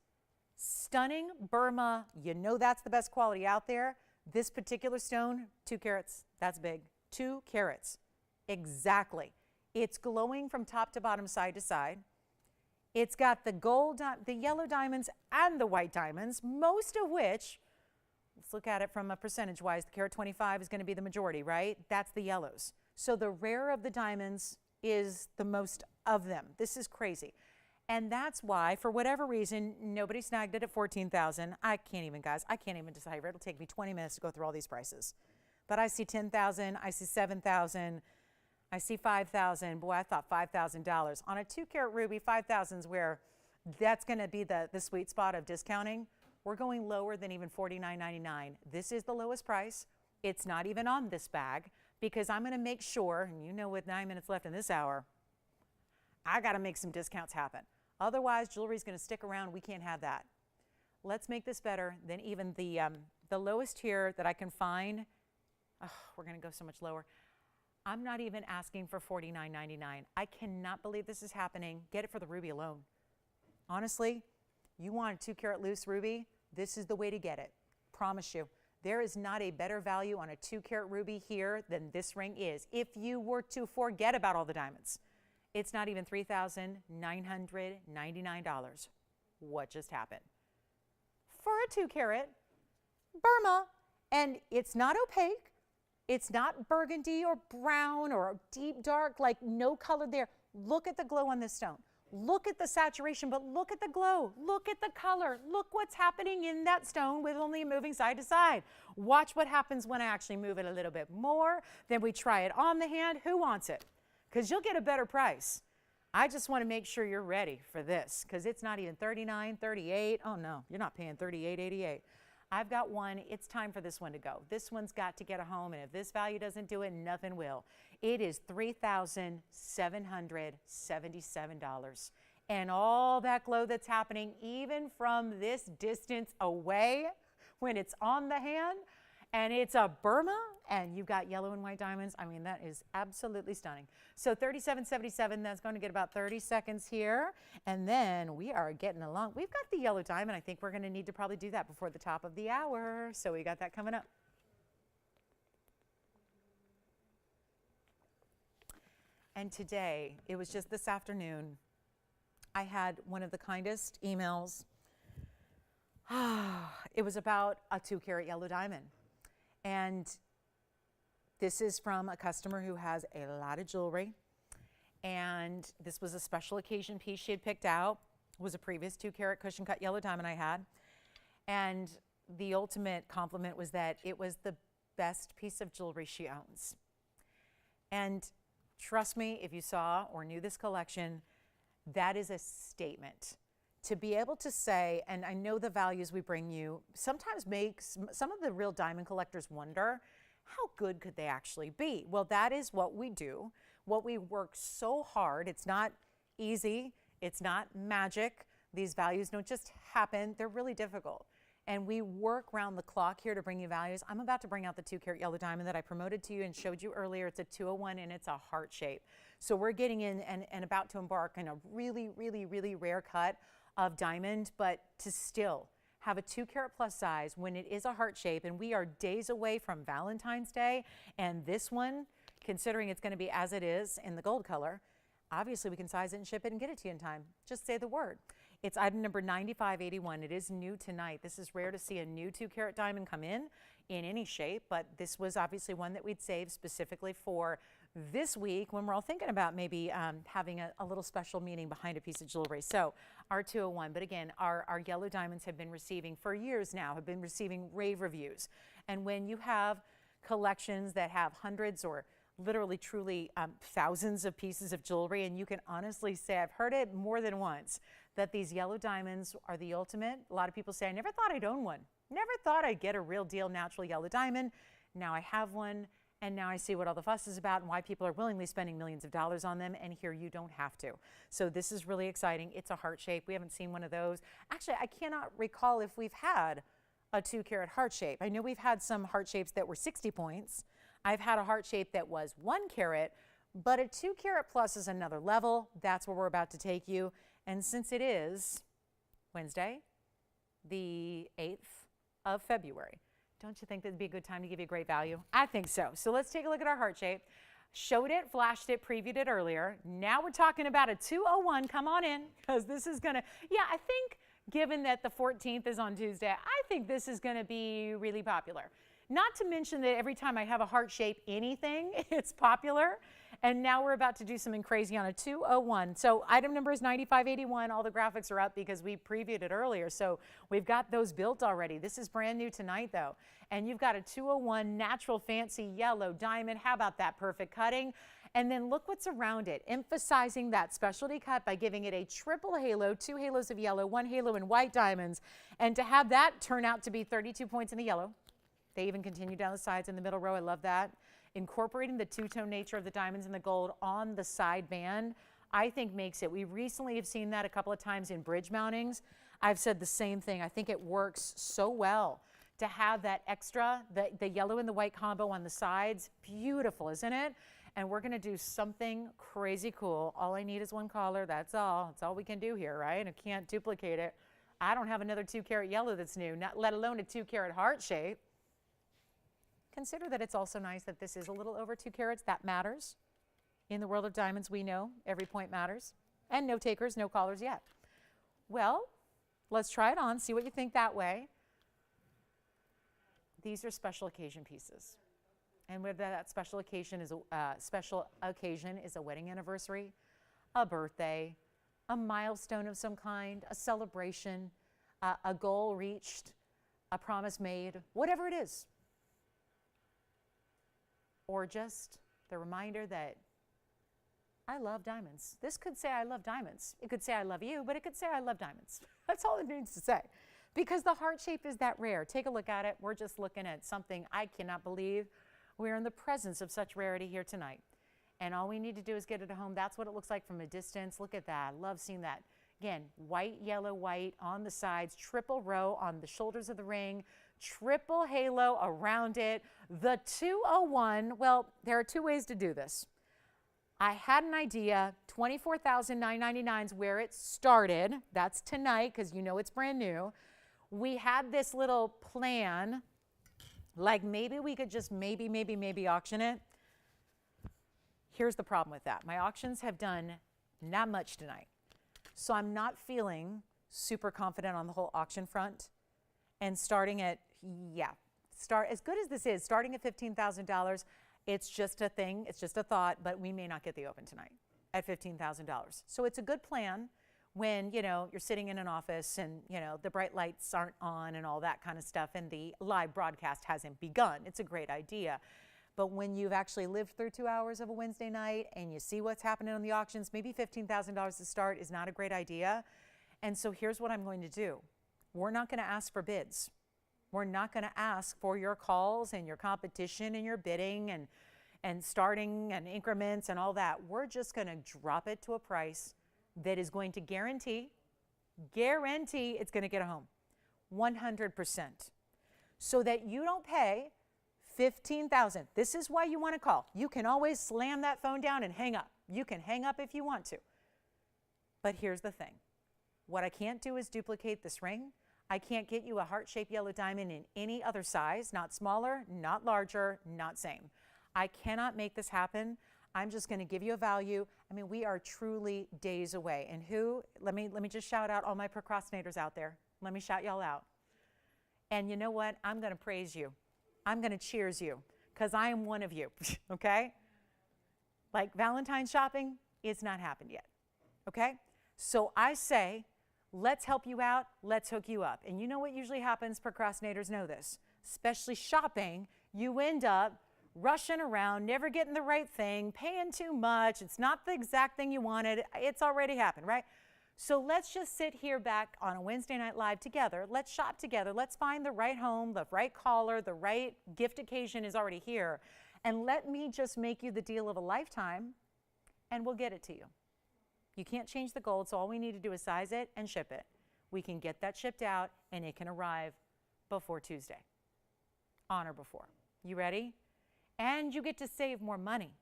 stunning Burma. You know that's the best quality out there. This particular stone, 2 carats, that's big. 2 carats, exactly. It's glowing from top to bottom, side to side. It's got the gold, the yellow diamonds and the white diamonds, most of which, let's look at it from a percentage-wise, the carat 25 is going to be the majority, right? That's the yellows. So the rare of the diamonds is the most of them. This is crazy. And that's why, for whatever reason, nobody snagged it at 14,000. I can't even, guys, I can't even decipher. It'll take me 20 minutes to go through all these prices. But I see 10,000, I see 7,000, I see 5,000. Boy, I thought $5,000. On a 2 carat ruby, 5,000 is where that's going to be the sweet spot of discounting. We're going lower than even $49.99. This is the lowest price. It's not even on this bag because I'm going to make sure, and you know with 9 minutes left in this hour, I got to make some discounts happen. Otherwise, jewelry's going to stick around. We can't have that. Let's make this better than even the lowest here that I can find. Oh, we're going to go so much lower. I'm not even asking for $49.99. I cannot believe this is happening. Get it for the ruby alone. Honestly, you want a 2 carat loose ruby, this is the way to get it. Promise you. There is not a better value on a 2 carat ruby here than this ring is. If you were to forget about all the diamonds, it's not even $3,999. What just happened? For a 2 carat Burma, and it's not opaque. It's not burgundy or brown or deep dark, like no color there. Look at the glow on this stone. Look at the saturation, but look at the glow. Look at the color. Look what's happening in that stone with only moving side to side. Watch what happens when I actually move it a little bit more. Then we try it on the hand. Who wants it? Because you'll get a better price. I just want to make sure you're ready for this because it's not even $39, $38. Oh no, you're not paying $38.88. I've got one. It's time for this one to go. This one's got to get a home, and if this value doesn't do it, nothing will. It is $3,777. And all that glow that's happening, even from this distance away, when it's on the hand, and it's a Burma, and you've got yellow and white diamonds. I mean, that is absolutely stunning. So $37.77, that's going to get about 30 seconds here. And then we are getting along. We've got the yellow diamond. I think we're going to need to probably do that before the top of the hour. So we got that coming up. And today, it was just this afternoon, I had one of the kindest emails. It was about a 2 carat yellow diamond. And this is from a customer who has a lot of jewelry. And this was a special occasion piece she had picked out. It was a previous 2 carat cushion cut yellow diamond I had. And the ultimate compliment was that it was the best piece of jewelry she owns. And trust me, if you saw or knew this collection, that is a statement. To be able to say, and I know the values we bring you sometimes makes some of the real diamond collectors wonder, how good could they actually be? Well, that is what we do, what we work so hard. It's not easy. It's not magic. These values don't just happen, they're really difficult. And we work round the clock here to bring you values. I'm about to bring out the 2-carat yellow diamond that I promoted to you and showed you earlier. It's a 201 and it's a heart shape. So we're getting in and about to embark on a really, really, really rare cut of diamond, but to still have a 2-carat plus size when it is a heart shape, and we are days away from Valentine's Day, and this one, considering it's going to be as it is in the gold color, obviously we can size it and ship it and get it to you in time. Just say the word. It's item number 9581. It is new tonight. This is rare to see a new 2-carat diamond come in any shape, but this was obviously one that we'd saved specifically for this week when we're all thinking about maybe having a little special meaning behind a piece of jewelry. So our 201, but again, our yellow diamonds have been receiving, for years now, have been receiving rave reviews. And when you have collections that have hundreds or literally truly thousands of pieces of jewelry, and you can honestly say, I've heard it more than once, that these yellow diamonds are the ultimate. A lot of people say, I never thought I'd own one. Never thought I'd get a real deal natural yellow diamond. Now I have one, and now I see what all the fuss is about and why people are willingly spending millions of dollars on them, and here you don't have to. So this is really exciting. It's a heart shape. We haven't seen one of those. Actually, I cannot recall if we've had a 2-carat heart shape. I know we've had some heart shapes that were 60 points. I've had a heart shape that was 1 carat, but a 2-carat plus is another level. That's where we're about to take you. And since it is Wednesday, the 8th of February, don't you think that'd be a good time to give you a great value? I think so. So let's take a look at our heart shape. Showed it, flashed it, previewed it earlier. Now we're talking about a 201. Come on in, because this is going to, yeah, I think given that the 14th is on Tuesday, I think this is going to be really popular. Not to mention that every time I have a heart shape anything, it's popular. And now we're about to do something crazy on a 201. So item number is 9581. All the graphics are up because we previewed it earlier. So we've got those built already. This is brand new tonight though. And you've got a 201 natural fancy yellow diamond. How about that perfect cutting? And then look what's around it, emphasizing that specialty cut by giving it a triple halo, 2 halos of yellow, 1 halo in white diamonds. And to have that turn out to be 32 points in the yellow. They even continue down the sides in the middle row. I love that. Incorporating the two-tone nature of the diamonds and the gold on the side band, I think makes it. We recently have seen that a couple of times in bridge mountings. I've said the same thing. I think it works so well to have that extra, the yellow and the white combo on the sides. Beautiful, isn't it? And we're going to do something crazy cool. All I need is 1 collar. That's all. That's all we can do here, right? I can't duplicate it. I don't have another 2-carat yellow that's new, not let alone a 2-carat heart shape. Consider that it's also nice that this is a little over 2 carats. That matters. In the world of diamonds, we know every point matters. And no takers, no callers yet. Well, let's try it on, see what you think that way. These are special occasion pieces. And whether that special occasion is a wedding anniversary, a birthday, a milestone of some kind, a celebration, a goal reached, a promise made, whatever it is. Or just the reminder that I love diamonds. This could say I love diamonds. It could say I love you, but it could say I love diamonds. That's all it needs to say. Because the heart shape is that rare. Take a look at it. We're just looking at something I cannot believe. We're in the presence of such rarity here tonight. And all we need to do is get it home. That's what it looks like from a distance. Look at that. I love seeing that. Again, white, yellow, white on the sides, triple row on the shoulders of the ring, triple halo around it. The 201, well, there are 2 ways to do this. I had an idea, $24,999 is where it started. That's tonight because you know it's brand new. We had this little plan, like maybe we could just maybe auction it. Here's the problem with that. My auctions have done not much tonight. So I'm not feeling super confident on the whole auction front. And starting at, as good as this is, starting at $15,000, it's just a thing, it's just a thought, but we may not get the open tonight at $15,000. So it's a good plan when, you know, you're sitting in an office and, you know, the bright lights aren't on and all that kind of stuff and the live broadcast hasn't begun. It's a great idea. But when you've actually lived through 2 hours of a Wednesday night and you see what's happening on the auctions, maybe $15,000 to start is not a great idea. And so here's what I'm going to do. We're not going to ask for bids. We're not going to ask for your calls and your competition and your bidding and starting and increments and all that. We're just going to drop it to a price that is going to guarantee guarantee it's going to get a home. 100%. So that you don't pay $15,000. This is why you want to call. You can always slam that phone down and hang up. You can hang up if you want to. But here's the thing. What I can't do is duplicate this ring. I can't get you a heart-shaped yellow diamond in any other size, not smaller, not larger, not same. I cannot make this happen. I'm just going to give you a value. I mean, we are truly days away. And let me just shout out all my procrastinators out there. Let me shout y'all out. And you know what? I'm going to praise you. I'm going to cheers you because I am one of you, okay? Like Valentine's shopping, it's not happened yet, okay? So I say, let's help you out, let's hook you up. And you know what usually happens? Procrastinators know this, especially shopping. You end up rushing around, never getting the right thing, paying too much. It's not the exact thing you wanted. It's already happened, right? So let's just sit here back on a Wednesday Night Live together. Let's shop together. Let's find the right home, the right caller, the right gift occasion is already here. And let me just make you the deal of a lifetime, and we'll get it to you. You can't change the gold, so all we need to do is size it and ship it. We can get that shipped out, and it can arrive before Tuesday. On or before. You ready? And you get to save more money.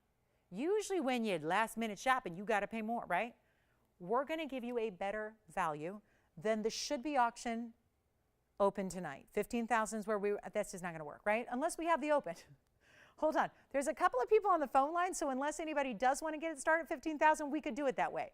Usually when you're last-minute shopping, you got to pay more, right? We're going to give you a better value than the should-be auction open tonight. 15,000 is where that's just not going to work, right? Unless we have the open. Hold on. There's a couple of people on the phone line, so unless anybody does want to get it started at 15,000, we could do it that way.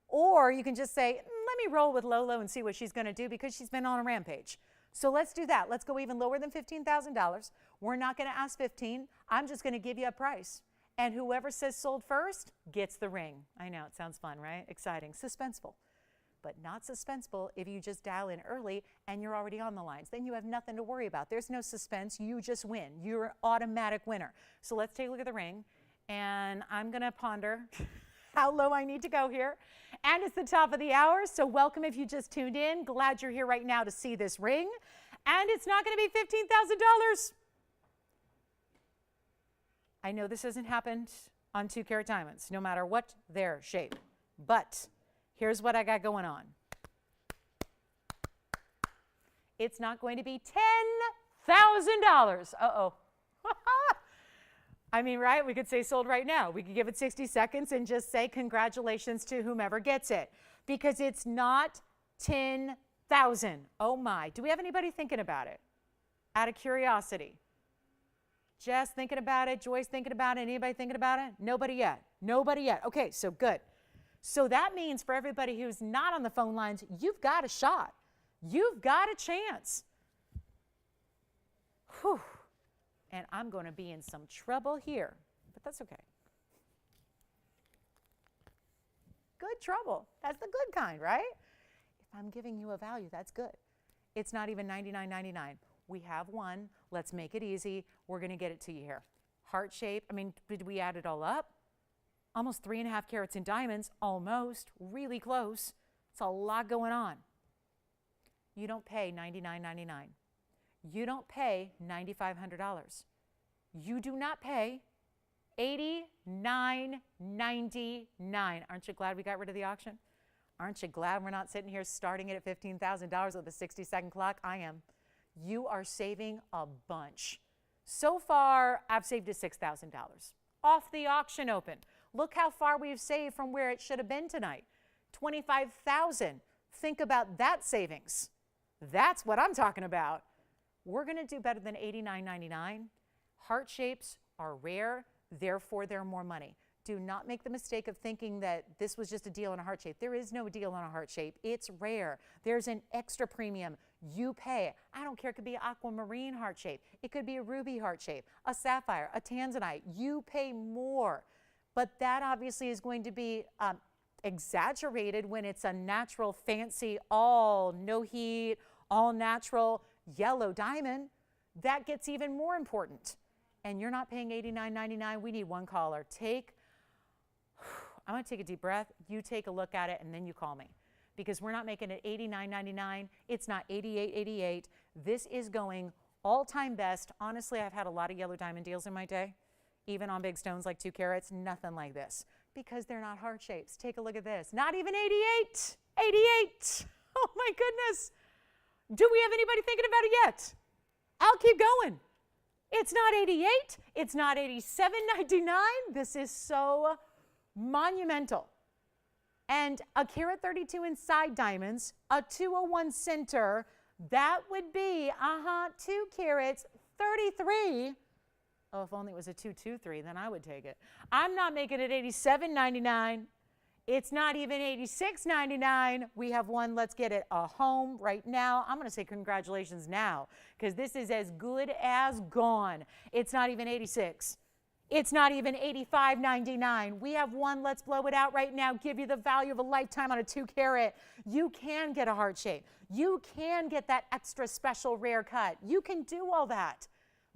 Or you can just say, let me roll with Lolo and see what she's going to do because she's been on a rampage. So let's do that. Let's go even lower than $15,000. We're not going to ask 15. I'm just going to give you a price. And whoever says sold first gets the ring. I know, it sounds fun, right? Exciting, suspenseful. But not suspenseful if you just dial in early and you're already on the lines. Then you have nothing to worry about. There's no suspense. You just win. You're an automatic winner. So let's take a look at the ring. And I'm going to ponder how low I need to go here. And it's the top of the hour, so welcome if you just tuned in. Glad you're here right now to see this ring. And it's not going to be $15,000. I know this hasn't happened on 2-carat diamonds, no matter what their shape. But here's what I got going on. It's not going to be $10,000. Uh-oh. I mean, right? We could say sold right now. We could give it 60 seconds and just say congratulations to whomever gets it. Because it's not 10,000. Oh my. Do we have anybody thinking about it? Out of curiosity. Jess thinking about it? Joyce thinking about it? Anybody thinking about it? Nobody yet. Nobody yet. Okay, so good. So that means for everybody who's not on the phone lines, you've got a shot. You've got a chance. Whew. And I'm going to be in some trouble here, but that's okay. Good trouble. That's the good kind, right? If I'm giving you a value, that's good. It's not even $99.99. We have one. Let's make it easy. We're going to get it to you here. Heart shape. I mean, did we add it all up? Almost 3.5 carats in diamonds. Almost. Really close. It's a lot going on. You don't pay $99.99. You don't pay $9,500. You do not pay $89.99. Aren't you glad we got rid of the auction? Aren't you glad we're not sitting here starting it at $15,000 with a 60-second clock? I am. You are saving a bunch. So far, I've saved you $6,000 off the auction open. Look how far we've saved from where it should have been tonight. $25,000. Think about that savings. That's what I'm talking about. We're going to do better than $89.99. Heart shapes are rare, therefore they're more money. Do not make the mistake of thinking that this was just a deal on a heart shape. There is no deal on a heart shape. It's rare. There's an extra premium you pay. I don't care. It could be an aquamarine heart shape. It could be a ruby heart shape, a sapphire, a tanzanite. You pay more. But that obviously is going to be exaggerated when it's a natural, fancy, all no heat, all natural yellow diamond. That gets even more important. And you're not paying $89.99. We need one caller. I'm going to take a deep breath. You take a look at it, and then you call me. Because we're not making it $89.99. It's not $88.88. This is going all-time best. Honestly, I've had a lot of yellow diamond deals in my day, even on big stones like 2 carats. Nothing like this, because they're not heart shapes. Take a look at this. Not even 88. 88. Oh my goodness. Do we have anybody thinking about it yet? I'll keep going. It's not 88. It's not 87.99. This is so monumental. And a carat 32 inside diamonds, a 201 center, that would be, 2 carats, 33. Oh, if only it was a 223, then I would take it. I'm not making it 87.99. It's not even 86.99. We have one. Let's get it a home right now. I'm going to say congratulations now because this is as good as gone. It's not even 86. It's not even 85.99. We have one. Let's blow it out right now. Give you the value of a lifetime on a 2 carat. You can get a heart shape. You can get that extra special rare cut. You can do all that,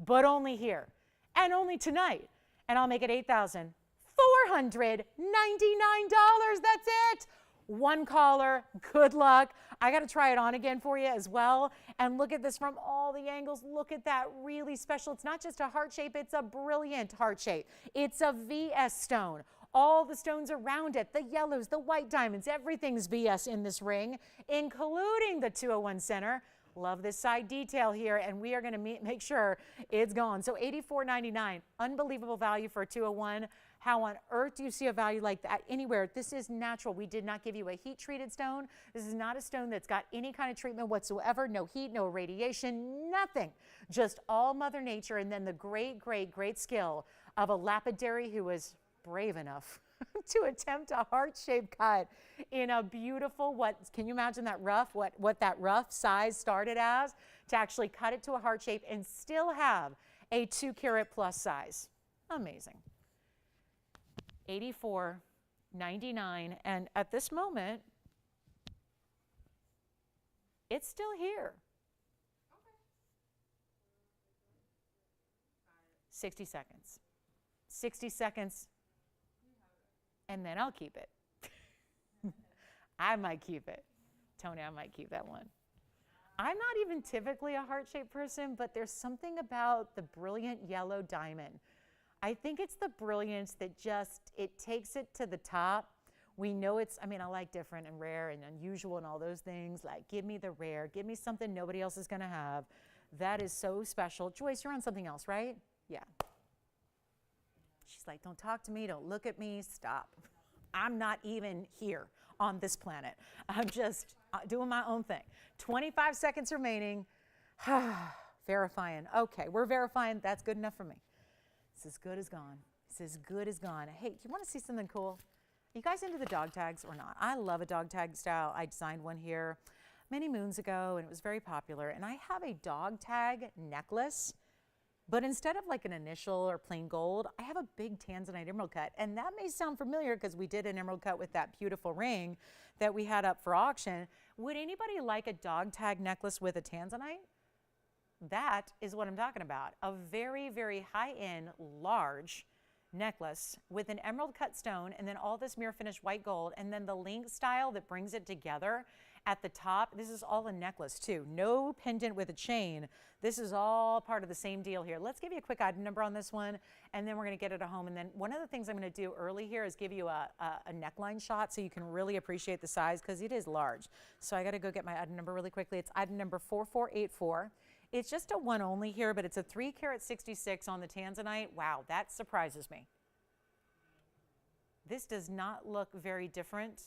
but only here and only tonight. And I'll make it $8,499. That's it. One caller. Good luck. I got to try it on again for you as well. And look at this from all the angles. Look at that. Really special. It's not just a heart shape. It's a brilliant heart shape. It's a VS stone. All the stones around it, the yellows, the white diamonds, everything's VS in this ring, including the 201 center. Love this side detail here, and we are going to make sure it's gone. So $84.99, unbelievable value for a 201. How on earth do you see a value like that anywhere? This is natural. We did not give you a heat-treated stone. This is not a stone that's got any kind of treatment whatsoever. No heat, no radiation, nothing. Just all Mother Nature, and then the great, great, great skill of a lapidary who was brave enough to attempt a heart-shaped cut in a beautiful, can you imagine that rough, what that rough size started as, to actually cut it to a heart shape and still have a 2 carat plus size. Amazing. $84.99, and at this moment, it's still here. 60 seconds. 60 seconds. And then I'll keep it. I might keep it. Tony, I might keep that one. I'm not even typically a heart-shaped person, but there's something about the brilliant yellow diamond. I think it's the brilliance that just, it takes it to the top. We know it's, I like different and rare and unusual and all those things. Like, give me the rare. Give me something nobody else is going to have. That is so special. Joyce, you're on something else, right? Yeah. She's like, don't talk to me, don't look at me, stop. I'm not even here on this planet. I'm just doing my own thing. 25 seconds remaining. Verifying. Okay, we're verifying. That's good enough for me. It's as good as gone. It's as good as gone. Hey, do you want to see something cool? Are you guys into the dog tags or not? I love a dog tag style. I designed one here many moons ago, and it was very popular. And I have a dog tag necklace. But instead of like an initial or plain gold, I have a big tanzanite emerald cut. And that may sound familiar because we did an emerald cut with that beautiful ring that we had up for auction. Would anybody like a dog tag necklace with a tanzanite? That is what I'm talking about. A very, very high-end, large necklace with an emerald cut stone and then all this mirror finished white gold and then the link style that brings it together at the top. This is all a necklace too. No pendant with a chain. This is all part of the same deal here. Let's give you a quick item number on this one and then we're going to get it at home. And then one of the things I'm going to do early here is give you a neckline shot so you can really appreciate the size because it is large. So I got to go get my item number really quickly. It's item number 4484. It's just a one only here, but it's a 3 carat 66 on the tanzanite. Wow, that surprises me. This does not look very different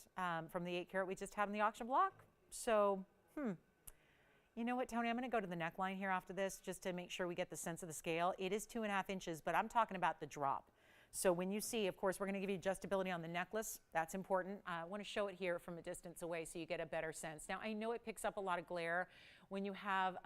from the 8 carat we just had in the auction block. So, you know what, Tony, I'm going to go to the neckline here after this just to make sure we get the sense of the scale. It is 2.5 inches, but I'm talking about the drop. So when you see, of course, we're going to give you adjustability on the necklace. That's important. I want to show it here from a distance away so you get a better sense. Now, I know it picks up a lot of glare when you have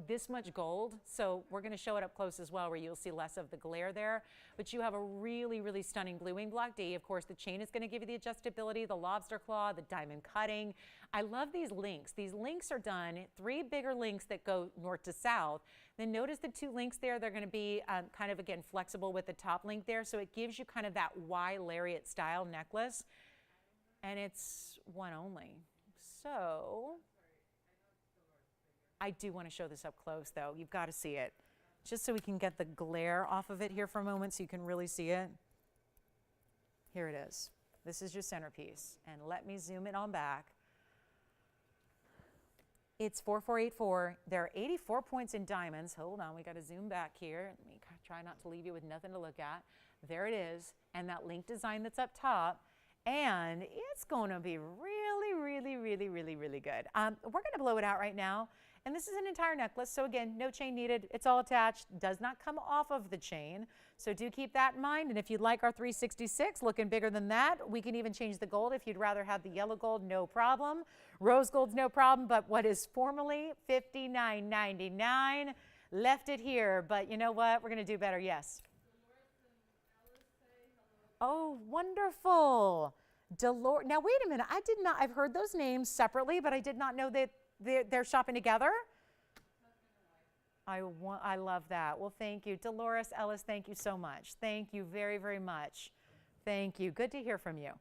this much gold. So we're going to show it up close as well where you'll see less of the glare there. But you have a really, really stunning blue wing block D. Of course, the chain is going to give you the adjustability, the lobster claw, the diamond cutting. I love these links. These links are done, 3 bigger links that go north to south. Then notice the 2 links there. They're going to be kind of, again, flexible with the top link there. So it gives you kind of that Y lariat style necklace. And it's one only. So I do want to show this up close, though. You've got to see it. Just so we can get the glare off of it here for a moment so you can really see it. Here it is. This is your centerpiece. And let me zoom it on back. It's 4484. There are 84 points in diamonds. Hold on, we got to zoom back here. Let me try not to leave you with nothing to look at. There it is, and that link design that's up top. And it's going to be really, really, really, really, really good. We're going to blow it out right now. And this is an entire necklace. So again, no chain needed. It's all attached. Does not come off of the chain. So do keep that in mind. And if you'd like our 366 looking bigger than that, we can even change the gold. If you'd rather have the yellow gold, no problem. Rose gold's no problem. But what is formerly $59.99, left it here. But you know what? We're going to do better. Yes. Oh, wonderful. Dolores. Now, wait a minute. I did not, I've heard those names separately, but I did not know that they're shopping together. I love that. Well, thank you. Dolores Ellis, thank you so much. Thank you very, very much. Thank you. Good to hear from you.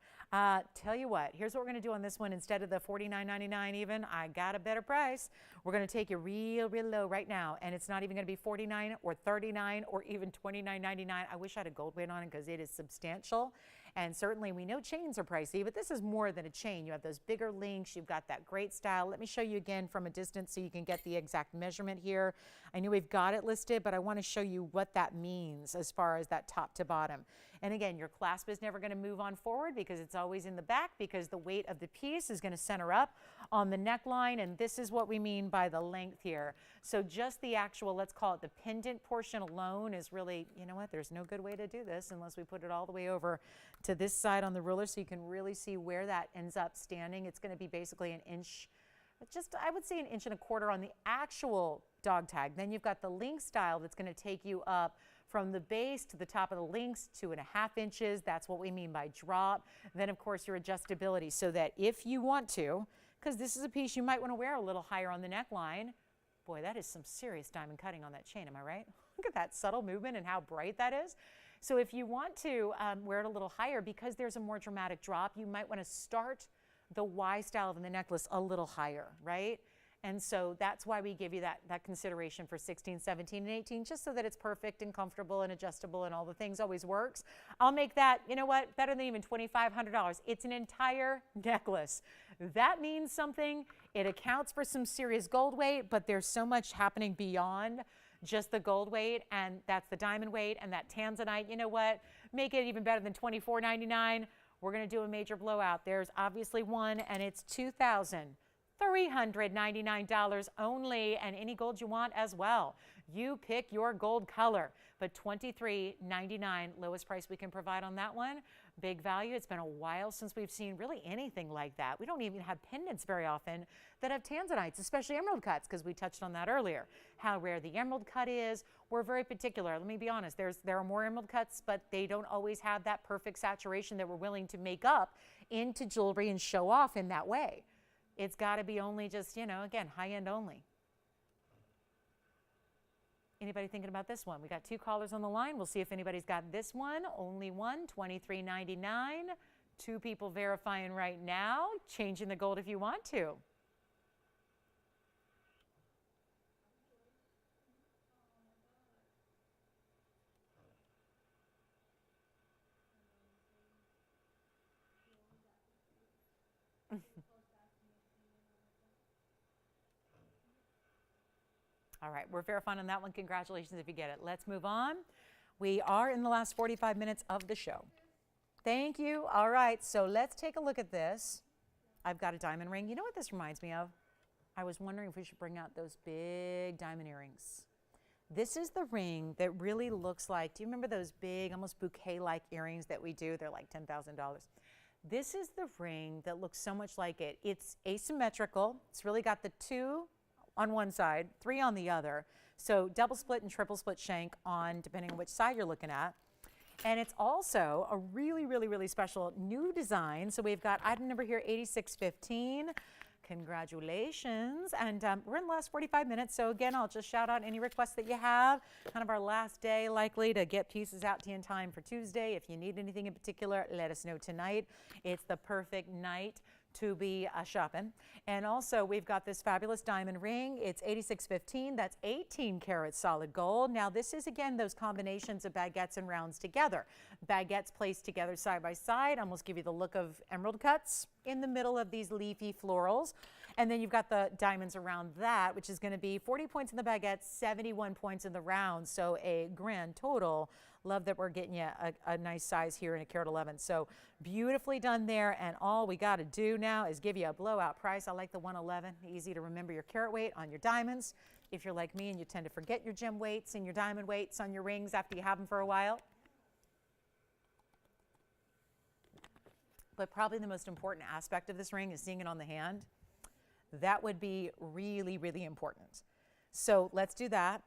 Tell you what, here's what we're going to do on this one. Instead of the $49.99 even, I got a better price. We're going to take you real, real low right now. And it's not even going to be $49 or $39 or even $29.99. I wish I had a gold weight on it because it is substantial. And certainly we know chains are pricey, but this is more than a chain. You have those bigger links. You've got that great style. Let me show you again from a distance so you can get the exact measurement here. I know we've got it listed, but I want to show you what that means as far as that top to bottom. And again, your clasp is never going to move on forward because it's always in the back, because the weight of the piece is going to center up on the neckline. And this is what we mean by the length here. So just the actual, let's call it the pendant portion alone is really, you know what, there's no good way to do this unless we put it all the way over to this side on the ruler so you can really see where that ends up standing. It's going to be basically an inch, just I would say an inch and a quarter on the actual dog tag. Then you've got the link style that's going to take you up from the base to the top of the links, 2.5 inches. That's what we mean by drop. Then of course your adjustability, so that if you want to, because this is a piece you might want to wear a little higher on the neckline. Boy, that is some serious diamond cutting on that chain, am I right? Look at that subtle movement and how bright that is. So if you want to wear it a little higher, because there's a more dramatic drop, you might want to start the Y style of the necklace a little higher, right? And so that's why we give you that consideration for 16, 17, and 18, just so that it's perfect and comfortable and adjustable and all the things always works. I'll make that, you know what, better than even $2,500. It's an entire necklace. That means something. It accounts for some serious gold weight, but there's so much happening beyond just the gold weight, and that's the diamond weight and that tanzanite. You know what, make it even better than $24.99. We're going to do a major blowout. There's obviously one, and it's $2,399 only, and any gold you want as well. You pick your gold color, but $23.99, lowest price we can provide on that one. Big value. It's been a while since we've seen really anything like that. We don't even have pendants very often that have tanzanites, especially emerald cuts, because we touched on that earlier, how rare the emerald cut is. We're very particular. Let me be honest, there are more emerald cuts, but they don't always have that perfect saturation that we're willing to make up into jewelry and show off in that way. It's got to be only just, you know, again, high-end only. Anybody thinking about this one? We got 2 callers on the line. We'll see if anybody's got this one. Only one, $23.99. 2 people verifying right now. Changing the gold if you want to. All right, we're verifying on that one. Congratulations if you get it. Let's move on. We are in the last 45 minutes of the show. Thank you. All right, so let's take a look at this. I've got a diamond ring. You know what this reminds me of? I was wondering if we should bring out those big diamond earrings. This is the ring that really looks like, do you remember those big, almost bouquet-like earrings that we do? They're like $10,000. This is the ring that looks so much like it. It's asymmetrical. It's really got the 2 on one side, 3 on the other. So double split and triple split shank on, depending on which side you're looking at. And it's also a really, really, really special new design. So we've got item number here, 8615. Congratulations. And we're in the last 45 minutes. So again, I'll just shout out any requests that you have. Kind of our last day likely to get pieces out to you in time for Tuesday. If you need anything in particular, let us know tonight. It's the perfect night to be shopping. And also we've got this fabulous diamond ring. It's 8615. That's 18 karat solid gold. Now this is again those combinations of baguettes and rounds together. baguettes placed together side by side, almost give you the look of emerald cuts in the middle of these leafy florals. And then you've got the diamonds around that, which is going to be 40 points in the baguette, 71 points in the round. So a grand total. Love that we're getting you a nice size here in a carat 11. So beautifully done there. And all we got to do now is give you a blowout price. I like the 111. Easy to remember your carat weight on your diamonds. If you're like me and you tend to forget your gem weights and your diamond weights on your rings after you have them for a while. But probably the most important aspect of this ring is seeing it on the hand. That would be really, really important. So let's do that.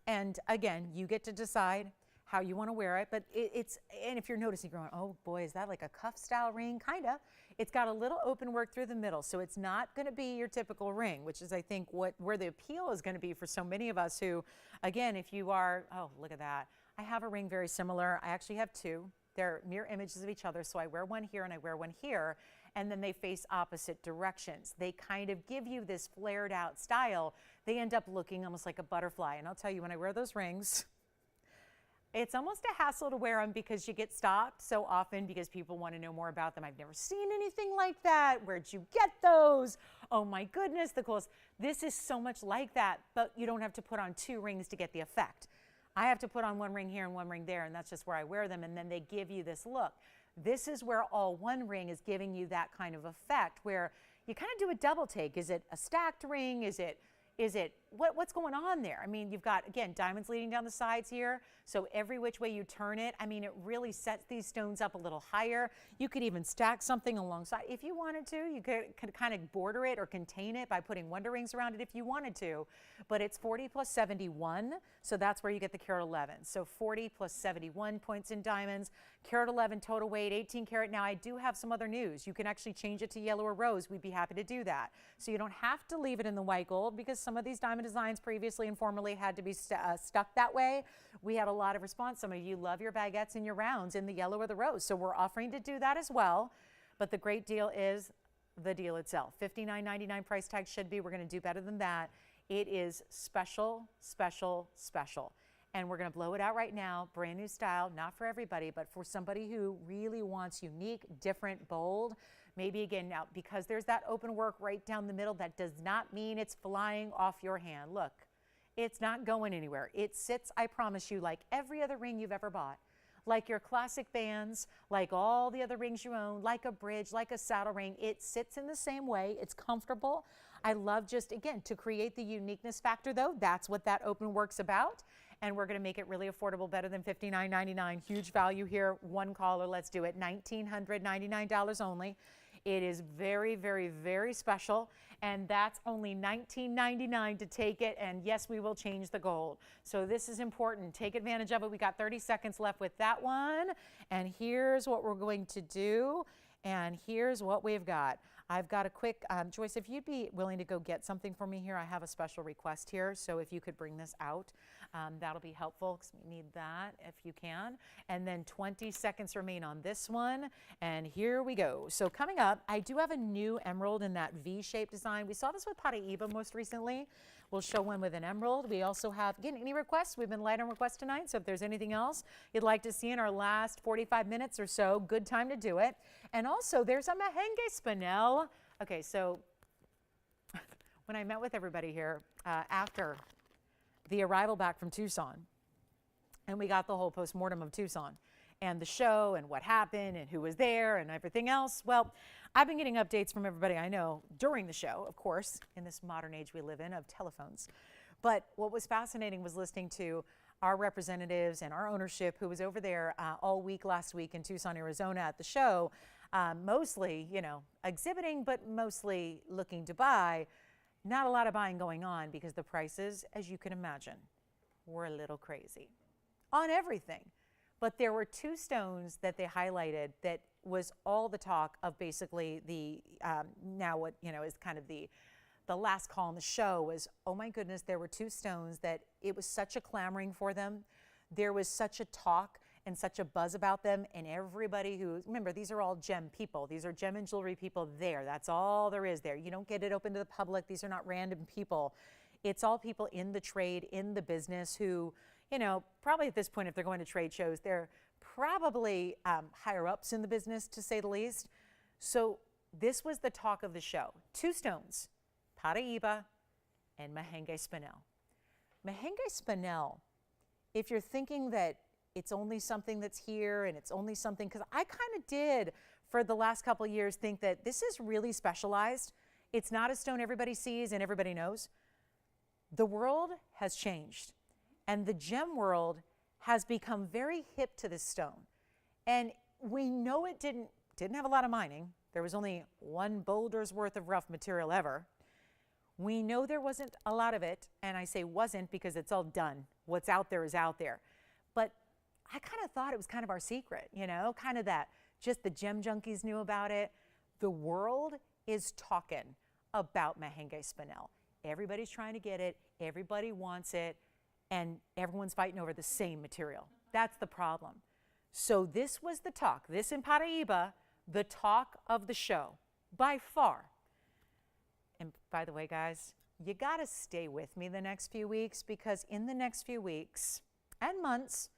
And again, you get to decide how you want to wear it. But and if you're noticing, you're going, oh boy, is that like a cuff style ring? Kind of. It's got a little open work through the middle. So it's not going to be your typical ring, which is, I think, where the appeal is going to be for so many of us who, again, if you are, oh, look at that. I have a ring very similar. I actually have two. They're mirror images of each other. So I wear one here and I wear one here. And then they face opposite directions. They kind of give you this flared out style. They end up looking almost like a butterfly. And I'll tell you, when I wear those rings, it's almost a hassle to wear them because you get stopped so often because people want to know more about them. I've never seen anything like that. Where'd you get those? Oh my goodness, the coolest. This is so much like that, but you don't have to put on two rings to get the effect. I have to put on one ring here and one ring there, and that's just where I wear them, and then they give you this look. This is where all one ring is giving you that kind of effect where you kind of do a double take. Is it a stacked ring? Is it what's going on there? I mean, you've got, again, diamonds leading down the sides here. So every which way you turn it, I mean, it really sets these stones up a little higher. You could even stack something alongside. If you wanted to, you could kind of border it or contain it by putting wonder rings around it if you wanted to. But it's 40 plus 71. So that's where you get the carat 11. So 40 plus 71 points in diamonds, carat 11 total weight, 18 karat. Now I do have some other news. You can actually change it to yellow or rose. We'd be happy to do that. So you don't have to leave it in the white gold because some of these diamond designs previously and formerly had to be stuck that way. We had a lot of response. Some of you love your baguettes and your rounds in the yellow or the rose. So we're offering to do that as well. But the great deal is the deal itself. $59.99 price tag should be. We're going to do better than that. It is special, special, special. And we're going to blow it out right now. Brand new style, not for everybody, but for somebody who really wants unique, different, bold. Maybe again now, because there's that open work right down the middle, that does not mean it's flying off your hand. Look, it's not going anywhere. It sits, I promise you, like every other ring you've ever bought. Like your classic bands, like all the other rings you own, like a bridge, like a saddle ring. It sits in the same way. It's comfortable. I love just, again, to create the uniqueness factor, though. That's what that open work's about. And we're going to make it really affordable, better than $59.99. Huge value here. One caller, let's do it. $1,999 only. It is very, very, very special, and that's only $19.99 to take it, and yes, we will change the gold. So this is important. Take advantage of it. We got 30 seconds left with that one, and here's what we're going to do, and here's what we've got. I've got a quick, Joyce, if you'd be willing to go get something for me here, I have a special request here, so if you could bring this out, that'll be helpful because we need that if you can. And then 20 seconds remain on this one, and here we go. So coming up, I do have a new emerald in that V-shaped design. We saw this with Paraíba most recently. We'll show one with an emerald. We also have, again, any requests? We've been light on requests tonight, so if there's anything else you'd like to see in our last 45 minutes or so, good time to do it. And also, there's a Mahenge spinel. Okay, so when I met with everybody here after the arrival back from Tucson, and we got the whole postmortem of Tucson and the show and what happened and who was there and everything else. Well, I've been getting updates from everybody I know during the show, of course, in this modern age we live in of telephones. But what was fascinating was listening to our representatives and our ownership who was over there all week last week in Tucson, Arizona at the show, mostly, you know, exhibiting, but mostly looking to buy. Not a lot of buying going on because the prices, as you can imagine, were a little crazy on everything. But there were two stones that they highlighted that was all the talk of basically the, now what, you know, is kind of the last call on the show was, oh my goodness, there were two stones that it was such a clamoring for them. There was such a talk and such a buzz about them, and everybody who, remember, these are all gem people. These are gem and jewelry people there. That's all there is there. You don't get it open to the public. These are not random people. It's all people in the trade, in the business who, you know, probably at this point, if they're going to trade shows, they're probably higher ups in the business, to say the least. So this was the talk of the show. Two stones, Paraiba and Mahenge spinel. Mahenge spinel, if you're thinking that it's only something that's here and it's only something, because I kind of did for the last couple of years think that this is really specialized. It's not a stone everybody sees and everybody knows. The world has changed, and the gem world has become very hip to this stone. And we know it didn't have a lot of mining. There was only one boulder's worth of rough material ever. We know there wasn't a lot of it, and I say wasn't because it's all done. What's out there is out there. But I kind of thought it was kind of our secret, you know, kind of that just the gem junkies knew about it. The world is talking about Mahenge spinel. Everybody's trying to get it, everybody wants it, and everyone's fighting over the same material. That's the problem. So this was the talk, this in Paraiba, the talk of the show, by far. And by the way, guys, you gotta stay with me the next few weeks, because in the next few weeks and months,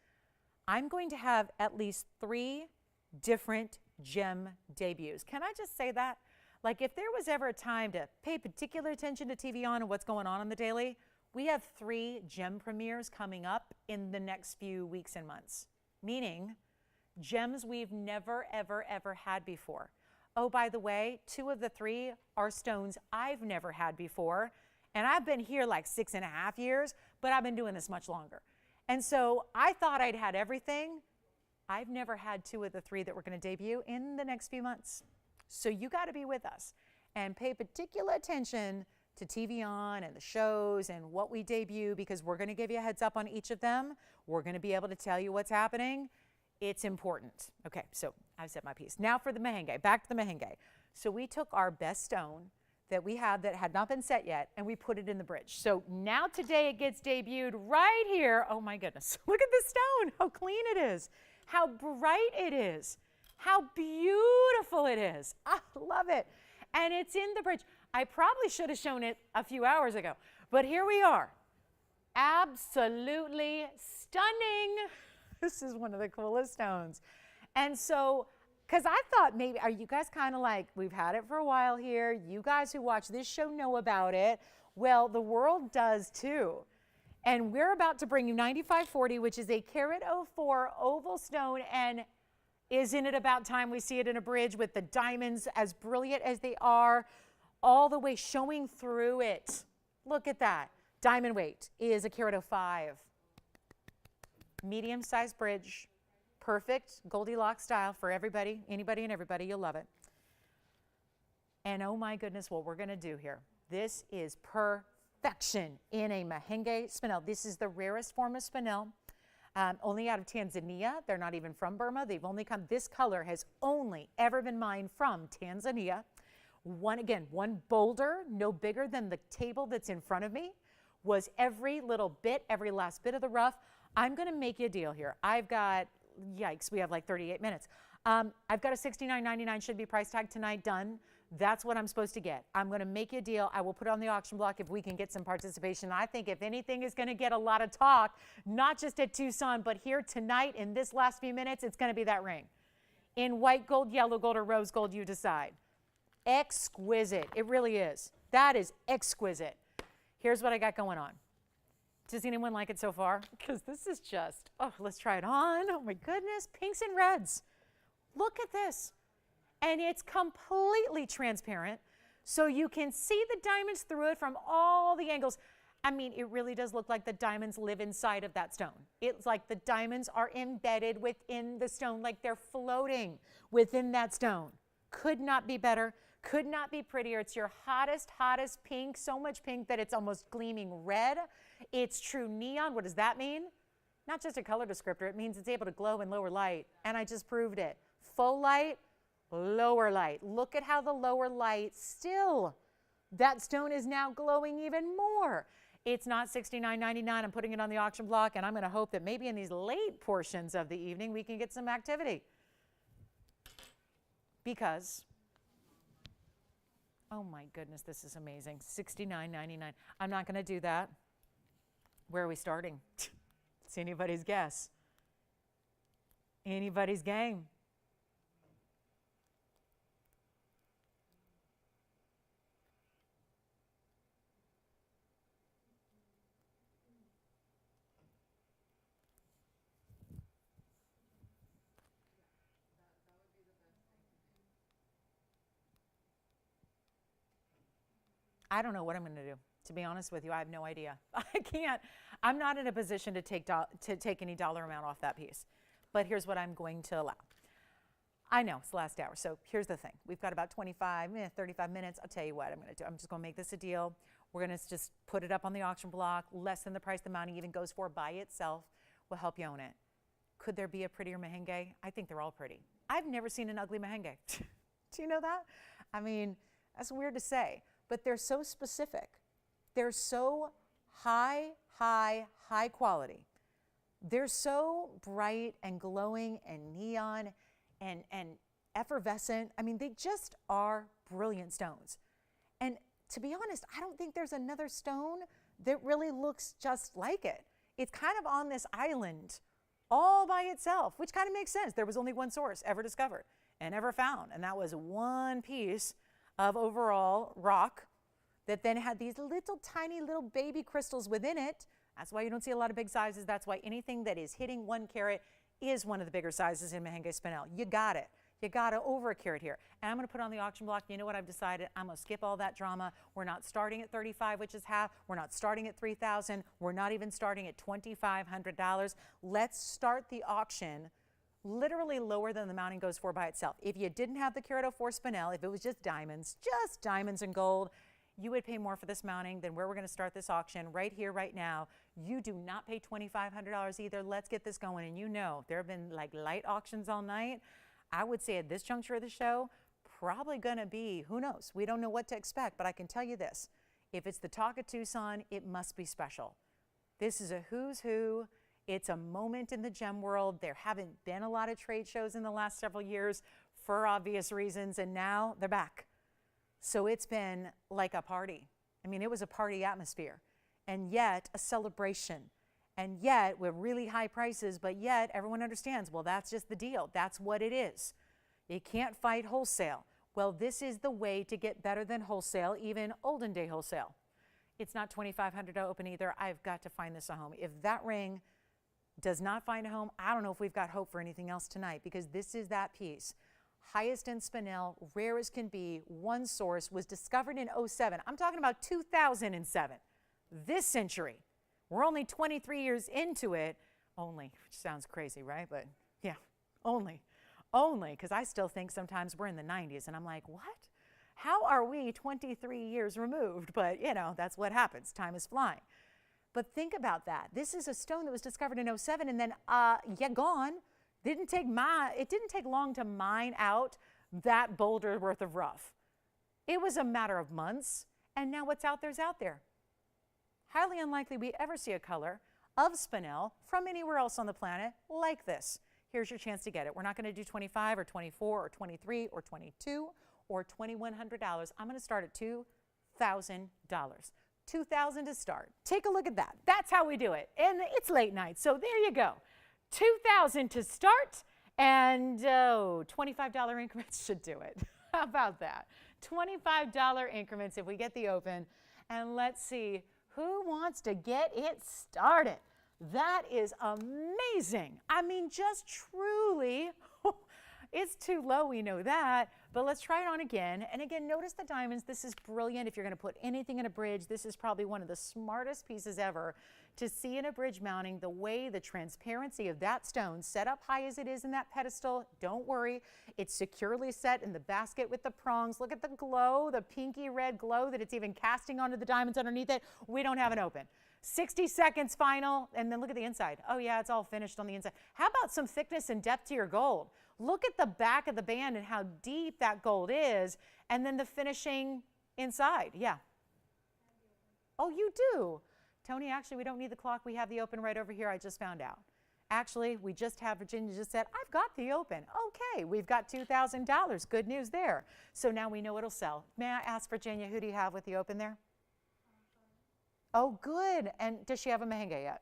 I'm going to have at least 3 different gem debuts. Can I just say that? Like, if there was ever a time to pay particular attention to TVON and what's going on the daily, we have 3 gem premieres coming up in the next few weeks and months, meaning gems we've never, ever, ever had before. Oh, by the way, 2 of the 3 are stones I've never had before, and I've been here like 6.5 years, but I've been doing this much longer. And so I thought I'd had everything. I've never had 2 of the 3 that we're going to debut in the next few months. So you got to be with us and pay particular attention to TVON and the shows and what we debut, because we're going to give you a heads up on each of them. We're going to be able to tell you what's happening. It's important. Okay, so I've said my piece. Now for the Mahenge, back to the Mahenge. So we took our best stone that we had that had not been set yet, and we put it in the bridge. So now today it gets debuted right here. Oh my goodness, look at this stone, how clean it is, how bright it is, how beautiful it is. I love it. And it's in the bridge. I probably should have shown it a few hours ago, but here we are. Absolutely stunning. This is one of the coolest stones. And so, because I thought maybe, are you guys kind of like, we've had it for a while here. You guys who watch this show know about it. Well, the world does too. And we're about to bring you 9540, which is a carat 04 oval stone. And isn't it about time we see it in a bridge with the diamonds as brilliant as they are, all the way showing through it? Look at that. Diamond weight is a carat 05. Medium-sized bridge. Perfect Goldilocks style for everybody, anybody and everybody. You'll love it. And oh my goodness, what we're going to do here. This is perfection in a Mahenge spinel. This is the rarest form of spinel, only out of Tanzania. They're not even from Burma. They've only come, this color has only ever been mined from Tanzania. One boulder, no bigger than the table that's in front of me, was every little bit, every last bit of the rough. I'm going to make you a deal here. I've got, yikes, we have like 38 minutes. I've got a $69.99 should be price tag tonight done. That's what I'm supposed to get. I'm going to make you a deal. I will put it on the auction block if we can get some participation. I think if anything is going to get a lot of talk, not just at Tucson, but here tonight in this last few minutes, it's going to be that ring. In white gold, yellow gold, or rose gold, you decide. Exquisite. It really is. That is exquisite. Here's what I got going on. Does anyone like it so far? Because this is just, oh, let's try it on. Oh my goodness, pinks and reds. Look at this. And it's completely transparent, so you can see the diamonds through it from all the angles. I mean, it really does look like the diamonds live inside of that stone. It's like the diamonds are embedded within the stone, like they're floating within that stone. Could not be better. Could not be prettier. It's your hottest, hottest pink, so much pink that it's almost gleaming red. It's true neon. What does that mean? Not just a color descriptor. It means it's able to glow in lower light, and I just proved it. Full light, lower light. Look at how the lower light still, that stone is now glowing even more. It's not $69.99. I'm putting it on the auction block, and I'm going to hope that maybe in these late portions of the evening we can get some activity. Because, oh my goodness, this is amazing. $69.99. I'm not going to do that. Where are we starting? It's anybody's guess. Anybody's game. I don't know what I'm going to do. To be honest with you, I have no idea. I can't. I'm not in a position to take any dollar amount off that piece. But here's what I'm going to allow. I know it's the last hour, so here's the thing. We've got about 35 minutes. I'll tell you what I'm going to do. I'm just going to make this a deal. We're going to just put it up on the auction block, less than the price the mounting even goes for by itself. We'll help you own it. Could there be a prettier Mahenge? I think they're all pretty. I've never seen an ugly Mahenge. Do you know that? I mean, that's weird to say, but they're so specific. They're so high quality. They're so bright and glowing and neon and effervescent. I mean, they just are brilliant stones. And to be honest, I don't think there's another stone that really looks just like it. It's kind of on this island all by itself, which kind of makes sense. There was only one source ever discovered and ever found, and that was one piece of overall rock that then had these little tiny little baby crystals within it. That's why you don't see a lot of big sizes. That's why anything that is hitting 1 carat is one of the bigger sizes in Mahenge spinel. You got it. You got to over a carat here. And I'm going to put on the auction block. You know what I've decided? I'm going to skip all that drama. We're not starting at 35, which is half. We're not starting at 3,000. We're not even starting at $2,500. Let's start the auction literally lower than the mounting goes for by itself. If you didn't have the carat 04 spinel, if it was just diamonds and gold, you would pay more for this mounting than where we're going to start this auction right here, right now. You do not pay $2,500 either. Let's get this going. And you know, there have been like light auctions all night. I would say at this juncture of the show, probably going to be, who knows? We don't know what to expect, but I can tell you this. If it's the Talk of Tucson, it must be special. This is a who's who. It's a moment in the gem world. There haven't been a lot of trade shows in the last several years for obvious reasons, and now they're back. So it's been like a party. I mean, it was a party atmosphere, and yet a celebration, and yet with really high prices, but yet everyone understands, well, that's just the deal. That's what it is. You can't fight wholesale. Well, this is the way to get better than wholesale, even olden day wholesale. It's not $2,500 to open either. I've got to find this a home. If that ring does not find a home, I don't know if we've got hope for anything else tonight, because this is that piece. Highest in spinel, rare as can be, one source, was discovered in 07. I'm talking about 2007, this century. We're only 23 years into it, only, which sounds crazy, right? But yeah, only, because I still think sometimes we're in the 90s, and I'm like, what? How are we 23 years removed? But you know, that's what happens, time is flying. But think about that. This is a stone that was discovered in 07 and then gone. It didn't take long to mine out that boulder worth of rough. It was a matter of months, and now what's out there is out there. Highly unlikely we ever see a color of spinel from anywhere else on the planet like this. Here's your chance to get it. We're not going to do 25 or 24 or 23 or 22 or $2,100. I'm going to start at $2,000. $2,000 to start. Take a look at that. That's how we do it. And it's late night, so there you go. $2,000 to start, and $25 increments should do it. How about that? $25 increments if we get the open, and let's see who wants to get it started. That is amazing. I mean, just truly, it's too low, we know that, but let's try it on again. And again, notice the diamonds. This is brilliant. If you're going to put anything in a bridge, this is probably one of the smartest pieces ever to see in a bridge mounting. The way the transparency of that stone, set up high as it is in that pedestal, don't worry, it's securely set in the basket with the prongs. Look at the glow, the pinky red glow that it's even casting onto the diamonds underneath it. We don't have it open. 60 seconds final, and then look at the inside. Oh yeah, it's all finished on the inside. How about some thickness and depth to your gold? Look at the back of the band and how deep that gold is, and then the finishing inside. Yeah. Oh, you do? Tony, actually, we don't need the clock. We have the open right over here. I just found out. Actually, we just have, Virginia just said, I've got the open. Okay, we've got $2,000. Good news there. So now we know it'll sell. May I ask, Virginia, who do you have with the open there? Oh, good. And does she have a Mahenge yet?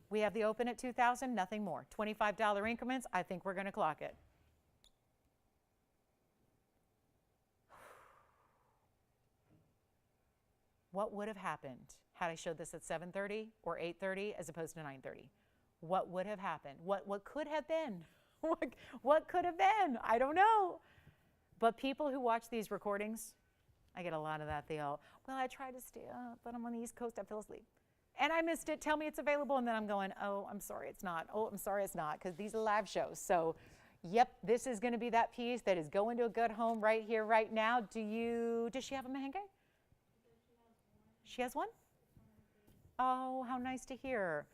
We have the open at 2,000, nothing more. $25 increments, I think we're going to clock it. What would have happened had I showed this at 7:30 or 8:30 as opposed to 9:30? What would have happened? What could have been? What could have been? I don't know. But people who watch these recordings, I get a lot of that. They all, well, I tried to stay up, but I'm on the East Coast, I fell asleep. And I missed it. Tell me it's available. And then I'm going, oh, I'm sorry it's not. Oh, I'm sorry it's not, because these are live shows. So, yep, this is going to be that piece that is going to a good home right here, right now. Does she have a Mahenge? She has one? Oh, how nice to hear.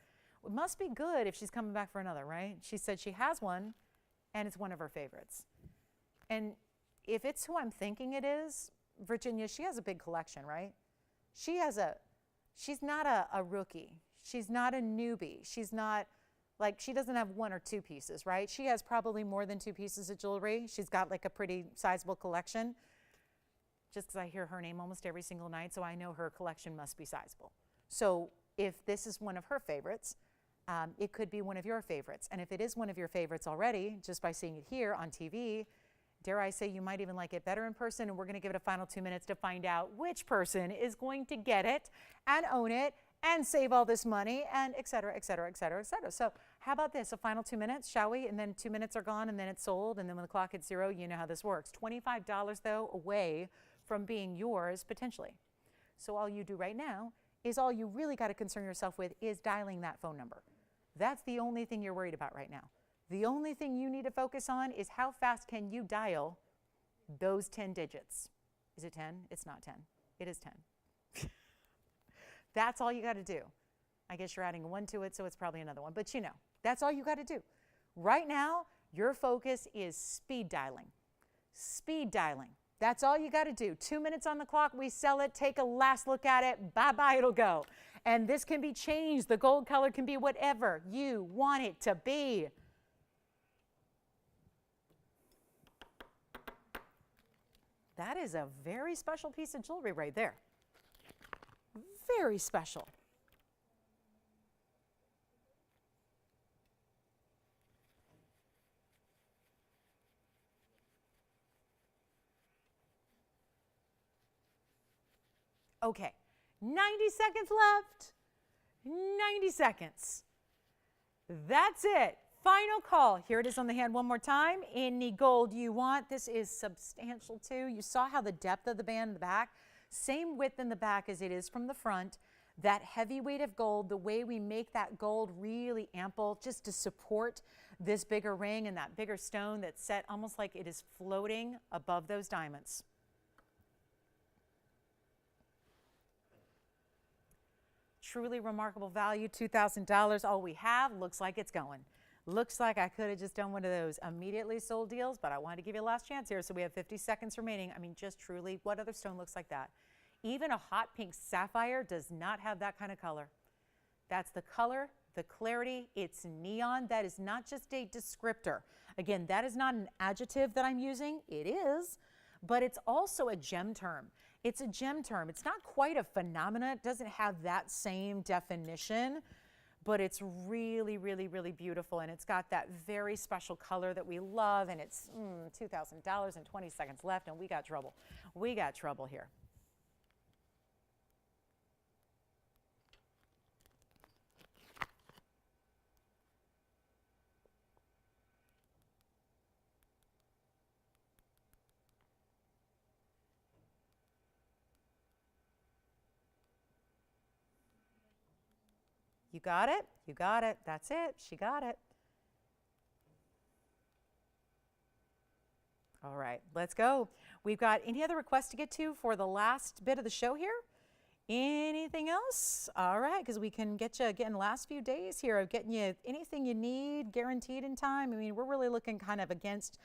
It must be good if she's coming back for another, right? She said she has one, and it's one of her favorites. And if it's who I'm thinking it is, Virginia, she has a big collection, right? She's not a rookie. She's not a newbie. She's not, like, she doesn't have one or two pieces, right? She has probably more than two pieces of jewelry. She's got like a pretty sizable collection. Just because I hear her name almost every single night, so I know her collection must be sizable. So if this is one of her favorites, it could be one of your favorites. And if it is one of your favorites already, just by seeing it here on TV, dare I say you might even like it better in person, and we're going to give it a final 2 minutes to find out which person is going to get it and own it and save all this money and et cetera, et cetera, et cetera, et cetera. So how about this, a final 2 minutes, shall we? And then 2 minutes are gone, and then it's sold, and then when the clock hits 0, you know how this works. $25, though, away from being yours potentially. So all you do right now is all you really got to concern yourself with is dialing that phone number. That's the only thing you're worried about right now. The only thing you need to focus on is how fast can you dial those 10 digits. Is it 10? It's not 10. It is 10. That's all you got to do. I guess you're adding a 1 to it, so it's probably another one. But you know, that's all you got to do. Right now, your focus is speed dialing. Speed dialing. That's all you got to do. 2 minutes on the clock, we sell it, take a last look at it, bye-bye, it'll go. And this can be changed. The gold color can be whatever you want it to be. That is a very special piece of jewelry right there. Very special. Okay, 90 seconds left. 90 seconds. That's it. Final call. Here it is on the hand one more time. Any gold you want. This is substantial too. You saw how the depth of the band in the back, same width in the back as it is from the front. That heavy weight of gold, the way we make that gold really ample just to support this bigger ring and that bigger stone that's set almost like it is floating above those diamonds. Truly remarkable value, $2,000. All we have, looks like it's going. Looks like I could have just done one of those immediately sold deals, but I wanted to give you a last chance here, so we have 50 seconds remaining. I mean, just truly, what other stone looks like that? Even a hot pink sapphire does not have that kind of color. That's the color, the clarity, it's neon. That is not just a descriptor. Again, that is not an adjective that I'm using. It is, but it's also a gem term. It's a gem term. It's not quite a phenomena. It doesn't have that same definition, but it's really, really, really beautiful. And it's got that very special color that we love. And it's $2,000 and 20 seconds left. And we got trouble. We got trouble here. You got it? You got it. That's it. She got it. All right, let's go. We've got any other requests to get to for the last bit of the show here? Anything else? All right, because we can get you again last few days here of getting you anything you need guaranteed in time. I mean, we're really looking kind of against,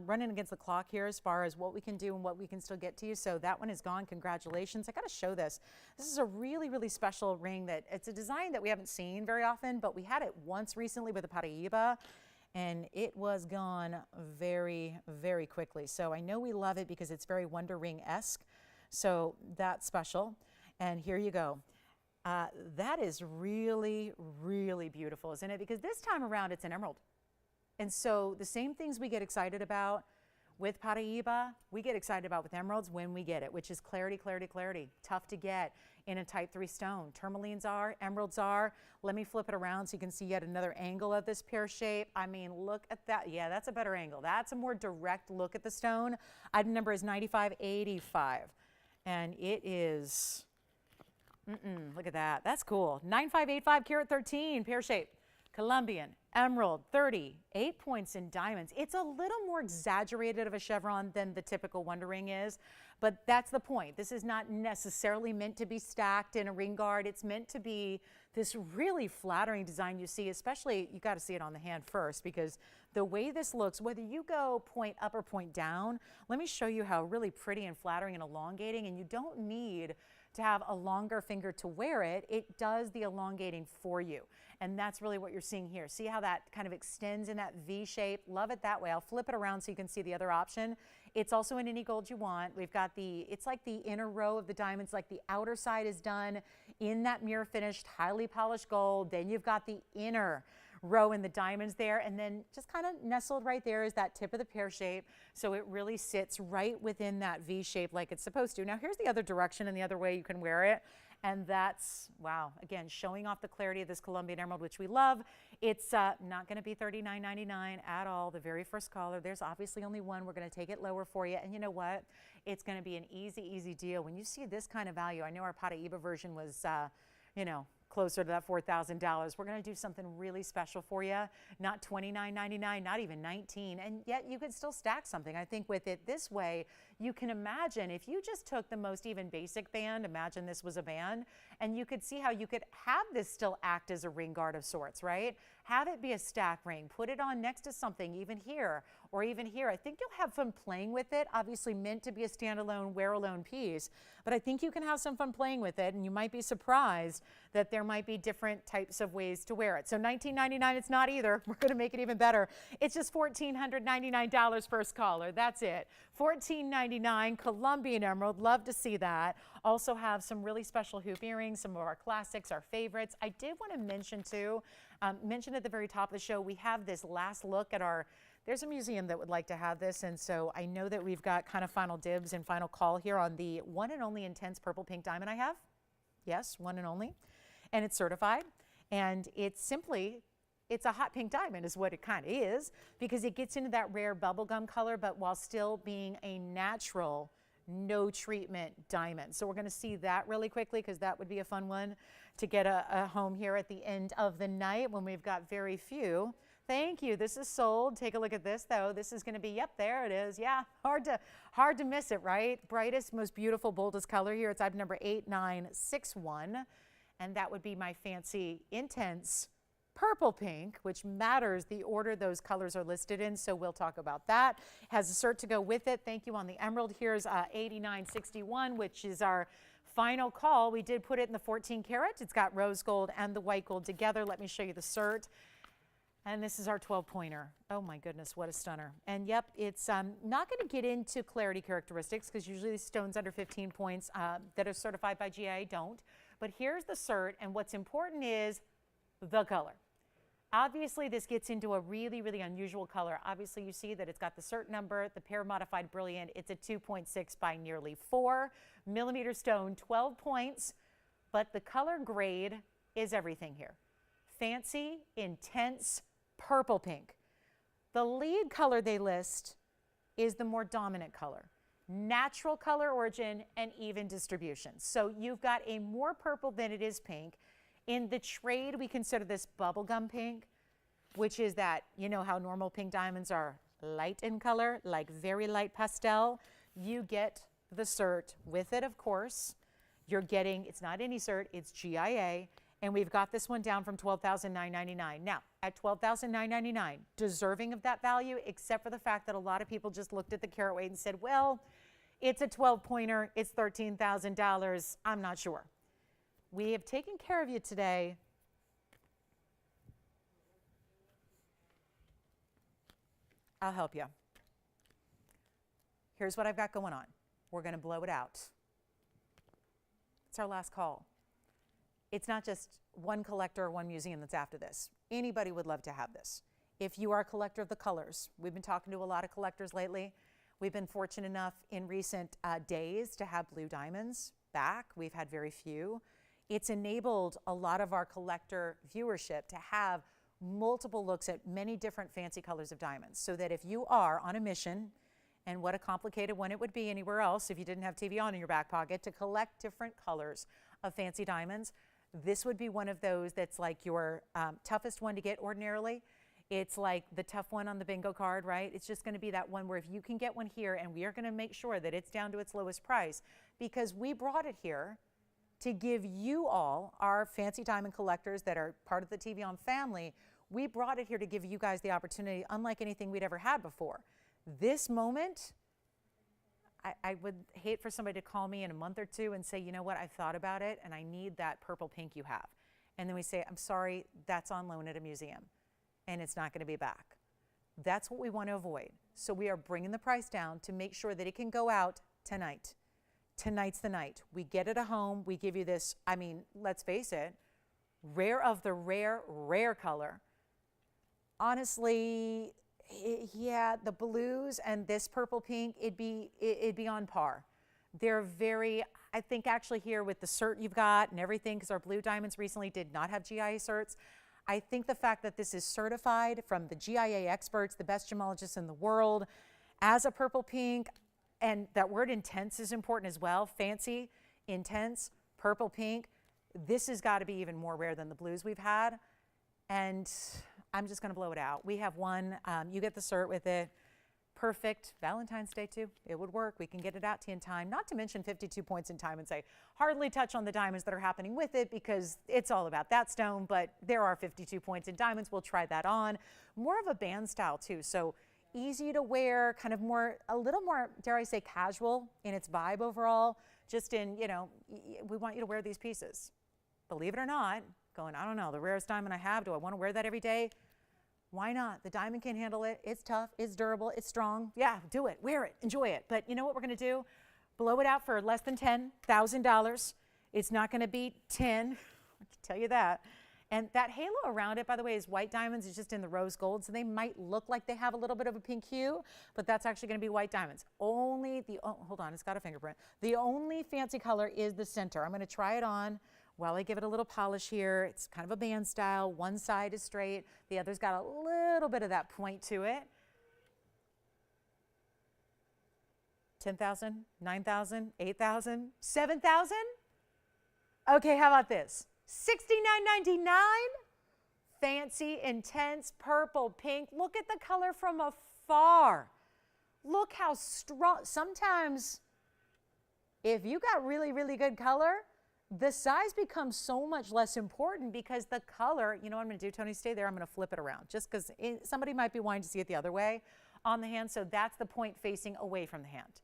running against the clock here as far as what we can do and what we can still get to you. So that one is gone. Congratulations. I got to show this. This is a really, really special ring that it's a design that we haven't seen very often, but we had it once recently with a Paraíba, and it was gone very, very quickly. So I know we love it because it's very Wonder Ring-esque. So that's special. And here you go. That is really, really beautiful, isn't it? Because this time around, it's an emerald. And so the same things we get excited about with Paraiba, we get excited about with emeralds when we get it, which is clarity, clarity, clarity. Tough to get in a type 3 stone. Tourmalines are, emeralds are. Let me flip it around so you can see yet another angle of this pear shape. I mean, look at that. Yeah, that's a better angle. That's a more direct look at the stone. Item number is 9585. And it is... look at that. That's cool. 9585 carat 13 pear shape. Colombian, emerald, 30, 8 points in diamonds. It's a little more exaggerated of a chevron than the typical Wonder Ring is, but that's the point. This is not necessarily meant to be stacked in a ring guard. It's meant to be this really flattering design you see, especially, you got to see it on the hand first, because the way this looks, whether you go point up or point down, let me show you how really pretty and flattering and elongating, and you don't need to have a longer finger to wear it. It does the elongating for you. And that's really what you're seeing here. See how that kind of extends in that V shape? Love it that way. I'll flip it around so you can see the other option. It's also in any gold you want. We've got it's like the inner row of the diamonds, like the outer side is done in that mirror finished, highly polished gold. Then you've got the inner row in the diamonds there, and then just kind of nestled right there is that tip of the pear shape, so it really sits right within that V shape like it's supposed to. Now here's the other direction and the other way you can wear it, and that's, wow, again, showing off the clarity of this Colombian emerald, which we love. It's not going to be $39.99 at all. The very first caller, there's obviously only one. We're going to take it lower for you, and you know what? It's going to be an easy, easy deal. When you see this kind of value, I know our Paraiba version was, you know, closer to that $4,000. We're going to do something really special for you. Not $29.99, not even $19, and yet you could still stack something. I think with it this way, you can imagine if you just took the most even basic band, imagine this was a band, and you could see how you could have this still act as a ring guard of sorts, right? Have it be a stack ring, put it on next to something, even here or even here. I think you'll have fun playing with it. Obviously meant to be a standalone, wear alone piece, but I think you can have some fun playing with it, and you might be surprised that there might be different types of ways to wear it. So $19.99, it's not either. We're going to make it even better. It's just $1,499 first caller. That's it. $14.99 Colombian emerald. Love to see that. Also have some really special hoop earrings, some of our classics, our favorites. I did want to mention too, mentioned at the very top of the show, we have this last look at our, there's a museum that would like to have this, and so I know that we've got kind of final dibs and final call here on the one and only intense purple pink diamond I have. Yes, one and only. And it's certified, and it's simply, it's a hot pink diamond is what it kind of is, because it gets into that rare bubblegum color, but while still being a natural, no treatment diamond. So we're going to see that really quickly, because that would be a fun one to get a home here at the end of the night when we've got very few. Thank you. This is sold. Take a look at this, though. This is going to be, yep, there it is. Yeah, hard to miss it, right? Brightest, most beautiful, boldest color here. It's item number 8961. And that would be my fancy intense purple pink, which matters the order those colors are listed in, so we'll talk about that. Has a cert to go with it. Thank you on the emerald. Here's 8961, which is our final call. We did put it in the 14 karat. It's got rose gold and the white gold together. Let me show you the cert. And this is our 12-pointer. Oh my goodness, what a stunner. And yep, it's not going to get into clarity characteristics, because usually these stones under 15 points that are certified by GIA don't. But here's the cert, and what's important is the color. Obviously, this gets into a really, really unusual color. Obviously, you see that it's got the cert number, the pair modified brilliant. It's a 2.6 by nearly 4 millimeter stone, 12 points, but the color grade is everything here. Fancy, intense, purple pink. The lead color they list is the more dominant color. Natural color origin and even distribution. So you've got a more purple than it is pink. In the trade, we consider this bubblegum pink, which is that, you know how normal pink diamonds are light in color, like very light pastel. You get the cert with it, of course. You're getting, it's not any cert, it's GIA. And we've got this one down from $12,999. Now, at $12,999, deserving of that value, except for the fact that a lot of people just looked at the carat weight and said, well, it's a 12-pointer, it's $13,000, I'm not sure. We have taken care of you today. I'll help you. Here's what I've got going on. We're going to blow it out. It's our last call. it's not just one collector or one museum that's after this. Anybody would love to have this. If you are a collector of the colors, we've been talking to a lot of collectors lately. We've been fortunate enough in recent days to have blue diamonds back. We've had very few. It's enabled a lot of our collector viewership to have multiple looks at many different fancy colors of diamonds, so that if you are on a mission, and what a complicated one it would be anywhere else if you didn't have TVON in your back pocket to collect different colors of fancy diamonds, this would be one of those that's like your toughest one to get ordinarily. It's like the tough one on the bingo card, right? It's just going to be that one where if you can get one here, and we are going to make sure that it's down to its lowest price, because we brought it here to give you all, our fancy diamond collectors that are part of the TVON family, we brought it here to give you guys the opportunity unlike anything we'd ever had before. This moment, I would hate for somebody to call me in a month or two and say, you know what, I've thought about it and I need that purple pink you have. And then we say, I'm sorry, that's on loan at a museum and it's not going to be back. That's what we want to avoid. So we are bringing the price down to make sure that it can go out tonight. Tonight's the night. We get it at home. We give you this, I mean, let's face it, rare of the rare, rare color. Honestly, yeah, the blues and this purple pink, it'd be on par. They're very, I think actually here with the cert you've got and everything, because our blue diamonds recently did not have GIA certs. I think the fact that this is certified from the GIA experts, the best gemologists in the world, as a purple pink, and that word intense is important as well. Fancy, intense, purple pink. This has got to be even more rare than the blues we've had. And I'm just going to blow it out. We have one. You get the cert with it. Perfect. Valentine's Day too. It would work. We can get it out to you in time. Not to mention 52 points in time and say, hardly touch on the diamonds that are happening with it because it's all about that stone, but there are 52 points in diamonds. We'll try that on. More of a band style too. So easy to wear, kind of more, a little more, dare I say, casual in its vibe overall. Just in, you know, we want you to wear these pieces. Believe it or not, going, I don't know, the rarest diamond I have, do I want to wear that every day? Why not? The diamond can handle it. It's tough, it's durable, it's strong. Yeah, do it, wear it, enjoy it. But you know what we're going to do? Blow it out for less than $10,000. It's not going to beat 10, I can tell you that. And that halo around it, by the way, is white diamonds. It's just in the rose gold, so they might look like they have a little bit of a pink hue, but that's actually going to be white diamonds. Only the, oh, hold on, it's got a fingerprint. The only fancy color is the center. I'm going to try it on while I give it a little polish here. It's kind of a band style. One side is straight. The other's got a little bit of that point to it. 10,000, 9,000, 8,000, 7,000? Okay, how about this? $69.99? Fancy, intense, purple, pink. Look at the color from afar. Look how strong. Sometimes, if you got really, really good color, the size becomes so much less important because the color, you know what I'm going to do, Tony, stay there. I'm going to flip it around just because somebody might be wanting to see it the other way on the hand. So that's the point facing away from the hand.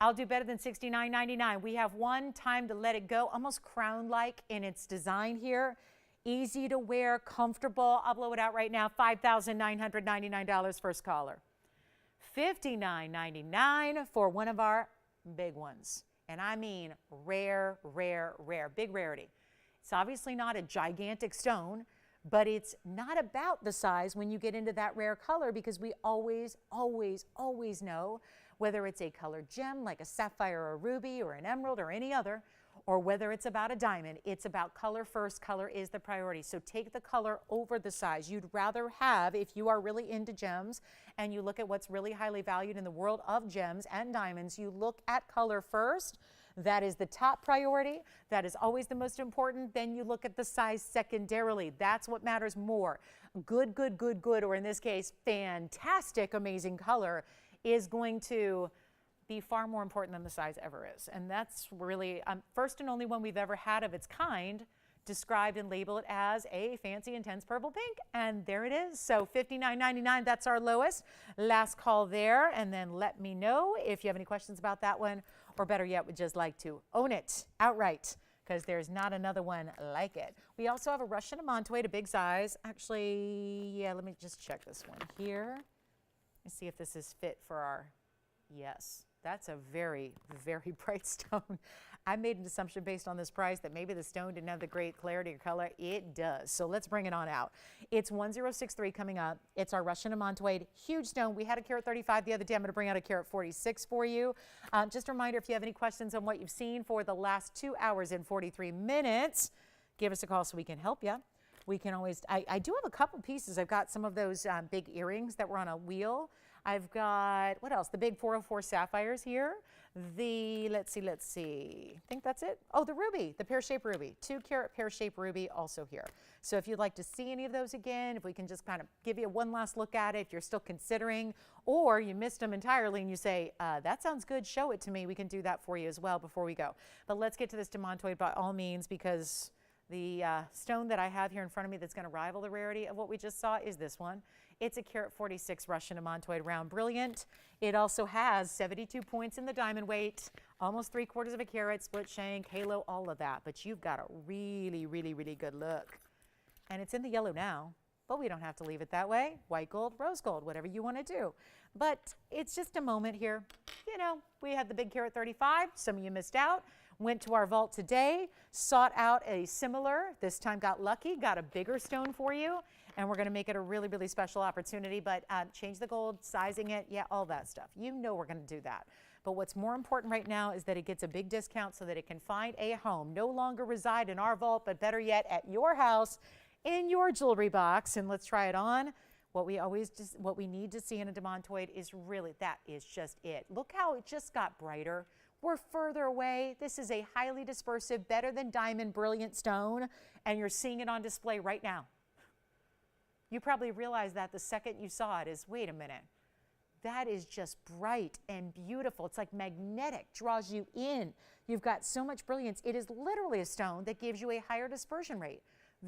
I'll do better than $69.99. We have one time to let it go, almost crown-like in its design here. Easy to wear, comfortable. I'll blow it out right now. $5,999 first caller. $59.99 for one of our big ones. And I mean rare, rare, rare, big rarity. It's obviously not a gigantic stone, but it's not about the size when you get into that rare color, because we always, always, always know whether it's a colored gem like a sapphire or a ruby or an emerald or any other, or whether it's about a diamond, it's about color first. Color is the priority. So take the color over the size. You'd rather have, if you are really into gems and you look at what's really highly valued in the world of gems and diamonds, you look at color first. That is the top priority. That is always the most important. Then you look at the size secondarily. That's what matters more. Good, good, good, good, or in this case, fantastic, amazing color is going to be far more important than the size ever is. And that's really first and only one we've ever had of its kind described and labeled as a fancy intense purple pink. And there it is. So $59.99, that's our lowest. Last call there. And then let me know if you have any questions about that one, or better yet, would just like to own it outright, because there's not another one like it. We also have a Russian demantoid, a big size. Actually, yeah, let me just check this one here and see if this is fit for our, yes. That's a very, very bright stone. I made an assumption based on this price that maybe the stone didn't have the great clarity or color. It does. So let's bring it on out. It's 1063 coming up. It's our Russian demantoid, huge stone. We had a carat 35 the other day. I'm going to bring out a carat 46 for you. Just a reminder, if you have any questions on what you've seen for the last 2 hours and 43 minutes, give us a call so we can help you. We can always, I do have a couple pieces. I've got some of those big earrings that were on a wheel. I've got, what else? The big 404 sapphires here. The, let's see. I think that's it. Oh, the ruby, the pear-shaped ruby. 2 carat pear-shaped ruby also here. So if you'd like to see any of those again, if we can just kind of give you one last look at it, if you're still considering, or you missed them entirely and you say, that sounds good, show it to me, we can do that for you as well before we go. But let's get to this demantoid by all means, because the stone that I have here in front of me that's going to rival the rarity of what we just saw is this one. It's a carat 46 Russian demantoid round brilliant. It also has 72 points in the diamond weight, almost 3/4 of a carat, split shank, halo, all of that. But you've got a really, really, really good look. And it's in the yellow now, but we don't have to leave it that way. White gold, rose gold, whatever you want to do. But it's just a moment here. You know, we had the big carat 35. Some of you missed out. Went to our vault today, sought out a similar, this time got lucky, got a bigger stone for you, and we're going to make it a really, really special opportunity, but change the gold, sizing it, yeah, all that stuff. You know we're going to do that. But what's more important right now is that it gets a big discount so that it can find a home, no longer reside in our vault, but better yet, at your house, in your jewelry box, and let's try it on. What we need to see in a demantoid is really, that is just it. Look how it just got brighter. We're further away. This is a highly dispersive, better than diamond, brilliant stone, and you're seeing it on display right now. You probably realized that the second you saw it is, wait a minute, that is just bright and beautiful. It's like magnetic, draws you in. You've got so much brilliance. It is literally a stone that gives you a higher dispersion rate.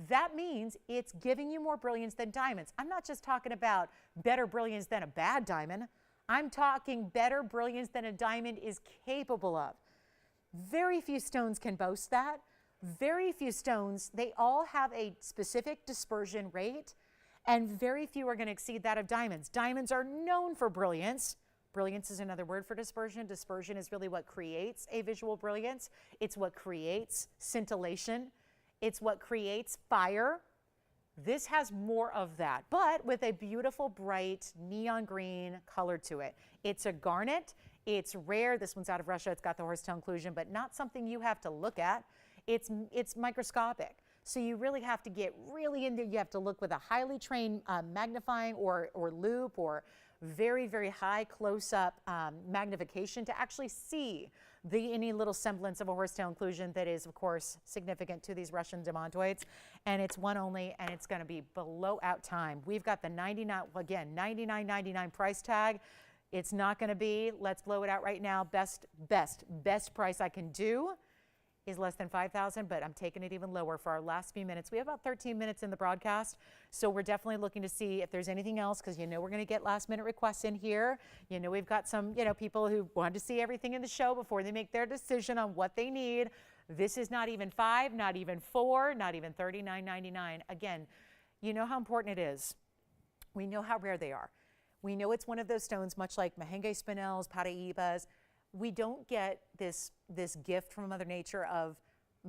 That means it's giving you more brilliance than diamonds. I'm not just talking about better brilliance than a bad diamond. I'm talking better brilliance than a diamond is capable of. Very few stones can boast that. Very few stones, they all have a specific dispersion rate, and very few are going to exceed that of diamonds. Diamonds are known for brilliance. Brilliance is another word for dispersion. Dispersion is really what creates a visual brilliance. It's what creates scintillation. It's what creates fire. This has more of that, but with a beautiful, bright, neon green color to it. It's a garnet. It's rare. This one's out of Russia. It's got the horsetail inclusion, but not something you have to look at. It's microscopic. So you really have to get really in there. You have to look with a highly trained magnifying or loupe or very, very high close-up magnification to actually see any little semblance of a horsetail inclusion that is, of course, significant to these Russian demantoids. And it's one only, and it's going to be below out time. We've got the $99.99 price tag. It's not going to be, let's blow it out right now, best price I can do is less than $5,000, but I'm taking it even lower for our last few minutes. We have about 13 minutes in the broadcast, so we're definitely looking to see if there's anything else, because you know we're going to get last minute requests in here. You know we've got some people who want to see everything in the show before they make their decision on what they need. This is not even $5, not even $4, not even $39.99. Again, you know how important it is. We know how rare they are. We know it's one of those stones, much like Mahenge spinels, Paraibas. We don't get this gift from Mother Nature of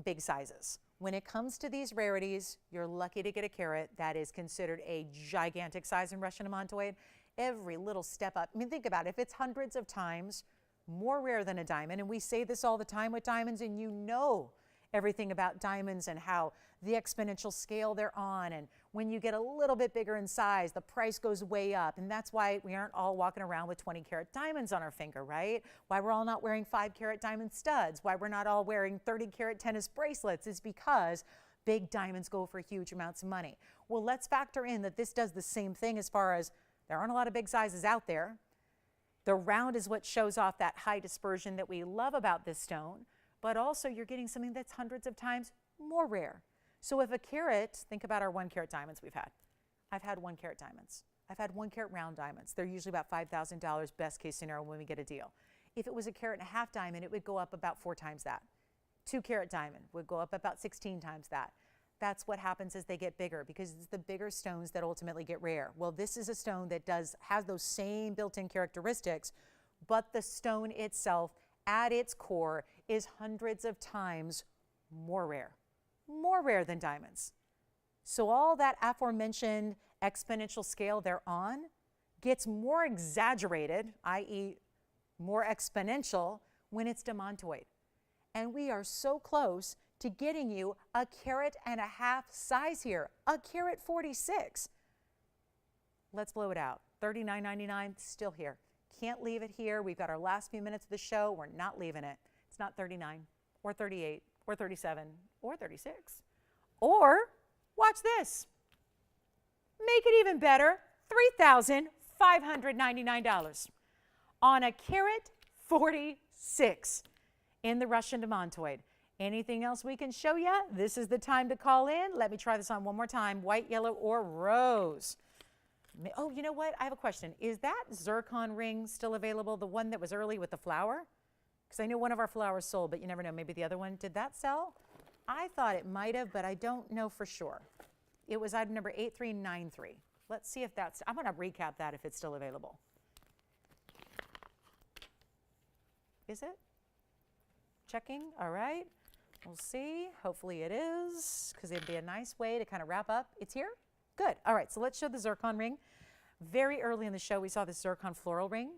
big sizes. When it comes to these rarities, you're lucky to get a carat that is considered a gigantic size in Russian demantoid. Every little step up, I mean, think about it. If it's hundreds of times more rare than a diamond, and we say this all the time with diamonds, and you know everything about diamonds and how the exponential scale they're on, and when you get a little bit bigger in size, the price goes way up, and that's why we aren't all walking around with 20 carat diamonds on our finger, right? Why we're all not wearing 5 carat diamond studs, why we're not all wearing 30 carat tennis bracelets is because big diamonds go for huge amounts of money. Well, let's factor in that this does the same thing as far as there aren't a lot of big sizes out there. The round is what shows off that high dispersion that we love about this stone, but also you're getting something that's hundreds of times more rare. So if a carat, think about our 1 carat diamonds we've had. I've had 1 carat diamonds. I've had 1 carat round diamonds. They're usually about $5,000 best case scenario when we get a deal. If it was a carat and a half diamond, it would go up about 4 times that. 2 carat diamond would go up about 16 times that. That's what happens as they get bigger, because it's the bigger stones that ultimately get rare. Well, this is a stone that has those same built-in characteristics but the stone itself at its core is hundreds of times more rare than diamonds. So all that aforementioned exponential scale they're on gets more exaggerated, i.e. more exponential, when it's demantoid. And we are so close to getting you a carat and a half size here, a carat 46. Let's blow it out. $39.99, still here. Can't leave it here. We've got our last few minutes of the show. We're not leaving it. It's not 39 or 38 or 37 or 36. Or watch this. Make it even better, $3,599 on a carat 46 in the Russian demantoid. Anything else we can show you? This is the time to call in. Let me try this on one more time. White, yellow, or rose. Oh, you know what? I have a question. Is that zircon ring still available, the one that was early with the flower? Because I know one of our flowers sold, but you never know. Maybe the other one. Did that sell? I thought it might have, but I don't know for sure. It was item number 8393. Let's see if that's, I'm going to recap that if it's still available. Is it? Checking. All right. We'll see. Hopefully it is, because it'd be a nice way to kind of wrap up. It's here? Good. All right. So let's show the zircon ring. Very early in the show, we saw the zircon floral ring.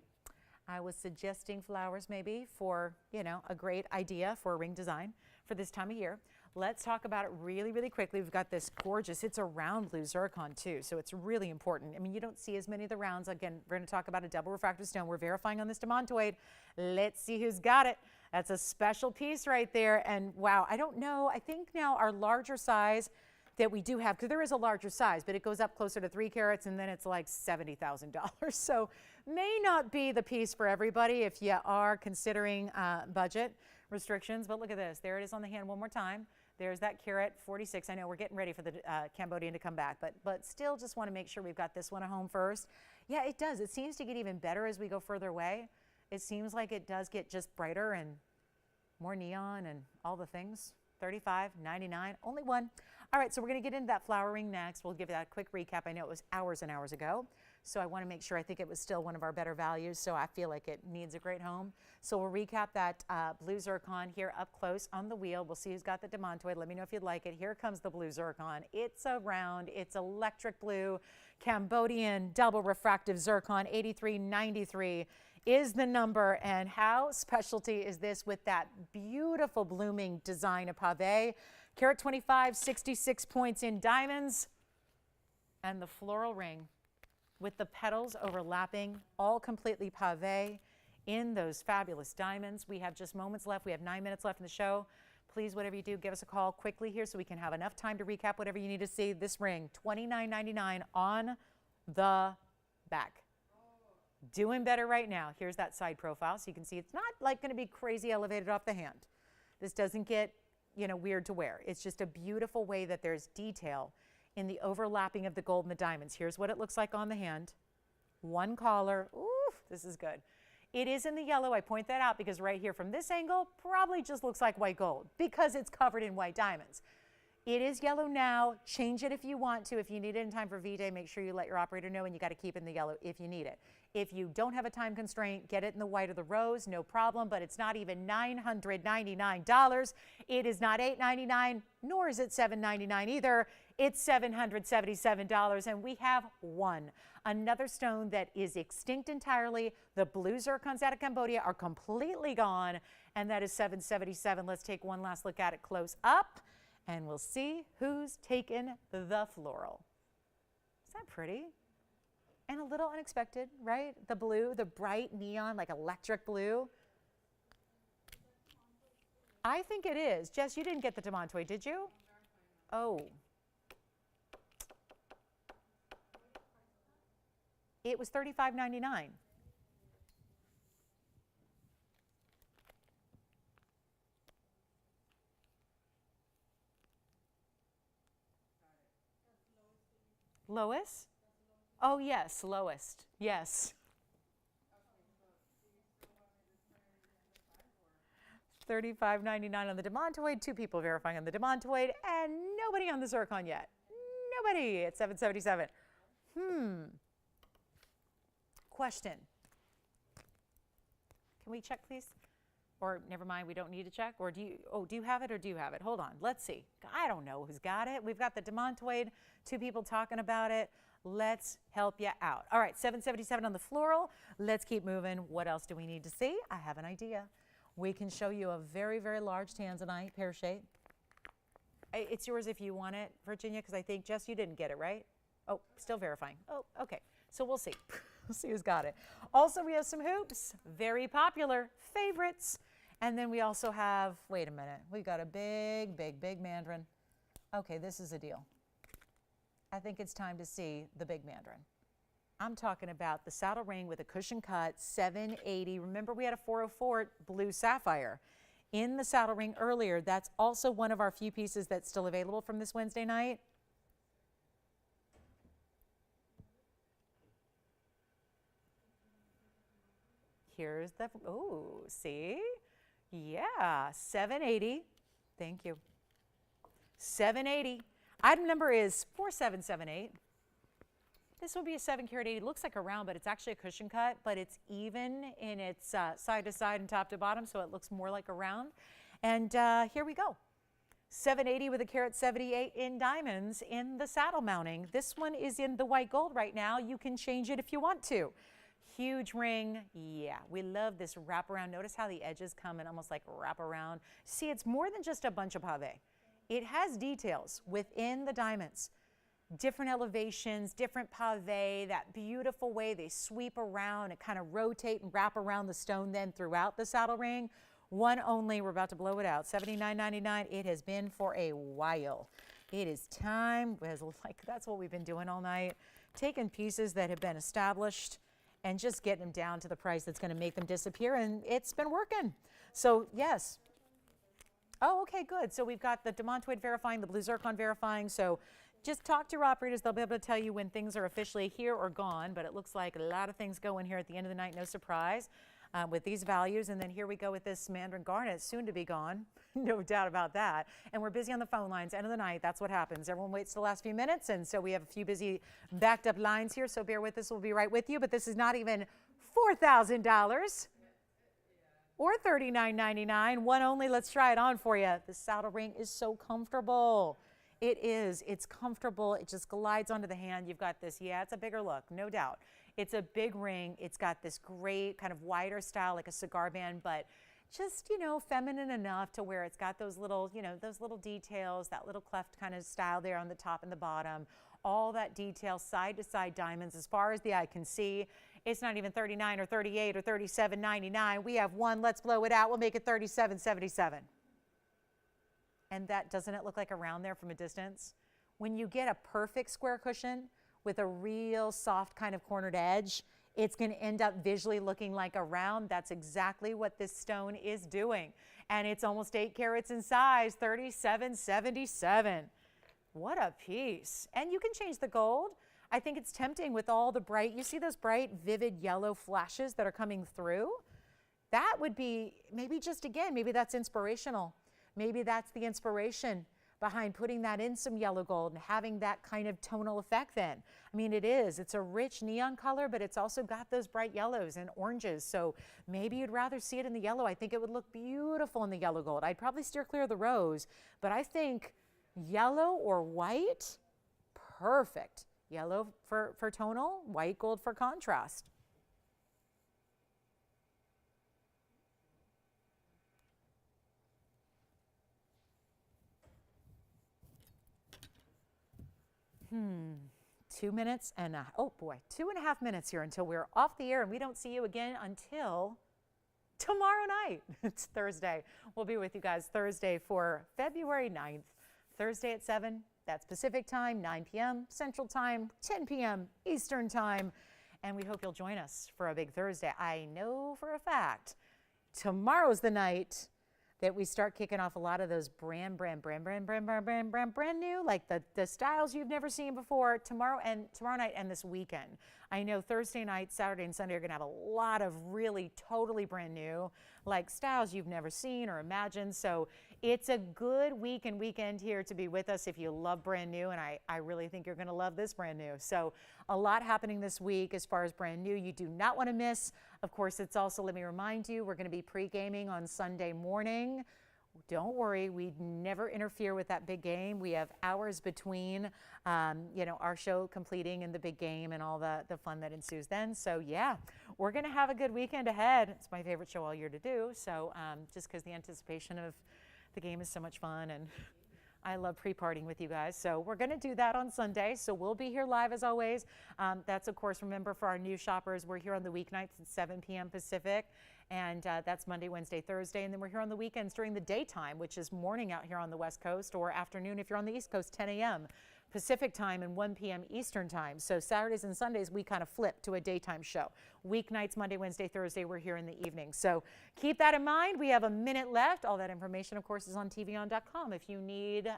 I was suggesting flowers maybe for, you know, a great idea for a ring design for this time of year. Let's talk about it really, really quickly. We've got this gorgeous, it's a round blue zircon too, so it's really important. I mean, you don't see as many of the rounds. Again, we're going to talk about a double refractive stone. We're verifying on this demantoid. Let's see who's got it. That's a special piece right there. And wow, I don't know. I think now our larger size that we do have, because there is a larger size, but it goes up closer to 3 carats and then it's like $70,000. So may not be the piece for everybody if you are considering budget restrictions. But look at this. There it is on the hand one more time. There's that carat 46. I know we're getting ready for the Cambodian to come back, but still just want to make sure we've got this one at home first. Yeah, it does. It seems to get even better as we go further away. It seems like it does get just brighter and more neon and all the things. $35.99, only one. All right, so we're going to get into that flower ring next. We'll give you that quick recap. I know it was hours and hours ago, so I want to make sure. I think it was still one of our better values, so I feel like it needs a great home. So we'll recap that blue zircon here up close on the wheel. We'll see who's got the demantoid. Let me know if you'd like it. Here comes the blue zircon. It's a round, it's electric blue, Cambodian double refractive zircon, 8393 is the number. And how specialty is this with that beautiful blooming design of pave? Carat 25, 66 points in diamonds, and the floral ring with the petals overlapping, all completely pave in those fabulous diamonds. We have just moments left. We have 9 minutes left in the show. Please, whatever you do, give us a call quickly here so we can have enough time to recap whatever you need to see. This ring, $29.99 on the back. Doing better right now. Here's that side profile, so you can see it's not like going to be crazy elevated off the hand. This doesn't get, you know, weird to wear. It's just a beautiful way that there's detail in the overlapping of the gold and the diamonds. Here's what it looks like on the hand. One collar. Ooh, this is good. It is in the yellow. I point that out because right here from this angle probably just looks like white gold because it's covered in white diamonds. It is yellow now. Change it if you want to. If you need it in time for V-Day, make sure you let your operator know, and you got to keep it in the yellow if you need it. If you don't have a time constraint, get it in the white or the rose, no problem, but it's not even $999. It is not $899, nor is it $799 either. It's $777, and we have one. Another stone that is extinct entirely. The blue zircons out of Cambodia are completely gone, and that is $777. Let's take one last look at it close up, and we'll see who's taken the floral. Is that pretty? And a little unexpected, right? The blue, the bright neon, like electric blue. I think it is. Jess, you didn't get the demantoid, did you? Oh. It was $35.99. Lois? Oh, yes, lowest. Yes. $35.99 on the demantoid. 2 people verifying on the demantoid, and nobody on the zircon yet. Nobody at $777. Question. Can we check, please? Or never mind, we don't need to check. Or do you have it or do you have it? Hold on, let's see. I don't know who's got it. We've got the demantoid, 2 people talking about it. Let's help you out. All right, 777 on the floral. Let's keep moving. What else do we need to see? I have an idea. We can show you a very, very large tanzanite pear shape. It's yours if you want it, Virginia, because I think, Jess, you didn't get it, right? Oh, still verifying. Oh, okay. So we'll see. We'll see who's got it. Also, we have some hoops, very popular favorites. And then we also have, wait a minute, we got a big, big, big Mandarin. Okay, this is a deal. I think it's time to see the big Mandarin. I'm talking about the saddle ring with a cushion cut, 780. Remember, we had a 404 blue sapphire in the saddle ring earlier. That's also one of our few pieces that's still available from this Wednesday night. Here's the, oh, see? Yeah, 780. Thank you. 780. Item number is 4778. This will be a 7-carat 80. It looks like a round, but it's actually a cushion cut, but it's even in its side to side and top to bottom, so it looks more like a round. And here we go. 780 with a carat 78 in diamonds in the saddle mounting. This one is in the white gold right now. You can change it if you want to. Huge ring. Yeah, we love this wraparound. Notice how the edges come and almost like wrap around. See, it's more than just a bunch of pave. It has details within the diamonds. Different elevations, different pave, that beautiful way they sweep around and kind of rotate and wrap around the stone then throughout the saddle ring. One only, we're about to blow it out, $79.99. It has been for a while. It is time, that's what we've been doing all night, taking pieces that have been established and just getting them down to the price that's going to make them disappear, and it's been working. So yes. Oh, okay, good. So we've got the demantoid verifying, the blue zircon verifying. So just talk to your operators. They'll be able to tell you when things are officially here or gone, but it looks like a lot of things going here at the end of the night. No surprise with these values. And then here we go with this Mandarin garnet, soon to be gone. No doubt about that. And we're busy on the phone lines. End of the night, that's what happens. Everyone waits the last few minutes, and so we have a few busy backed up lines here, so bear with us. We'll be right with you. But this is not even $4,000. Or $39.99, one only. Let's try it on for you. The saddle ring is so comfortable. It is. It's comfortable. It just glides onto the hand. You've got this. Yeah, it's a bigger look, no doubt. It's a big ring. It's got this great kind of wider style, like a cigar band, but just, feminine enough to where it's got those little, those little details, that little cleft kind of style there on the top and the bottom. All that detail, side to side diamonds as far as the eye can see. It's not even $39 or $38 or $37.99. We have one. Let's blow it out. We'll make it $37.77. And doesn't it look like a round there from a distance? When you get a perfect square cushion with a real soft kind of cornered edge, it's going to end up visually looking like a round. That's exactly what this stone is doing. And it's almost 8 carats in size, $37.77. What a piece. And you can change the gold. I think it's tempting with all the bright, you see those bright, vivid yellow flashes that are coming through? That would be, maybe just again, maybe that's inspirational. Maybe that's the inspiration behind putting that in some yellow gold and having that kind of tonal effect then. I mean, it's a rich neon color, but it's also got those bright yellows and oranges. So maybe you'd rather see it in the yellow. I think it would look beautiful in the yellow gold. I'd probably steer clear of the rose, but I think yellow or white, perfect. Yellow for tonal, white gold for contrast. Two minutes and, oh boy, 2.5 minutes here until we're off the air, and we don't see you again until tomorrow night. It's Thursday. We'll be with you guys Thursday for February 9th. Thursday at 7. That's Pacific time, 9 p.m. Central time, 10 p.m. Eastern time. And we hope you'll join us for a big Thursday. I know for a fact tomorrow's the night that we start kicking off a lot of those brand new, like the styles you've never seen before tomorrow night and this weekend. I know Thursday night, Saturday, and Sunday are going to have a lot of really totally brand new, like styles you've never seen or imagined. So it's a good week and weekend here to be with us if you love brand new, and I really think you're going to love this brand new. So a lot happening this week as far as brand new you do not want to miss. Of course, it's also, let me remind you, we're going to be pre-gaming on Sunday morning. Don't worry, we never interfere with that big game. We have hours between, our show completing and the big game and all the fun that ensues then. So yeah, we're going to have a good weekend ahead. It's my favorite show all year to do. So just because the anticipation of the game is so much fun, and I love pre-partying with you guys. So we're going to do that on Sunday. So we'll be here live as always. That's, of course, remember, for our new shoppers, we're here on the weeknights at 7 p.m. Pacific. And that's Monday, Wednesday, Thursday. And then we're here on the weekends during the daytime, which is morning out here on the West Coast, or afternoon if you're on the East Coast, 10 a.m. Pacific time and 1 p.m. Eastern time. So Saturdays and Sundays, we kind of flip to a daytime show. Weeknights, Monday, Wednesday, Thursday, we're here in the evening. So keep that in mind. We have a minute left. All that information, of course, is on TVON.com. If you need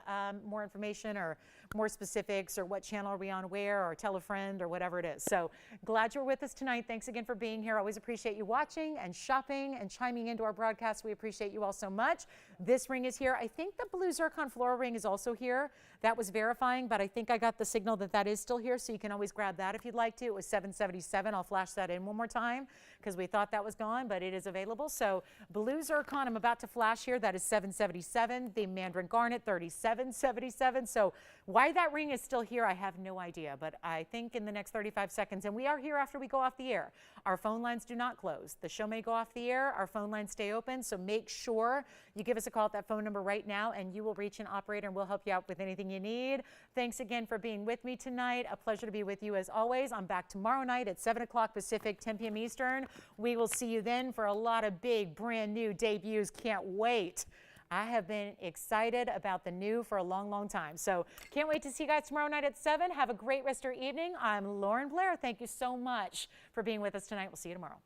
more information or more specifics, or what channel are we on where, or tell a friend, or whatever it is. So glad you're with us tonight. Thanks again for being here. Always appreciate you watching and shopping and chiming into our broadcast. We appreciate you all so much. This ring is here. I think the blue zircon floral ring is also here. That was verifying, but I think I got the signal that that is still here, so you can always grab that if you'd like to. It was $777. I'll flash that in one more time because we thought that was gone, but it is available. So blue zircon, I'm about to flash here. That is $777. The Mandarin garnet, $37.77. So why that ring is still here, I have no idea, but I think in the next 35 seconds, and we are here after we go off the air. Our phone lines do not close. The show may go off the air. Our phone lines stay open, so make sure you give us a call at that phone number right now, and you will reach an operator, and we'll help you out with anything you need. Thanks again for being with me tonight. A pleasure to be with you as always. I'm back tomorrow night at 7 o'clock Pacific, 10 p.m. Eastern. We will see you then for a lot of big, brand new debuts. Can't wait. I have been excited about the new for a long, long time. So can't wait to see you guys tomorrow night at 7. Have a great rest of your evening. I'm Lauren Blair. Thank you so much for being with us tonight. We'll see you tomorrow.